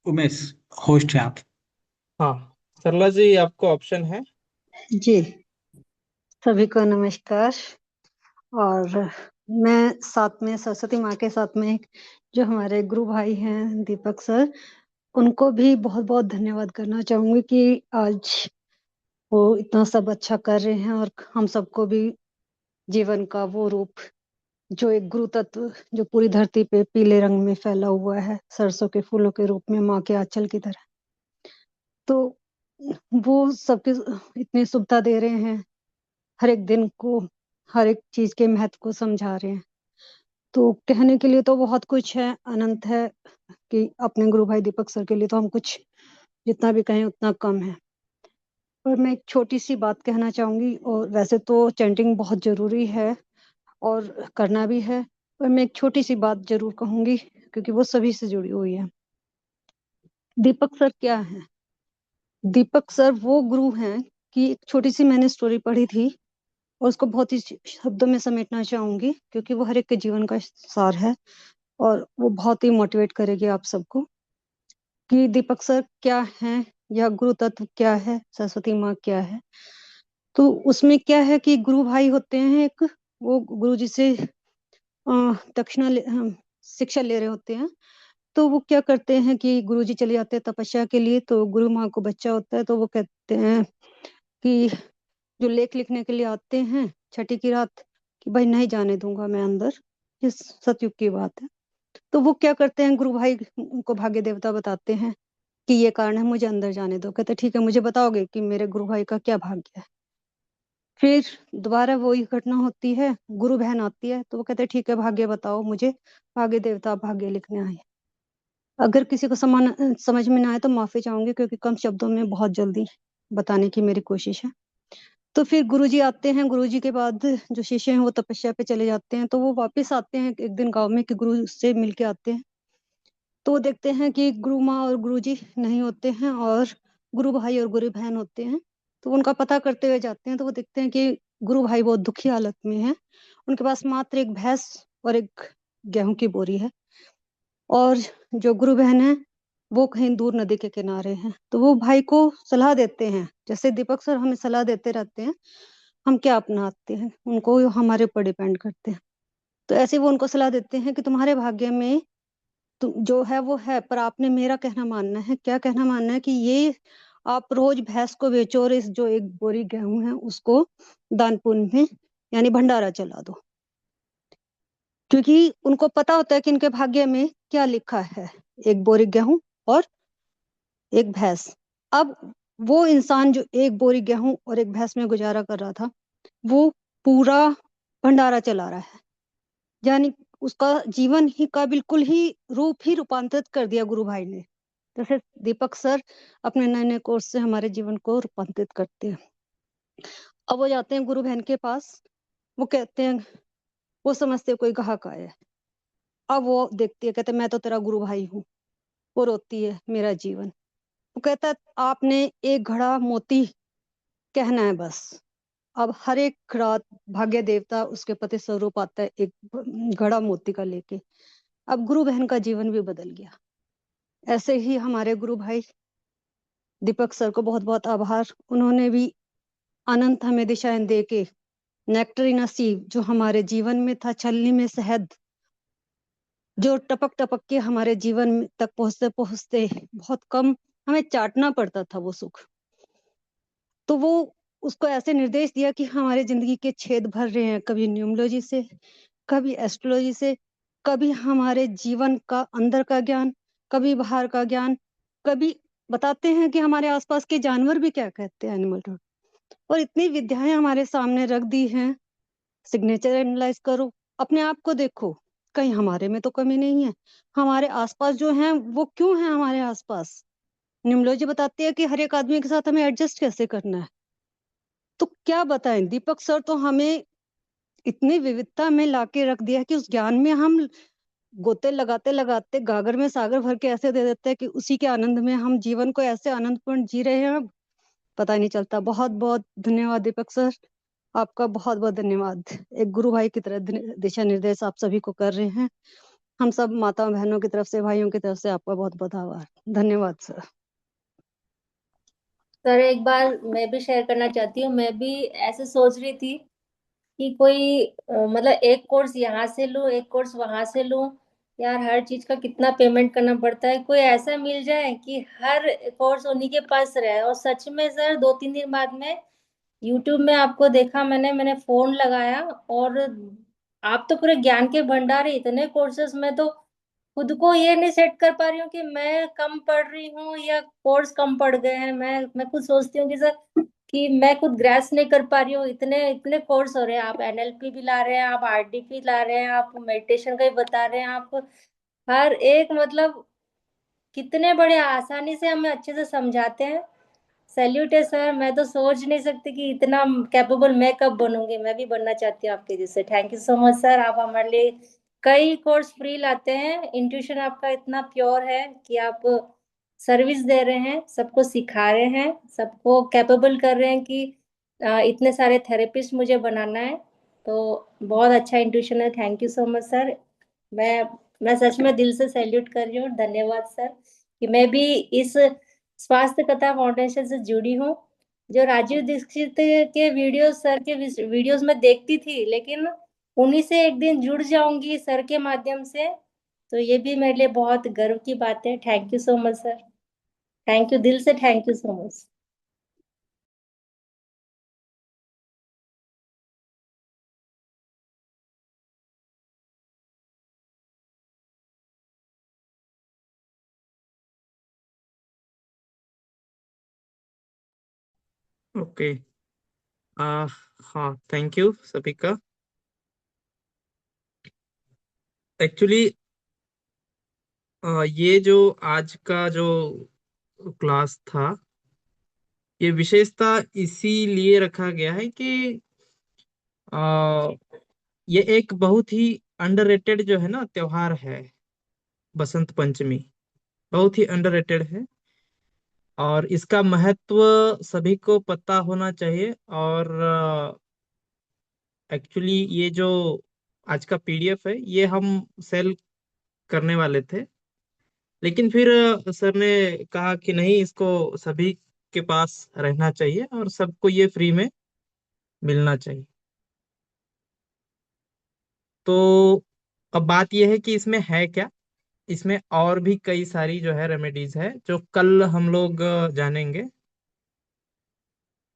उमेश, होस्ट हैं आप। हाँ, सरला जी आपको ऑप्शन है। जी, सभी को नमस्कार। और मैं साथ में सरस्वती माँ के साथ में जो हमारे गुरु भाई हैं दीपक सर, उनको भी बहुत बहुत धन्यवाद करना चाहूंगी कि आज वो इतना सब अच्छा कर रहे हैं, और हम सबको भी जीवन का वो रूप, जो एक गुरु तत्व जो पूरी धरती पे पीले रंग में फैला हुआ है सरसों के फूलों के रूप में माँ के आंचल की तरह, तो वो सबके इतनी सुविधा दे रहे हैं, हर एक दिन को, हर एक चीज के महत्व को समझा रहे हैं। तो कहने के लिए तो बहुत कुछ है, अनंत है, कि अपने गुरु भाई दीपक सर के लिए तो हम कुछ जितना भी कहें उतना कम है। पर मैं एक छोटी सी बात कहना चाहूंगी, और वैसे तो चैंटिंग बहुत जरूरी है और करना भी है, पर मैं एक छोटी सी बात जरूर कहूंगी क्योंकि वो सभी से जुड़ी हुई है। दीपक सर क्या है? दीपक सर वो गुरु हैं कि एक छोटी सी मैंने स्टोरी पढ़ी थी, और उसको बहुत ही शब्दों में समेटना चाहूंगी क्योंकि वो हर एक के जीवन का सार है, और वो बहुत ही मोटिवेट करेगी आप सबको, कि दीपक सर क्या हैं या गुरु तत्व क्या है, सरस्वती माँ क्या है। तो उसमें क्या है कि गुरु भाई होते हैं एक, वो गुरु जी से दक्षिणा शिक्षा ले रहे होते हैं। तो वो क्या करते हैं कि गुरु जी चले जाते हैं तपस्या के लिए, तो गुरु माँ को बच्चा होता है, तो वो कहते हैं कि जो लेख लिखने के लिए आते हैं छठी की रात, कि भाई नहीं जाने दूंगा मैं अंदर, ये सतयुग की बात है। तो वो क्या करते हैं, गुरु भाई उनको भाग्य देवता बताते हैं कि ये कारण है, मुझे अंदर जाने दो। कहते ठीक है, मुझे बताओगे कि मेरे गुरु भाई का क्या भाग्य है। फिर दोबारा वही घटना होती है, गुरु बहन आती है तो वो कहते ठीक है, भाग्य बताओ मुझे, भाग्य देवता भाग्य लिखने आए। अगर किसी को समझ में ना आए तो माफी चाहूंगी, क्योंकि कम शब्दों में बहुत जल्दी बताने की मेरी कोशिश है। तो फिर गुरुजी आते हैं, गुरुजी के बाद जो शिष्य हैं वो तपस्या पे चले जाते हैं, तो वो वापस आते हैं एक दिन गांव में कि गुरु से मिलके आते हैं। तो वो देखते हैं कि गुरु माँ और गुरुजी नहीं होते हैं और गुरु भाई और गुरु बहन होते हैं। तो उनका पता करते हुए जाते हैं तो वो देखते हैं कि गुरु भाई बहुत दुखी हालत में है, उनके पास मात्र एक भैंस और एक गेहूं की बोरी है, और जो गुरु बहन है वो कहीं दूर नदी के किनारे हैं। तो वो भाई को सलाह देते हैं, जैसे दीपक सर हमें सलाह देते रहते हैं, हम क्या अपनाते हैं उनको हमारे ऊपर डिपेंड करते हैं। तो ऐसे वो उनको सलाह देते हैं कि तुम्हारे भाग्य में जो है वो है, पर आपने मेरा कहना मानना है। क्या कहना मानना है कि ये आप रोज भैंस को बेचो और इस जो एक बोरी गेहूं है उसको दान पुण्य में यानी भंडारा चला दो, क्योंकि उनको पता होता है कि इनके भाग्य में क्या लिखा है, एक बोरी गेहूं और एक भैंस। अब वो इंसान जो एक बोरी गेहूं और एक भैंस में गुजारा कर रहा था, वो पूरा भंडारा चला रहा है, यानी उसका जीवन ही का बिल्कुल ही रूप ही रूपांतरित कर दिया गुरु भाई ने। जैसे दीपक सर अपने नए नए कोर्स से हमारे जीवन को रूपांतरित करते हैं। अब वो जाते हैं गुरु बहन के पास, वो कहते हैं, वो समझते हैं कोई ग्राहक आया है। अब वो देखती है, कहते मैं तो तेरा गुरु भाई हूँ। वो रोती है, मेरा जीवन। वो कहता है आपने एक घड़ा मोती कहना है बस। अब हर एक रात भाग्य देवता उसके पति स्वरूप आता है एक घड़ा मोती का लेके। अब गुरु बहन का जीवन भी बदल गया। ऐसे ही हमारे गुरु भाई दीपक सर को बहुत बहुत आभार, उन्होंने भी अनंत हमें दिशाएं दे के नेक्टरीना सी जो हमारे जीवन में था, छलनी में शहद जो टपक टपक के हमारे जीवन तक पहुंचते पहुंचते बहुत कम हमें चाटना पड़ता था वो सुख, तो वो उसको ऐसे निर्देश दिया कि हमारे जिंदगी के छेद भर रहे हैं, कभी न्यूमरोलॉजी से, कभी एस्ट्रोलॉजी से, कभी हमारे जीवन का अंदर का ज्ञान, कभी बाहर का ज्ञान, कभी बताते हैं कि हमारे आसपास के जानवर भी क्या कहते हैं, एनिमल टॉक। और इतनी विद्याएं हमारे सामने रख दी हैं। सिग्नेचर एनालाइज करो, अपने आप को देखो, कहीं हमारे में तो कमी नहीं है। हमारे आसपास जो हैं वो क्यों हैं हमारे आसपास। न्यूमरोलॉजी बताती है कि हर एक आदमी के साथ हमें एडजस्ट कैसे करना है। तो क्या बताएं, दीपक सर तो हमें इतनी विविधता में लाके रख दिया कि उस ज्ञान में हम गोते लगाते लगाते गागर में सागर भर के ऐसे दे देते हैं कि उसी के आनंद में हम जीवन को ऐसे आनंदपूर्ण जी रहे हैं, पता ही नहीं चलता। बहुत बहुत धन्यवाद दीपक सर, आपका बहुत बहुत धन्यवाद। एक गुरु भाई की तरह दिशा निर्देश आप सभी को कर रहे हैं। हम सब माता बहनों की तरफ से, भाइयों की तरफ से आपका बहुत बहुत आभार, धन्यवाद सर। सर एक बार मैं भी शेयर करना चाहती हूँ। मैं भी ऐसे सोच रही थी कि कोई मतलब एक कोर्स यहाँ से लूँ, एक कोर्स वहां से लूँ। यार हर चीज का कितना पेमेंट करना पड़ता है। कोई ऐसा मिल जाए कि हर कोर्स उन्हीं के पास रहे। और सच में सर 2-3 दिन बाद में यूट्यूब में आपको देखा, मैंने फोन लगाया और आप तो पूरे ज्ञान के भंडार है, इतने कोर्सेस में तो खुद को ये नहीं सेट कर पा रही हूँ कि मैं कम पढ़ रही हूँ या कोर्स कम पढ़ गए हैं। मैं खुद सोचती हूँ कि सर कि मैं खुद ग्रेस नहीं कर पा रही हूँ। इतने इतने कोर्स हो रहे हैं, आप एनएलपी भी ला रहे हैं, आप आरडीपी ला रहे हैं, आप मेडिटेशन का ही बता रहे हैं, आप हर एक मतलब कितने बड़े आसानी से हमें अच्छे से समझाते हैं। सैल्यूट है सर। मैं तो सोच नहीं सकती कि इतना कैपेबल मैं कब बनूंगी। मैं भी बनना चाहती हूँ आपके जैसे। Thank you so much sir. आप हमारे लिए कई कोर्स फ्री लाते हैं। इंट्यूशन आपका इतना प्योर है कि आप सर्विस दे रहे हैं, सबको सिखा रहे हैं, सबको कैपेबल कर रहे हैं कि इतने सारे थेरेपिस्ट मुझे बनाना है। तो बहुत अच्छा इंट्यूशन है। Thank you so much sir. मैं मैं सच में दिल से सैल्यूट कर रही हूँ। धन्यवाद सर कि मैं भी इस स्वास्थ्य कथा फाउंडेशन से जुड़ी हूँ। जो राजीव दीक्षित के वीडियोस, सर के वीडियोस में देखती थी, लेकिन उन्हीं से एक दिन जुड़ जाऊंगी सर के माध्यम से, तो ये भी मेरे लिए बहुत गर्व की बात है। Thank you so much sir. Thank you, दिल से thank you so much. Okay. आ, हाँ, थैंक यू सभी का। एक्चुअली ये जो आज का जो क्लास था, ये विशेषता इसीलिए रखा गया है कि आ, ये एक बहुत ही अंडररेटेड जो है ना त्योहार है, बसंत पंचमी। बहुत ही अंडररेटेड है और इसका महत्व सभी को पता होना चाहिए। और एक्चुअली ये जो आज का पीडीएफ है, ये हम सेल करने वाले थे, लेकिन फिर सर ने कहा कि नहीं, इसको सभी के पास रहना चाहिए और सबको ये फ्री में मिलना चाहिए। तो अब बात यह है कि इसमें है क्या। इसमें और भी कई सारी जो है रेमेडीज है, जो कल हम लोग जानेंगे।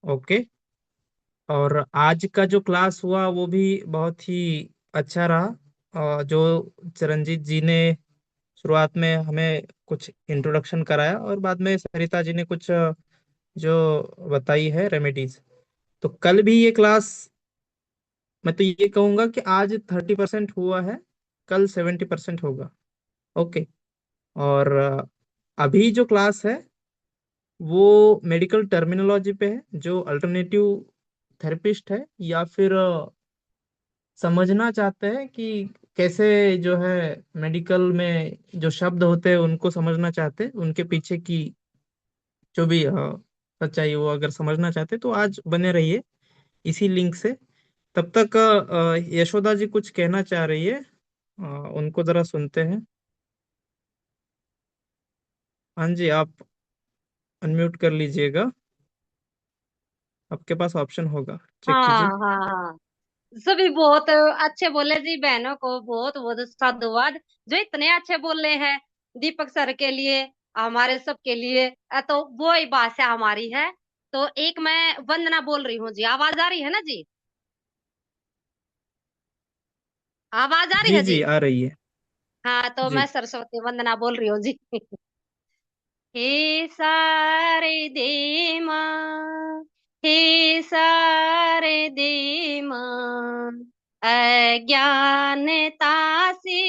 ओके। और आज का जो क्लास हुआ वो भी बहुत ही अच्छा रहा। जो चिरंजीत जी ने शुरुआत में हमें कुछ इंट्रोडक्शन कराया और बाद में सरिता जी ने कुछ जो बताई है रेमेडीज। तो कल भी ये क्लास, मैं तो ये कहूंगा कि आज 30% हुआ है, कल 70% होगा। ओके। और अभी जो क्लास है वो मेडिकल टर्मिनोलॉजी पे है, जो अल्टरनेटिव थेरेपिस्ट है या फिर समझना चाहते हैं कि कैसे जो है मेडिकल में जो शब्द होते हैं उनको समझना चाहते हैं, उनके पीछे की जो भी सच्चाई वो अगर समझना चाहते हैं, तो आज बने रहिए इसी लिंक से। तब तक यशोदा जी कुछ कहना चाह रही है, उनको जरा सुनते हैं। हाँ जी, आप अनम्यूट कर लीजिएगा, आपके पास ऑप्शन होगा, चेक कीजिए। हाँ हाँ हाँ, सभी बहुत अच्छे बोले जी, बहनों को बहुत बहुत साधुवाद जो इतने अच्छे बोले हैं दीपक सर के लिए, हमारे सबके लिए। तो वो ही भाषा हमारी है। तो एक मैं वंदना बोल रही हूँ जी, आवाज आ रही है ना जी? आवाज आ रही जी है जी? जी, आ रही है। हाँ, तो मैं जी सरस्वती वंदना बोल रही हूँ जी। हे सारे दे माँ, हे सारे दे माँ, अज्ञानता से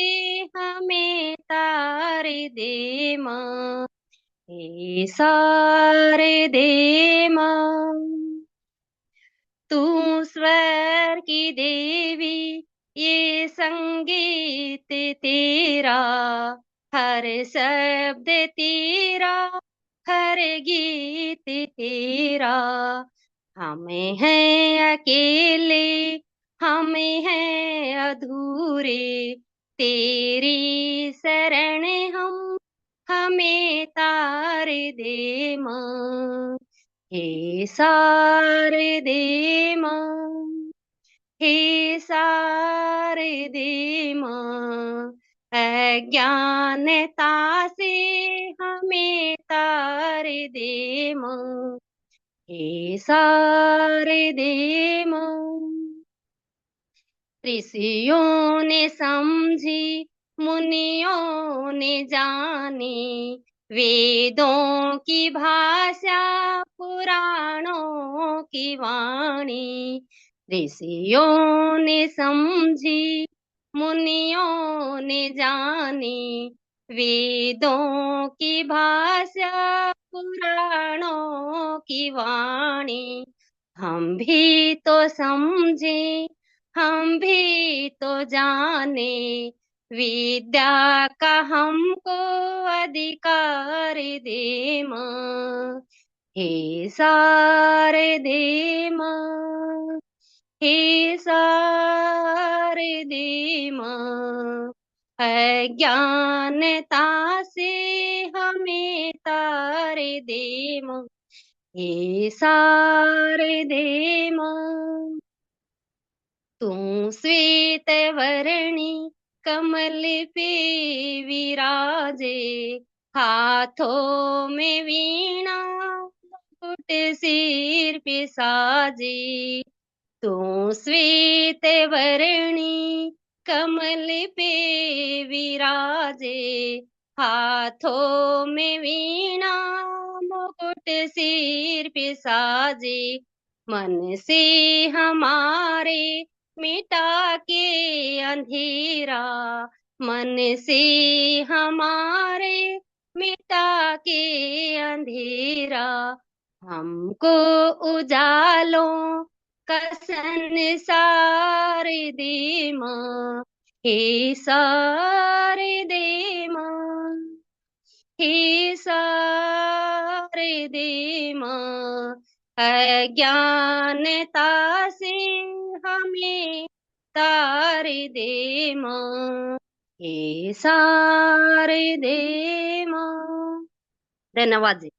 हमें तारे दे माँ, हे सारे दे माँ। तू स्वर की देवी, ये संगीत तेरा, हर शब्द तेरा, हर गीत तेरा। हमें है अकेले, हमें है अधूरे, तेरी शरण हम, हमें तार दे माँ। हे सारे दे माँ, हे सारे दे माँ, अज्ञानता से हमें तारे दे माँ। हे सारे दे माँ। ऋषियों ने समझी, मुनियों ने जानी, वेदों की भाषा, पुराणों की वाणी। ऋषियों ने समझी, मुनियों ने जानी, वेदों की भाषा, पुराणों की वाणी। हम भी तो समझे, हम भी तो जाने, विद्या का हमको अधिकार दे माँ। हे सारे दे माँ, हे सारे दे माँ, अज्ञानता से हमें तारे दे माँ। हे सारे दे माँ। तू श्वेत वर्णी कमल पे विराजे, हाथों में वीणा, मुकुट सिर पे साजे। तू श्वेत वर्णी कमल पे विराजे, हाथों में वीणा, मुकुट सिर पे साजे, मन से हमारे मिटा के अंधेरा, मन से हमारे मिटा के अंधेरा, हमको उजालों का संसार दे माँ, हे सारे दे माँ, हे सारे दे माँ, अज्ञानता से हमें तार दे माँ, हे सारे दे माँ। धन्यवाद जी।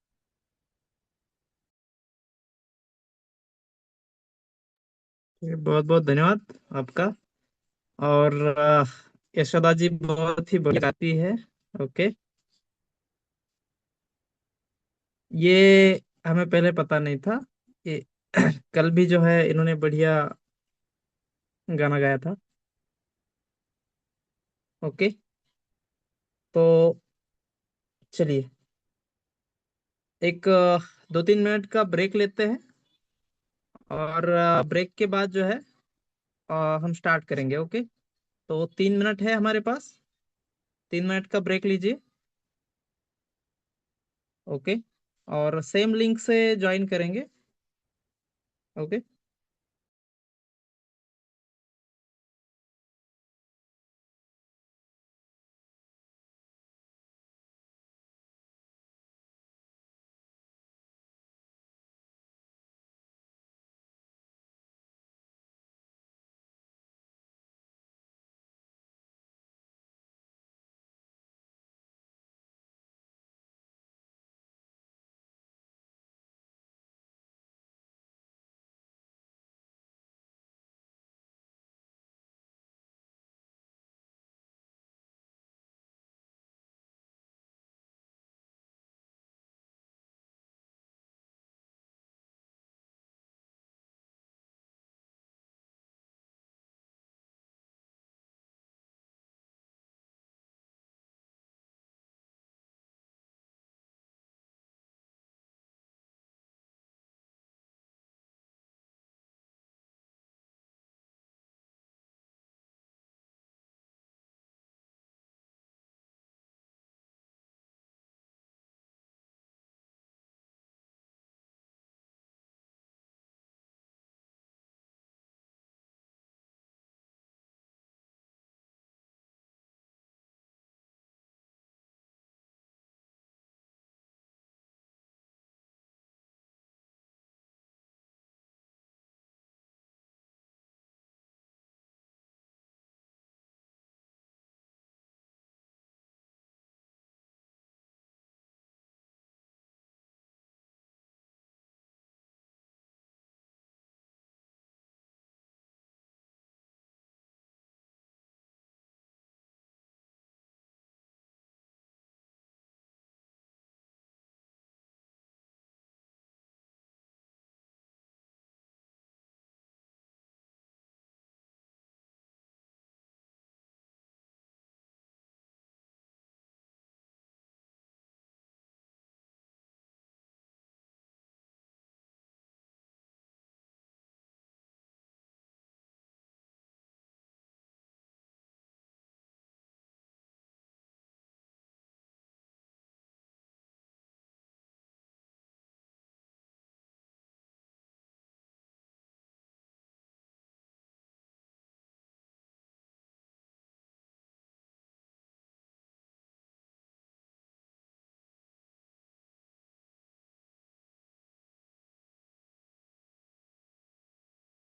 बहुत बहुत धन्यवाद आपका। और यशोदा जी बहुत ही बढ़िया गाती है। ओके, ये हमें पहले पता नहीं था। ये कल भी जो है इन्होंने बढ़िया गाना गाया था। ओके, तो चलिए एक 2-3 मिनट का ब्रेक लेते हैं, और ब्रेक के बाद जो है हम स्टार्ट करेंगे। ओके, तो 3 मिनट है हमारे पास, 3 मिनट का ब्रेक लीजिए। ओके, और सेम लिंक से ज्वाइन करेंगे। ओके।